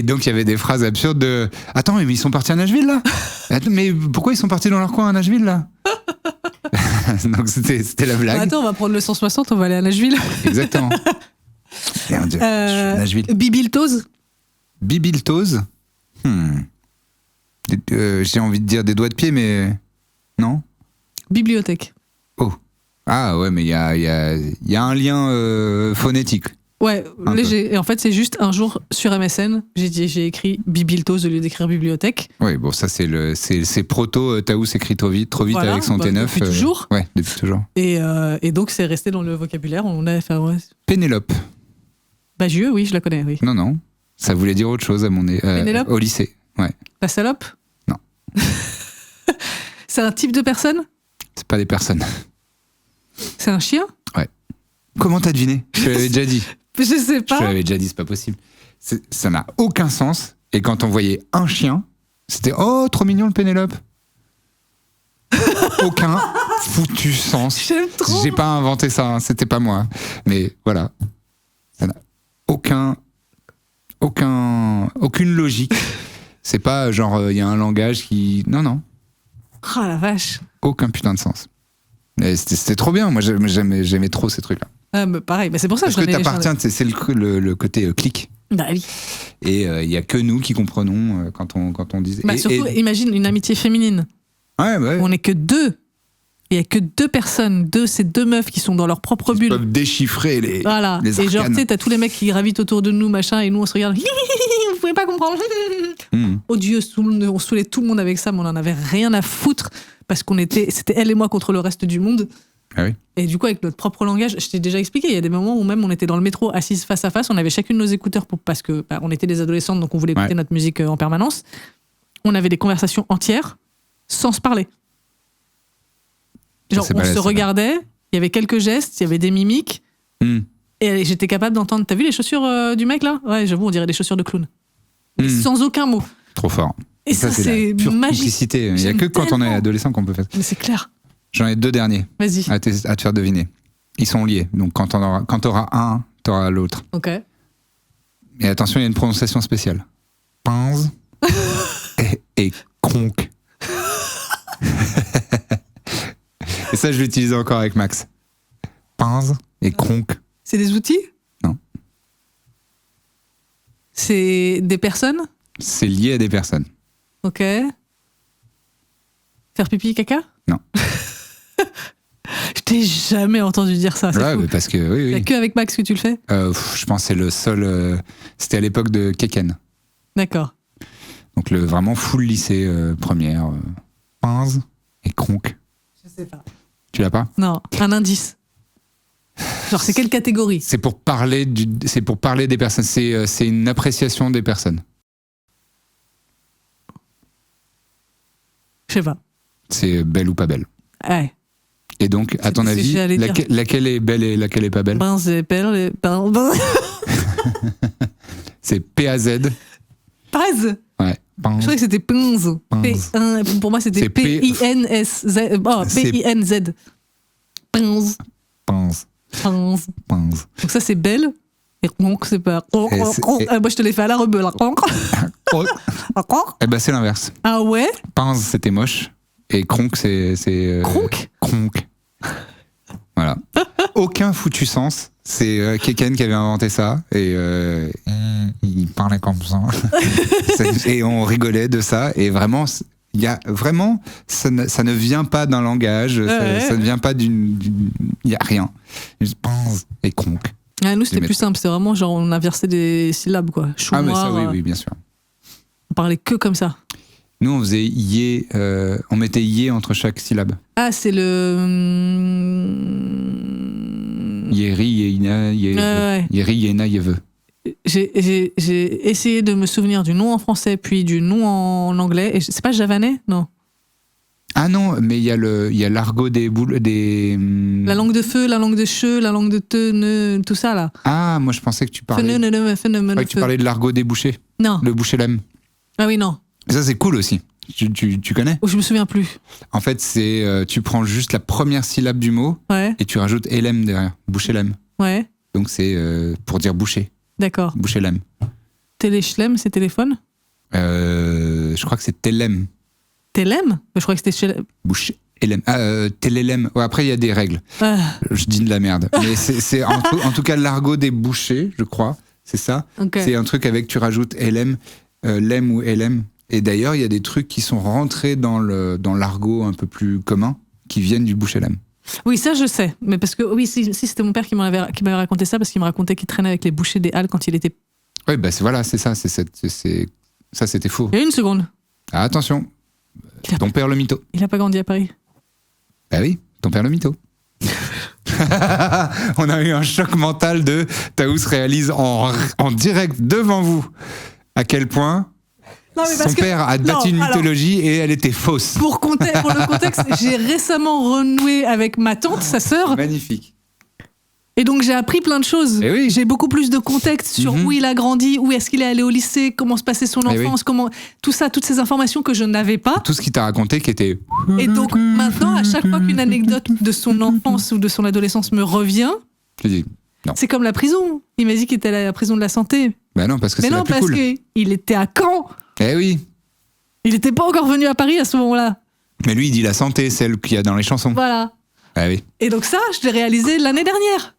donc il y avait des phrases absurdes de attends, mais ils sont partis à Nashville là? Attends, mais pourquoi ils sont partis dans leur coin à Nashville là? Donc c'était la blague. Attends, on va prendre le 160, on va aller à Nashville. Exactement. Et on dit, je suis à Nashville. Bibiltose. Bibiltose. J'ai envie de dire des doigts de pied, mais non. Bibliothèque. Oh. Ah ouais, mais il y a un lien phonétique. Ouais, Un léger. Et en fait, c'est juste un jour sur MSN, j'ai écrit Bibiltose au lieu d'écrire bibliothèque. Oui, bon, ça c'est proto Taous écrit trop vite Voilà, avec son bah, T9. depuis toujours. Ouais, depuis toujours. Et donc, c'est resté dans le vocabulaire. On a fait, ouais. Pénélope. Bagieux, oui, je la connais, oui. Non. Ça voulait dire autre chose à Pénélope au lycée. Ouais. La salope. Non. C'est un type de personne. C'est pas des personnes. C'est un chien. Comment t'as deviné? Je te l'avais déjà dit. Je sais Je te pas. l'avais déjà dit, c'est pas possible. Ça n'a aucun sens. Et quand on voyait un chien, c'était oh, trop mignon le Pénélope. Aucun foutu sens. J'aime trop. J'ai pas inventé ça, hein, c'était pas moi. Mais voilà. Ça n'a aucune logique. C'est pas genre, il y a un langage qui. Non. Oh la vache. Aucun putain de sens. Mais c'était trop bien. Moi, j'aimais trop ces trucs-là. Ah, mais pareil, mais c'est pour ça Parce que que j'en ai. t'appartiens, c'est le côté clic. Bah oui. Et il y a que nous qui comprenons quand on dit. Bah, surtout, imagine une amitié féminine. Ouais. On n'est que 2. Il y a que 2 personnes, ces 2 meufs qui sont dans leur propre Ils bulle. peuvent déchiffrer les Voilà. les Et genre, arcanes. tu sais, t'as tous les mecs qui gravitent autour de nous, machin, et nous, on se regarde. Vous pouvez pas comprendre. Odieux, on saoulait tout le monde avec ça, mais on en avait rien à foutre parce c'était elle et moi contre le reste du monde. Ah oui. Et du coup, avec notre propre langage, je t'ai déjà expliqué, il y a des moments où même on était dans le métro, assises face à face, on avait chacune nos écouteurs parce que on était des adolescentes, donc on voulait écouter notre musique en permanence. On avait des conversations entières sans se parler. Genre, on se regardait, il y avait quelques gestes, il y avait des mimiques, et j'étais capable d'entendre. T'as vu les chaussures du mec là? Ouais, j'avoue, on dirait des chaussures de clown. Sans aucun mot. Trop fort. Et ça, c'est la pure magique. complicité. Il n'y a J'aime que quand on est tellement. adolescent qu'on peut faire ça. Mais c'est clair. J'en ai 2 derniers Vas-y. à te faire deviner. Ils sont liés. Donc quand t'auras un, t'auras l'autre. Ok. Et attention, il y a une prononciation spéciale. Pinze et cronk. Et ça, je l'utilise encore avec Max. Pinze et cronk. C'est des outils? Non. C'est des personnes? C'est lié à des personnes. Ok. Faire pipi, caca? Non. Je t'ai jamais entendu dire ça. C'est Ouais, fou. mais parce que oui. Il y a que avec Max que tu le fais? Je pense que c'est le seul. C'était à l'époque de Keken. D'accord. Donc vraiment full lycée première. Pinze et cronk. Je sais pas. Tu l'as pas? Non, un indice. Genre, c'est quelle catégorie? C'est pour parler des personnes. C'est une appréciation des personnes. Je sais pas. C'est belle ou pas belle. Ouais. Et donc, à ton C'est ce que avis, j'allais dire. laquelle est belle et laquelle est pas belle? Ben, c'est perle. C'est P-A-Z. Paz. Ouais. Je croyais que c'était Pinz. Pinz. Pour moi, c'était C'est P-I-N-S-Z. Oh, C'est- P-I-N-Z. Pinz. Pinze. Pinz. Pinze. Donc ça, c'est belle. Et ronc, c'est pas. Et c'est- Moi, je te l'ai fait à la rebelle. Oh. Eh ben, c'est l'inverse. Ah ouais? Pinze, c'était moche. Et cronk, c'est. Cronk? Cronk. Voilà. Aucun foutu sens. C'est Keken qui avait inventé ça. Et il parlait comme ça. Et on rigolait de ça. Et vraiment, il y a vraiment. Ça ne vient pas d'un langage. Ça ne vient pas d'une. Il n'y a rien. Juste pinze et cronk. Ah, nous, c'était Les plus simple. C'était vraiment genre, on inversait des syllabes, quoi. Chou Ah, mais ça, noir, oui, bien sûr. On parlait que comme ça. Nous, on faisait yé. On mettait yé entre chaque syllabe. Ah, c'est le. Yéri, yéina, Ouais. yéri, yéna, yéveux. J'ai essayé de me souvenir du nom en français, puis du nom en anglais. Et c'est pas javanais? Non. Ah non, mais il y a l'argot des boules, La langue de feu, la langue de cheux, la langue de tout ça, là. Ah, moi je pensais que tu parlais. Ouais, tu parlais de l'argot des bouchers. Non. Le boucher lemme. Ah oui, non. Ça c'est cool aussi. Tu connais? Oh, je me souviens plus. En fait, c'est tu prends juste la première syllabe du mot Ouais, et tu rajoutes elem derrière. Boucher lemme. ouais. Donc c'est pour dire boucher. D'accord. Boucher lemme. Téléchlem, c'est téléphone? Je crois que c'est telem. Télème? Je crois que c'était chez. Boucher. Elem. Télélem. Ouais, après, il y a des règles. Ah, Je dis de la merde. Mais c'est en tout cas l'argot des bouchers, je crois. C'est ça. ok. C'est un truc avec tu rajoutes LM, lem ou LM. Et d'ailleurs, il y a des trucs qui sont rentrés dans l'argot un peu plus commun, qui viennent du boucher lem. Oui, ça, je sais. Mais parce que, oui, si c'était mon père qui m'avait raconté ça, parce qu'il me racontait qu'il traînait avec les bouchers des Halles quand il était. Oui, bah voilà, c'est ça. Ça, c'était faux. Il y a une seconde. Ah, attention, Il a, ton père le mytho. il a pas grandi à Paris. Bah oui, ton père le mytho. On a eu un choc mental de Taous réalise en direct devant vous à quel point Non, mais parce son que- père a battu une alors, mythologie et elle était fausse. pour le contexte, j'ai récemment renoué avec ma tante, sa sœur, Magnifique. et donc j'ai appris plein de choses. Eh oui. J'ai beaucoup plus de contexte sur Mhm. où il a grandi, où est-ce qu'il est allé au lycée, comment se passait son Eh oui. enfance, comment tout ça, toutes ces informations que je n'avais pas. Tout ce qu'il t'a raconté qui était... Et donc maintenant, à chaque fois qu'une anecdote de son enfance ou de son adolescence me revient, Je dis, non. c'est comme la prison. Il m'a dit qu'il était à la prison de la santé. Bah non, parce que Mais c'est la non, plus parce cool. qu'il était à Caen. Eh oui. Il n'était pas encore venu à Paris à ce moment-là. Mais lui, il dit la santé, celle qu'il y a dans les chansons. Voilà. Ah oui. Et donc ça, je l'ai réalisé l'année dernière.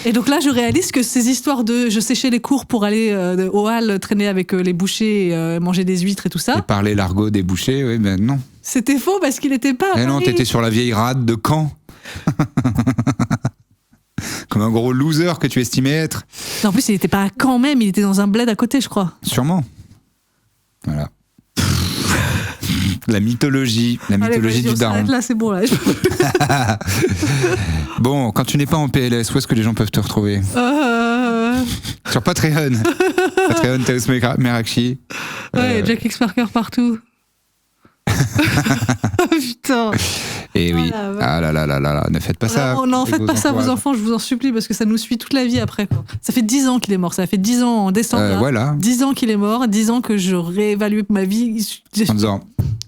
Et donc là, je réalise que ces histoires de je séchais les cours pour aller au hall traîner avec les bouchers, manger des huîtres et tout Et ça, parler l'argot des bouchers, oui, ben non. C'était faux parce qu'il était pas à Eh non, Paris. t'étais sur la vieille rade de Caen. Comme un gros loser que tu estimais être. En plus, il était pas à Caen même, il était dans un bled à côté, je crois. Sûrement. Voilà. La mythologie Allez, vas-y, du on daron. s'arrête là, c'est bon là. Bon, quand tu n'es pas en PLS, où est-ce que les gens peuvent te retrouver? Sur Patreon. Patreon, Théos Merakchi. Ouais, Jack X Parker partout. Putain. Et oui. Ah, la Ah là là là là là, ne faites pas ça. Vraiment, non, avec faites vos pas ça à vos entourages. enfants, je vous en supplie, parce que ça nous suit toute la vie après. Quoi. Ça fait 10 ans qu'il est mort, ça fait 10 ans en décembre. là. Voilà. 10 ans qu'il est mort, 10 ans que je réévalue ma vie. En disant,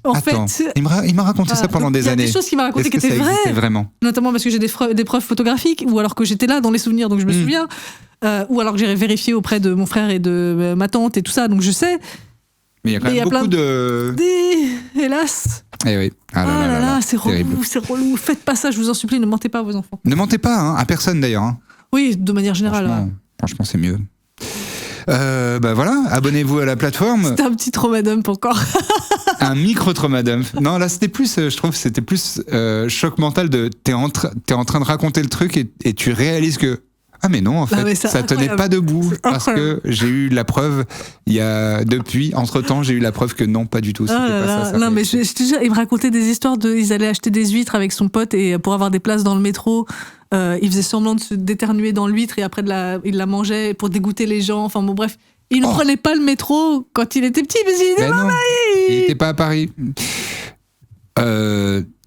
En attends, fait, il m'a raconté ça voilà. pendant Donc, des il y a années. des choses qu'il m'a racontées Est-ce qui que étaient ça existait vraies, vraiment? notamment parce que j'ai des preuves photographiques, ou alors que j'étais là dans les souvenirs, donc je me souviens, ou alors que j'ai vérifié auprès de mon frère et de ma tante et tout ça, donc je sais. Mais il y a quand Mais il y même a plein beaucoup de... Hélas. Eh oui. Ah là Ah là là là, c'est terrible. relou, c'est relou. Faites pas ça, je vous en supplie, ne mentez pas à vos enfants. Ne mentez pas, hein, à personne d'ailleurs. Hein. Oui, de manière générale. Franchement, c'est mieux. Bah voilà, abonnez-vous à la plateforme. C'était un petit trauma dump encore. Un micro-trauma dump. Non, là, c'était plus, je trouve, c'était plus choc mental de t'es en train de raconter le truc et tu réalises que ah mais non, en fait, mais c'est ça tenait incroyable. pas debout C'est parce que incroyable. j'ai eu la preuve entre-temps, j'ai eu la preuve que non, pas du tout. C'était Ah là pas là, ça. non, mais je te jure, il me racontait des histoires ils allaient acheter des huîtres avec son pote et pour avoir des places dans le métro, il faisait semblant de se d'éternuer dans l'huître et après il la mangeait pour dégoûter les gens. Enfin bon, bref. Il ne prenait pas le métro quand il était petit, mais il Ben non, il dit était pas à Paris.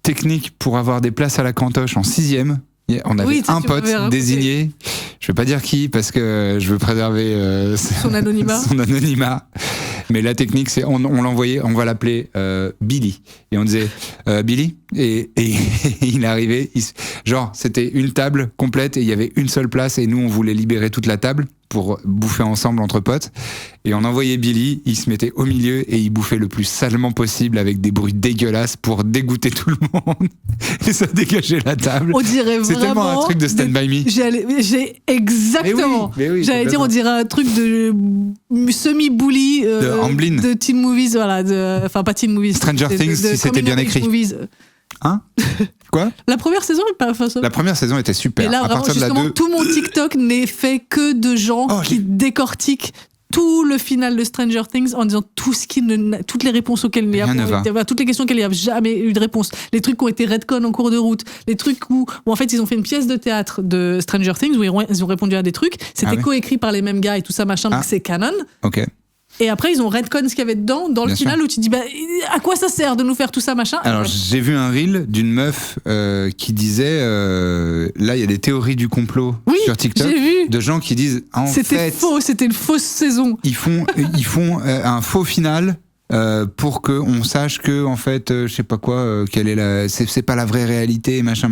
Technique pour avoir des places à la cantoche en 6e. On avait Oui, ça, un tu pote m'avais raconté. désigné. Je vais pas dire qui parce que je veux préserver Son anonymat. son anonymat. Mais la technique, c'est on l'envoyait, on va l'appeler Billy. Et on disait Billy. Et il arrivait. Genre, c'était une table complète et il y avait une seule place. Et nous, on voulait libérer toute la table pour bouffer ensemble entre potes. Et on envoyait Billy, il se mettait au milieu et il bouffait le plus salement possible avec des bruits dégueulasses pour dégoûter tout le monde. Et ça dégageait la table. On dirait C'est vraiment. tellement un truc de Stand By Me. J'ai exactement. Mais oui, J'allais dire, on dirait un truc de semi-bully De Amblin. de teen movies, voilà. Enfin, pas teen movies. Stranger de- Things, de si c'était bien coming of age écrit. movies. Hein? Quoi? La première saison est pas. Enfin, ça- La première saison était super. Et là, à vraiment, partir de la justement, 2, tout mon TikTok n'est fait que de gens Oh, qui décortiquent tout le final de Stranger Things en disant toutes les réponses auxquelles il y a, Rien ne va. toutes les questions auxquelles il n'y a jamais eu de réponse, les trucs qui ont été retcon en cours de route, les trucs où en fait ils ont fait une pièce de théâtre de Stranger Things où ils ont répondu à des trucs, c'était Ah ouais. coécrit par les mêmes gars et tout ça machin, Ah. donc c'est canon. ok. Et après ils ont retcon ce qu'il y avait dedans dans le Bien final sûr. où tu dis bah à quoi ça sert de nous faire tout ça machin. Alors, j'ai vu un reel d'une meuf qui disait là, il y a des théories du complot Oui, sur TikTok j'ai vu. de gens qui disent en C'était fait, faux, c'était une fausse saison. ils font un faux final. Pour que on sache que en fait je sais pas quoi quelle est c'est pas la vraie réalité machin.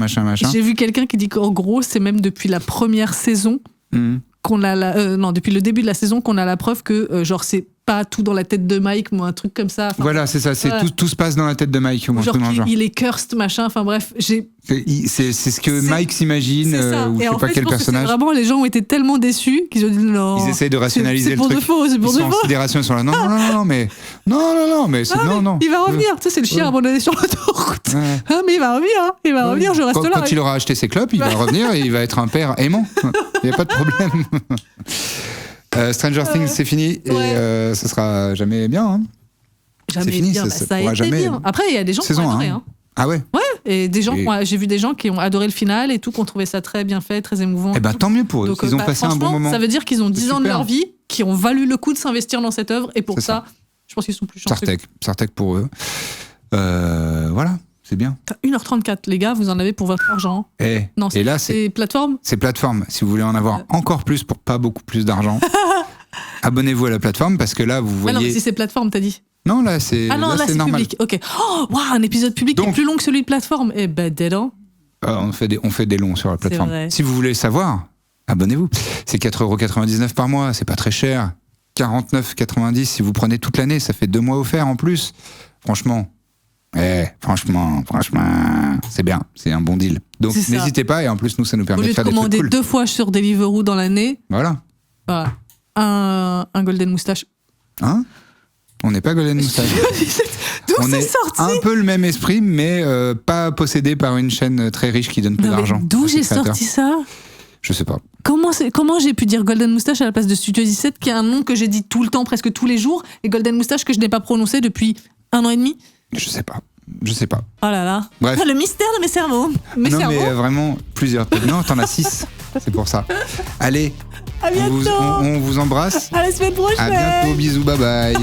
J'ai vu quelqu'un qui dit qu'en gros c'est même depuis la première saison Mhm. qu'on a non depuis le début de la saison qu'on a la preuve que genre c'est pas tout dans la tête de Mike ou un truc comme ça. Enfin, Voilà, c'est ça, Voilà. tout se passe dans la tête de Mike ou un genre truc dans le genre. il est cursed machin. Enfin bref, c'est C'est ce que Mike s'imagine ça. ou je Et sais en pas fait, quel je pense que c'est personnage. vraiment les gens ont été tellement déçus qu'ils ont dit non. Ils essayent de rationaliser c'est le pour truc. de faux, c'est pour Ils de sont en faux. sidération, ils sont là. Non, mais c'est Ah, mais non. il va revenir. Tu sais, c'est le chien Ouais. abandonné sur l'autoroute. Ouais. Ah, mais il va revenir. Hein. Il va revenir. Je reste Quand, là. quand il aura acheté ses clopes, il va revenir et il va être un père aimant. Il n'y a pas de problème. Stranger Things, c'est fini et ouais. ce sera jamais bien. Hein. Jamais c'est fini, bien. ça Ça a pourra été jamais- bien. Après, il y a des gens qui Saison ont adoré. 1. Hein. Ah ouais. Et des gens, Et- j'ai vu des gens qui ont adoré le final et tout, qui ont trouvé ça très bien fait, très émouvant. Eh ben tant mieux pour eux. Donc, Ils ont bah, passé un bon franchement, moment. Ça veut dire qu'ils ont 10 ans de super. leur vie, qui ont valu le coup de s'investir dans cette œuvre, et pour C'est ça, je pense qu'ils sont plus chanceux. Sartec pour eux. Voilà, c'est bien. 1h34, les gars, vous en avez pour votre argent. Et, Non, et là, c'est plateformes. ces plateformes, si vous voulez en avoir encore plus pour pas beaucoup plus d'argent, abonnez-vous à la plateforme parce que là, vous Ah non, mais voyez. si c'est plateforme, t'as dit. Non, là, c'est Ah non, là, c'est normal. public. Ok. Oh, waouh, un épisode public qui Donc- est plus long que celui de plateforme. Eh ben, dedans. On fait des longs sur la plateforme. vrai. Si vous voulez savoir, abonnez-vous. C'est 4,99€ par mois, c'est pas très cher. 49,90€ si vous prenez toute l'année, ça fait 2 mois offerts en plus. Franchement, franchement, c'est bien, c'est un bon deal. Donc C'est ça. n'hésitez pas et en plus nous ça nous Au permet lieu de de faire des trucs commander cool. 2 fois sur Deliveroo dans l'année, Voilà. voilà. Un golden moustache. Hein? On n'est pas Golden Moustache. D'où On c'est est sorti un peu le même esprit, mais pas possédé par une chaîne très riche qui donne plus Non, mais d'argent. d'où à ses j'ai créateurs. sorti ça? Je sais pas. Comment j'ai pu dire Golden Moustache à la place de Studio 17, qui est un nom que j'ai dit tout le temps, presque tous les jours, et Golden Moustache que je n'ai pas prononcé depuis 1 an et demi? Je sais pas. Oh là là. Bref. Le mystère de mes cerveaux. Mes non, cerveaux. mais vraiment plusieurs. Non, t'en as 6. C'est pour ça. Allez, À bientôt. on vous embrasse. À la semaine prochaine. À bientôt. Bisous. Bye bye.